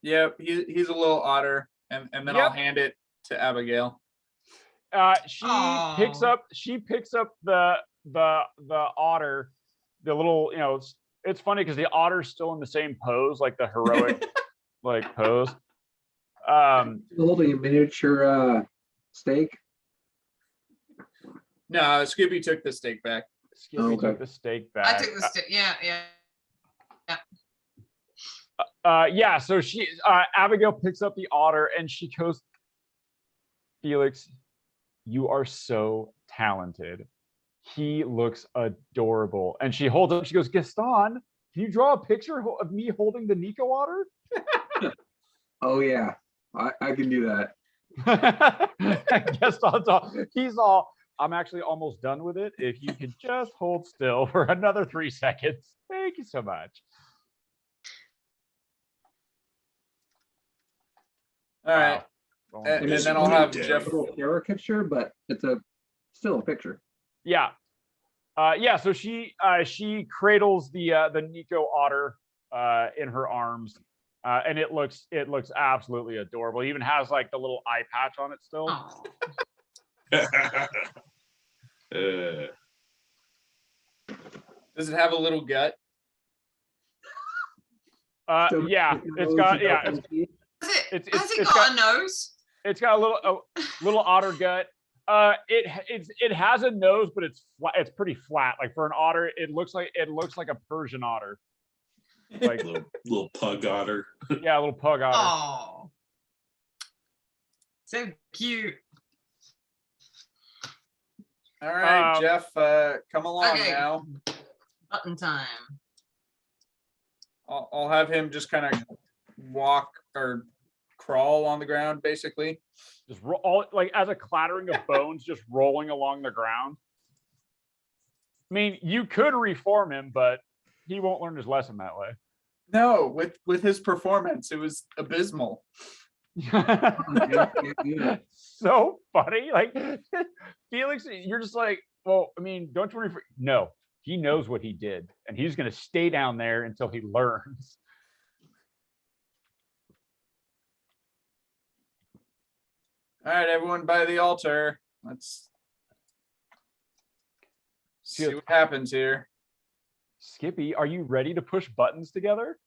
Yep, he's a little otter, and then I'll Yep. hand it to Abigail. She picks Aw. up the otter, the little, it's funny because the otter's still in the same pose, like the heroic like pose. Holding a miniature steak. No, Skippy took the steak back. Skippy Okay. took the steak back. I took the stick. Yeah, yeah. Yeah, so she Abigail picks up the otter and she goes, Felix, you are so talented. He looks adorable. And she holds up, she goes, Gaston, can you draw a picture of me holding the Nico otter? Oh yeah, I can do that. Gaston's I'm actually almost done with it. If you could just hold still for another 3 seconds. Thank you so much. All right, Wow. and It's then I'll have really Jeff. A little caricature, but it's still a picture. Yeah. Yeah, so she cradles the Nico otter in her arms. And it looks absolutely adorable. It even has like the little eye patch on it still. Oh. Does it have a little gut? So Yeah, it's got it's got a nose? it's got a little otter gut. It has a nose, but it's flat. It's pretty flat. Like for an otter, it looks like a Persian otter. Like little pug otter. Yeah, a little pug otter. Oh. So cute. All right, Um, Jeff, come along okay. now. Button time. I'll have him just kind of walk or crawl on the ground, basically. Just all like as a clattering of bones, just rolling along the ground. I mean, you could reform him, but he won't learn his lesson that way. No, with his performance, it was abysmal. So funny. Like Felix, you're just like, well, I mean, don't you refer? No, he knows what he did, and he's going to stay down there until he learns. All right, everyone by the altar. Let's see what happens here. Skippy, are you ready to push buttons together?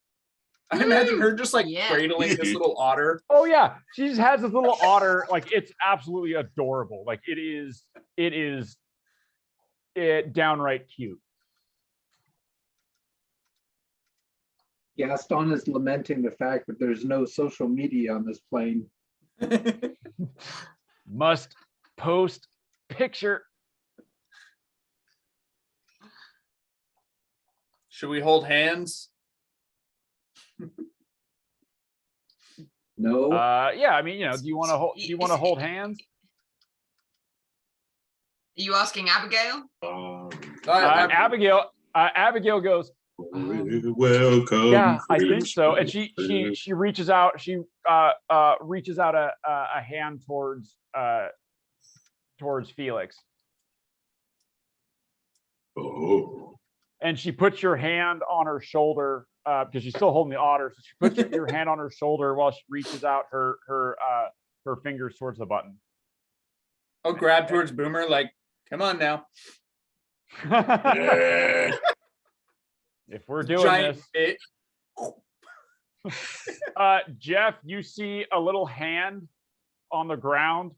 I imagine her just like Yeah. cradling this little otter. Oh yeah, she just has this little otter. Like it's absolutely adorable. Like it is downright cute. Gaston is lamenting the fact that there's no social media on this plane. Must post picture. Should we hold hands? No. Yeah, I mean, do you want to hold hands? Are you asking Abigail? Abigail goes, Welcome. yeah, I think so. And she reaches out. She reaches out a hand towards Felix. Oh. And she puts your hand on her shoulder because she's still holding the otter. So she puts your hand on her shoulder while she reaches out her fingers towards the button. I'll grab towards Boomer, like, come on now. Yeah. If we're doing Giant this, bit. Jeff, you see a little hand on the ground,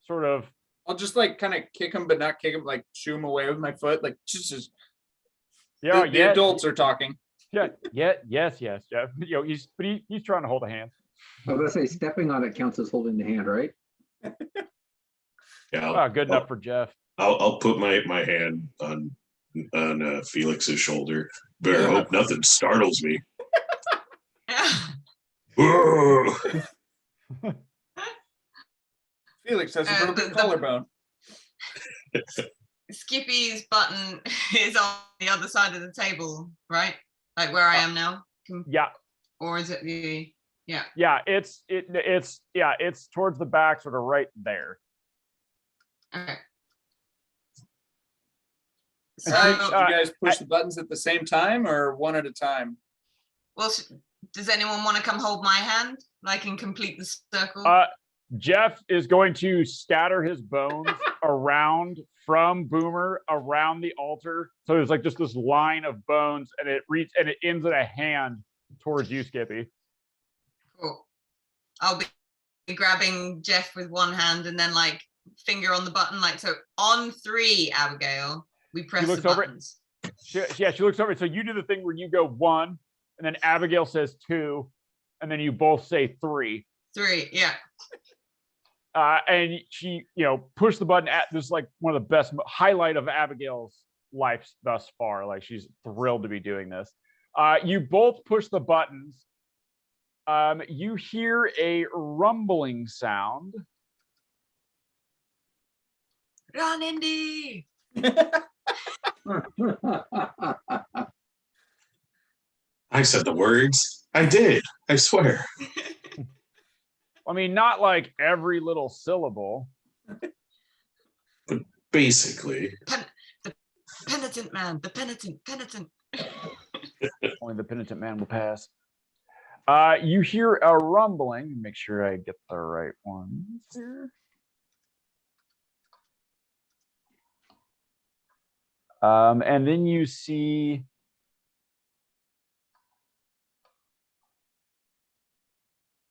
sort of. I'll just like kind of kick him, but not kick him, like shoo him away with my foot. Like, just Yeah, the adults are talking. Yeah, yes, Jeff. He's trying to hold a hand. I was gonna say stepping on it counts as holding the hand, right? Yeah. Good enough for Jeff. I'll put my hand on Felix's shoulder. Better hope nothing startles me. Whoa. Felix has a broken collarbone. Skippy's button is on the other side of the table, right? Like where I am now? Yeah. Or is it the... Yeah, it's towards the back, sort of right there. Okay. All So, right, should you guys push the buttons at the same time or one at a time? well, does anyone want to come hold my hand? I can complete the circle. Jeff is going to scatter his bones around from Boomer around the altar. So there's like just this line of bones, and it ends in a hand towards you, Skippy. Cool. I'll be grabbing Jeff with one hand and then like finger on the button, like so. On 3, Abigail, we press the buttons. She looks over. So you do the thing where you go 1, and then Abigail says 2, and then you both say 3. 3, yeah. And she, push the button. This is like one of the best highlight of Abigail's life thus far. Like, she's thrilled to be doing this. You both push the buttons. You hear a rumbling sound. Run, Indy! I said the words. I did. I swear. I mean, not like every little syllable. But basically. The penitent man. The penitent. Only the penitent man will pass. You hear a rumbling. Make sure I get the right one here. And then you see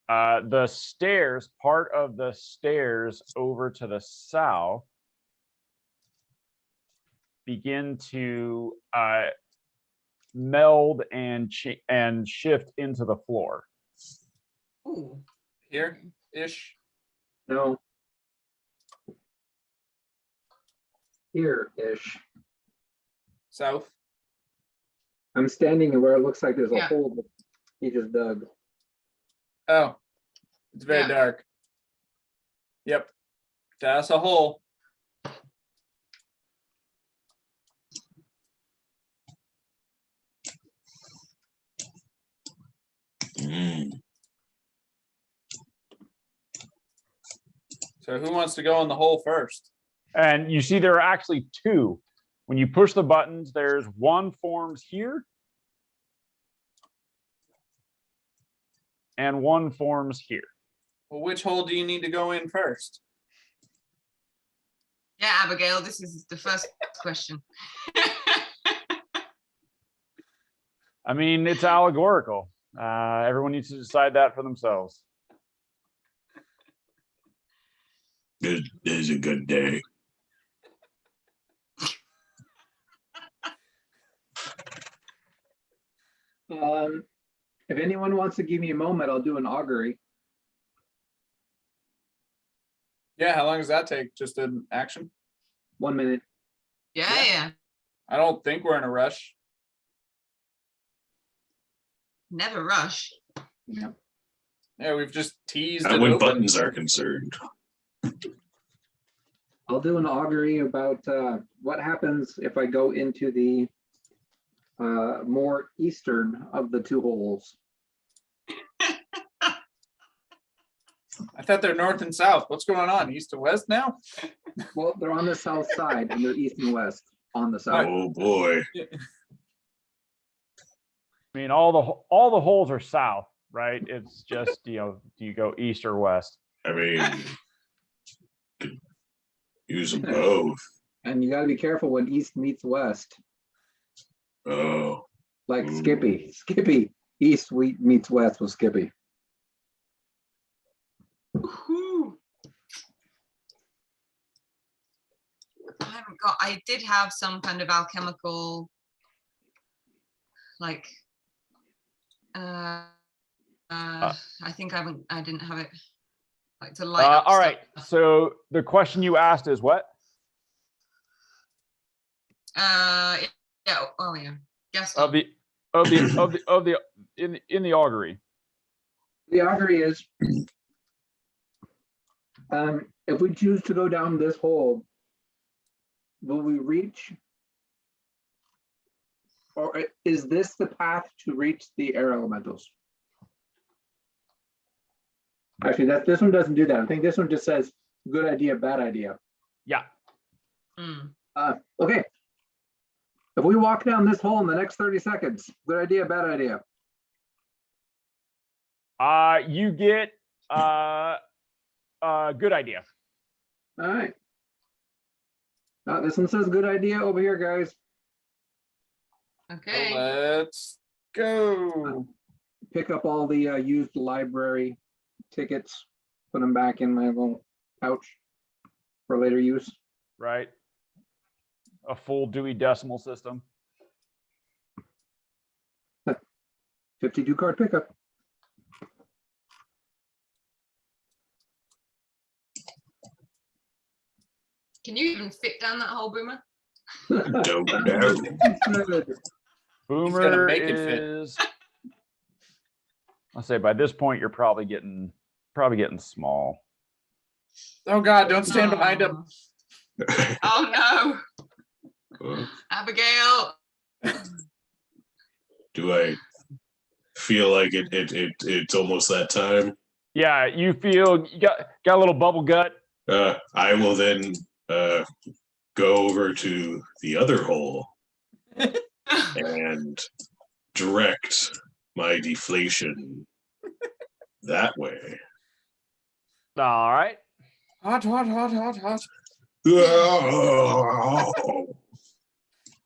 the stairs, part of the stairs over to the south begin to meld and shift into the floor. Ooh. Here-ish? No. Here-ish. South? I'm standing where it looks like there's a Yeah. hole that he just dug. Oh, it's very Yeah. dark. Yep. That's a hole. So who wants to go in the hole first? And you see there are actually 2. When you push the buttons, there's one forms here and one forms here. Well, which hole do you need to go in first? Yeah, Abigail, this is the first question. I mean, it's allegorical. Everyone needs to decide that for themselves. It is a good day. If anyone wants to give me a moment, I'll do an augury. Yeah, how long does that take? Just an action? 1 minute. Yeah. I don't think we're in a rush. Never rush. Yeah. Yeah, we've just teased Not it when open. buttons are concerned. I'll do an augury about what happens if I go into the more eastern of the 2 holes. I thought they're north and south. What's going on? East to west now? Well, they're on the south side and they're east and west on the south. Oh boy. I mean, all the holes are south, right? It's just, do you go east or west? I mean, use them both. And you got to be careful when east meets west. Oh. Like Ooh. Skippy, east meets west with Skippy. Whew. I did have some kind of alchemical, like, I think I didn't have it, like, to light up All right. stuff. So the question you asked is what? Yeah. Oh yeah. Yes. In the augury. The augury is, if we choose to go down this hole, will we reach, or is this the path to reach the air elementals? Actually, this one doesn't do that. I think this one just says good idea, bad idea. Yeah. Okay. If we walk down this hole in the next 30 seconds, good idea, bad idea. You get good idea. All right. This one says good idea over here, guys. Okay. Let's go. Pick up all the used library tickets, put them back in my little pouch for later use. Right. A full Dewey Decimal System. 52 card pickup. Can you even fit down that hole, Boomer? Don't know. Boomer make it fit. is. I'll say by this point you're probably getting small. Oh God, don't stand behind him. Oh no. Abigail. Do I feel like it's almost that time? Yeah, you feel you got a little bubble gut. I will then go over to the other hole and direct my deflation that way. All right. Hot, hot, hot, hot, hot.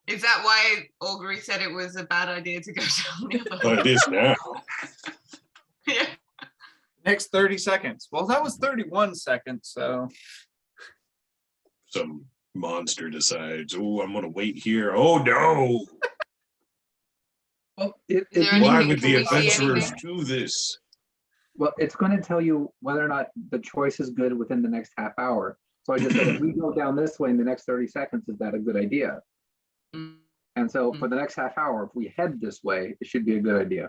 Is that why Augury said it was a bad idea to go down the other But it is now. Yeah. Next 30 seconds. Well, that was 31 seconds, so. Some monster decides, oh, I'm gonna wait here. Oh no! Well, Is there any- Why Anything- would the can we see adventurers anything? do this? Well, it's going to tell you whether or not the choice is good within the next half hour. So I just said, if we go down this way in the next 30 seconds, is that a good idea? Mm. And so for the next half hour, if we head this way, it should be a good idea.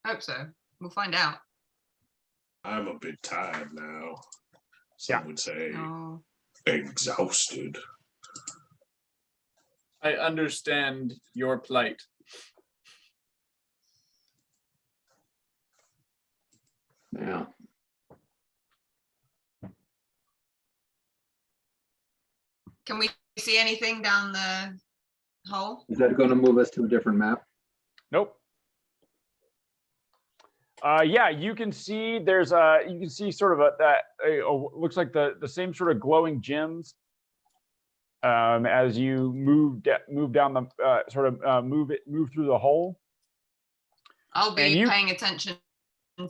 Hope so. We'll find out. I'm a bit tired now. Some would say Oh. exhausted. I understand your plight. Yeah. Can we see anything down the hole? Is that going to move us to a different map? Nope. Yeah, you can see there's you can see sort of looks like the same sort of glowing gems as you move down the move through the hole. I'll be And you- paying attention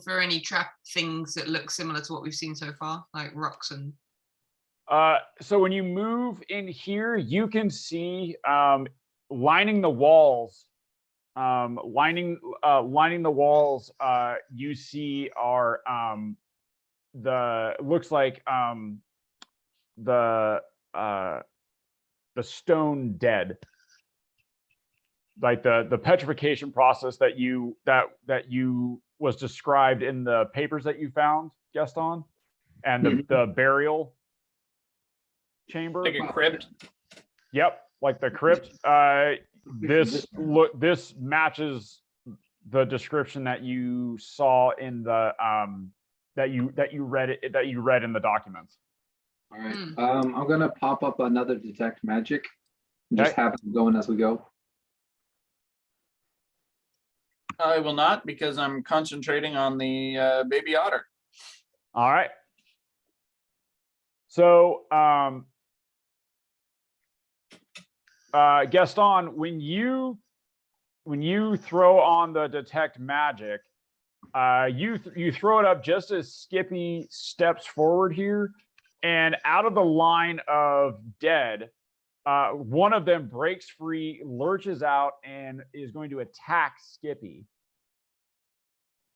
for any trap things that look similar to what we've seen so far, like rocks and. So when you move in here, you can see lining the walls. Lining the walls, you see are looks like the stone dead, like the petrification process that you was described in the papers that you found, Gaston, and the burial chamber, Like a crypt. Yep, like the crypt. This matches the description that you saw in the that you read in the documents. All right. I'm going to pop up another detect magic. Just Okay. have it going as we go. I will not because I'm concentrating on the baby otter. All right. So, Gaston, when you throw on the detect magic, you throw it up just as Skippy steps forward here, and out of the line of dead, one of them breaks free, lurches out, and is going to attack Skippy.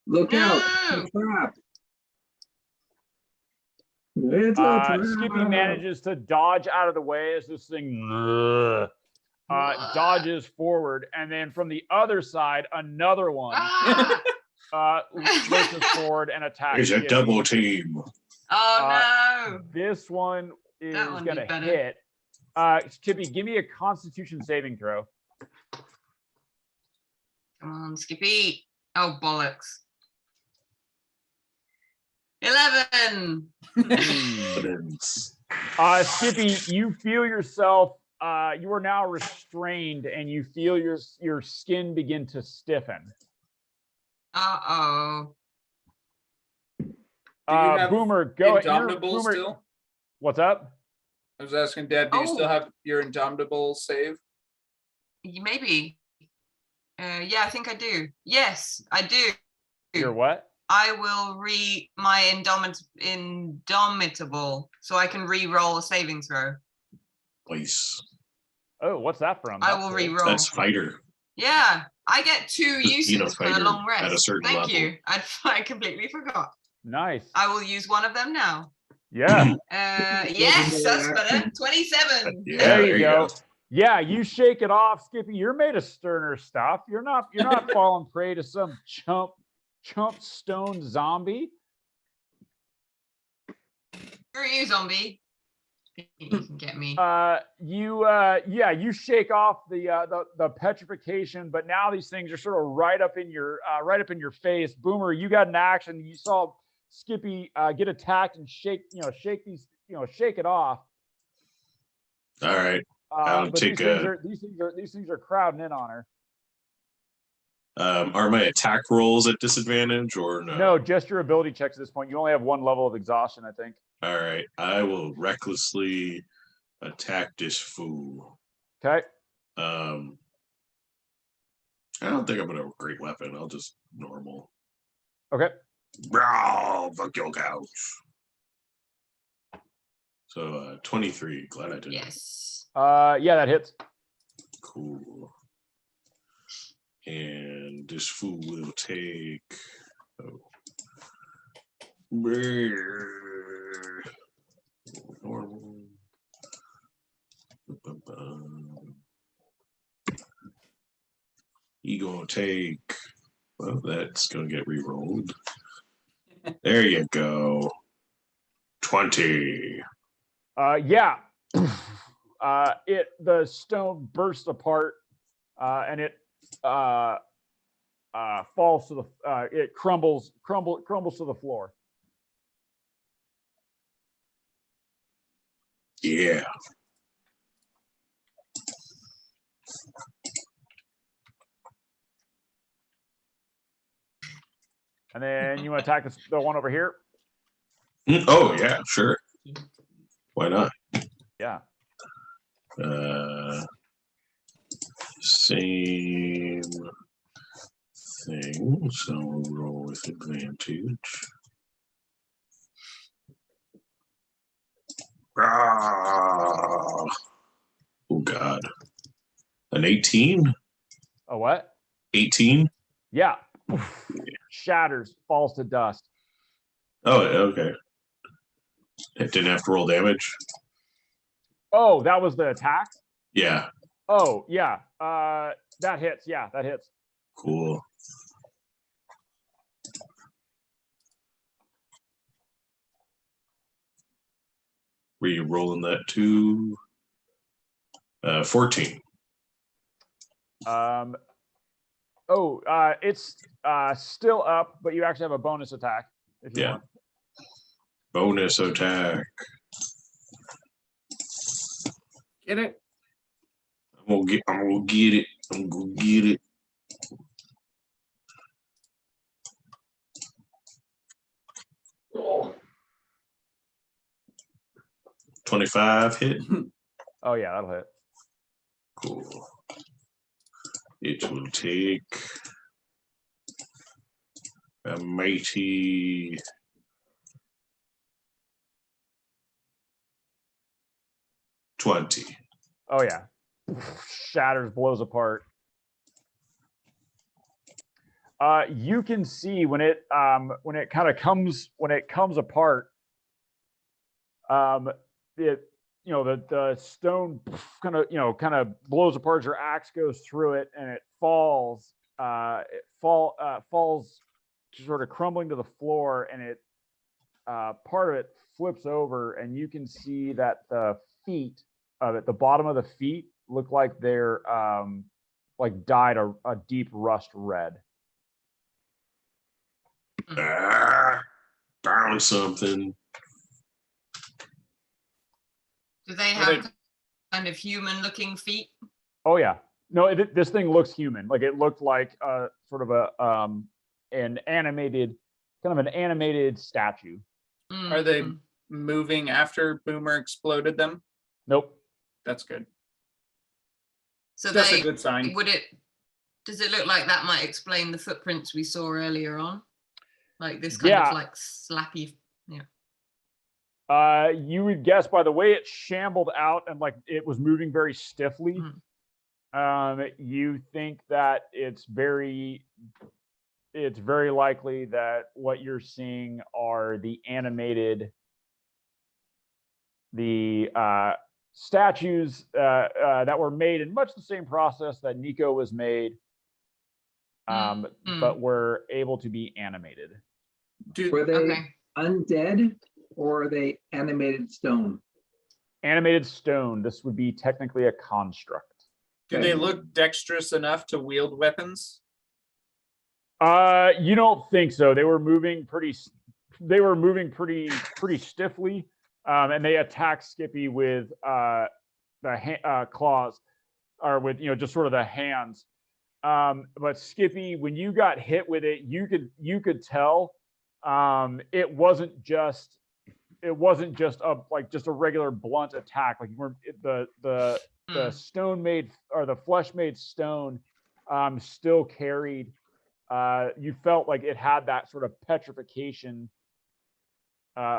Look out! No! It's a trap. It's a trap. Skippy manages to dodge out of the way as this thing dodges forward, and then from the other side, another one Ah! lurches forward and attacks. It's a Skippy. double team. Oh no! This one is That one gonna did better. hit. Skippy, give me a Constitution saving throw. Come on, Skippy. Oh bollocks! 11. Skippy, you feel yourself, you are now restrained and you feel your skin begin to stiffen. Uh-oh. Do you have Boomer, go ahead. Indomitable Boomer, still? what's up? I was asking Dad, do you still Oh. have your Indomitable save? Maybe. Yeah, I think I do. Yes, I do. Your what? I will my Indomitable, so I can re-roll a saving throw. Nice. Oh, what's that from? I That's will cool. re-roll. That's fighter. Yeah, I get 2 Just being a uses per fighter long rest. at a certain Thank level. you. I completely forgot. Nice. I will use one of them now. Yeah. Yes, that's better. 27. Yeah, There you go. Yeah, you shake it off, Skippy. You're made of sterner stuff. You're not falling prey to some chump stone zombie. Screw you, zombie. You can get me. You shake off the petrification, but now these things are sort of right up in your face. Boomer, you got an action. You saw Skippy get attacked and shake it off. All right. I'll But take these things are crowding in on her. Are my attack rolls at disadvantage or no? No, just your ability checks at this point. You only have one level of exhaustion, I think. All right. I will recklessly attack this fool. Okay. I don't think I'm gonna have a great weapon. I'll just normal. Okay. Bro, fuck your couch. So 23. Glad I did. Yes. Yeah, that hits. Cool. And this fool will take. Oh. Normal. He gonna take. Well, that's gonna get re-rolled. There you go. 20. Yeah. The stone bursts apart, and it falls to the. It crumbles to the floor. Yeah. And then you want to attack the one over here? Oh yeah, sure. Why not? Yeah. Same thing. So we'll roll with advantage. Oh God. An 18? A what? 18? Yeah. Shatters, falls to dust. Oh, okay. It didn't have to roll damage. Oh, that was the attack? Yeah. Oh, yeah. That hits. Yeah, that hits. Cool. Were you rolling that too? 14. It's still up, but you actually have a bonus attack if you want. Bonus attack. Get it? I'm gonna get it. I'm gonna get it. Oh. 25 hit. Oh yeah, that'll hit. Cool. It will take a mighty 20. Oh yeah. Shatters, blows apart. You can see when it comes apart, the stone kind of blows apart as your axe goes through it, and it falls sort of crumbling to the floor, and it part of it flips over, and you can see that the feet of it, the bottom of the feet, look like they're dyed a deep rust red. found something. Do they have kind of human-looking feet? Oh yeah. No, this thing looks human. Like it looked like sort of a an animated statue. Are they moving after Boomer exploded them? Nope. That's good. So That's a good sign. Does it look like that might explain the footprints we saw earlier on? Like this kind of like slappy, you would guess by the way it shambled out and like it was moving very stiffly. You think that it's very likely that what you're seeing are the animated statues that were made in much the same process that Nico was made, but were able to be animated. Were they undead or are they animated stone? Animated stone. This would be technically a construct. Do they look dexterous enough to wield weapons? You don't think so. They were moving pretty stiffly, and they attacked Skippy with the claws, or with just sort of the hands. But Skippy, when you got hit with it, you could tell it wasn't just a regular blunt attack. Like the stone made or the flesh made stone still carried. You felt like it had that sort of petrification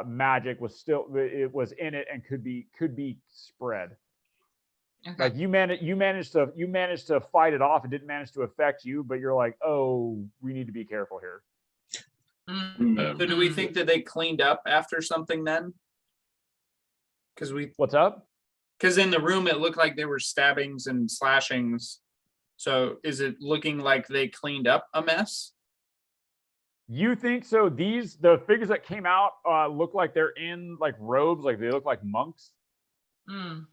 magic was in it and could be spread. Okay. Like you managed to fight it off. It didn't manage to affect you, but you're like, oh, we need to be careful here. So do we think that they cleaned up after something then? What's up? Because in the room it looked like there were stabbings and slashings. So is it looking like they cleaned up a mess? You think so? The figures that came out look like they're in like robes, like they look like monks. Because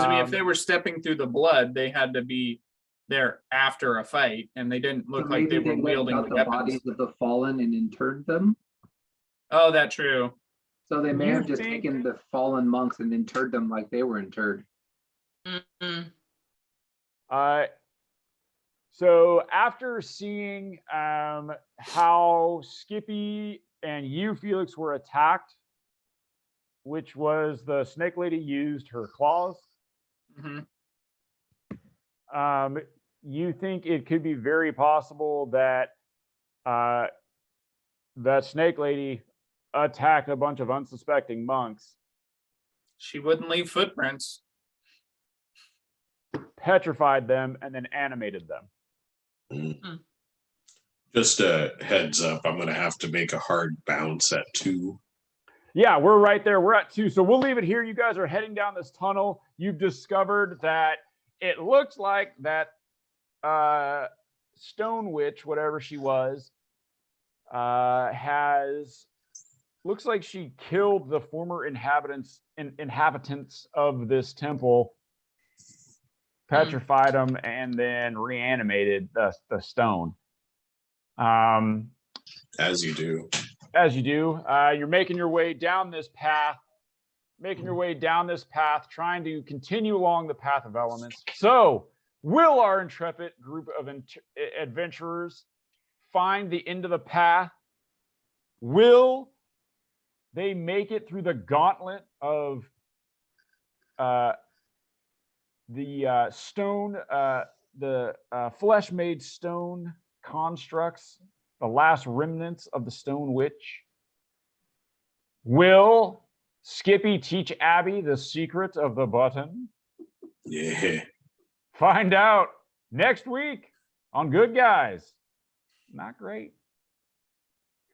I mean, if they were stepping through the blood, they had to be there after a fight, and they didn't look like they were wielding the weapons. bodies of the fallen and interred them. Oh, that's true. So they may have just taken the fallen monks and interred them like they were interred. So after seeing how Skippy and you, Felix, were attacked, which was the snake lady used her claws, you think it could be very possible that that snake lady attacked a bunch of unsuspecting monks. She wouldn't leave footprints. Petrified them and then animated them. Just a heads up, I'm going to have to make a hard bounce at 2. Yeah, we're right there. We're at 2. So we'll leave it here. You guys are heading down this tunnel. You've discovered that it looks like that Stone Witch, whatever she was, looks like she killed the former inhabitants of this temple, petrified them, and then reanimated the stone. As you do. You're making your way down this path, trying to continue along the path of elements. So, will our intrepid group of adventurers find the end of the path? Will they make it through the gauntlet of the stone, the flesh-made stone constructs, the last remnants of the Stone Witch? Will Skippy teach Abby the secret of the button? Yeah. Find out next week on Good Guys. Not great.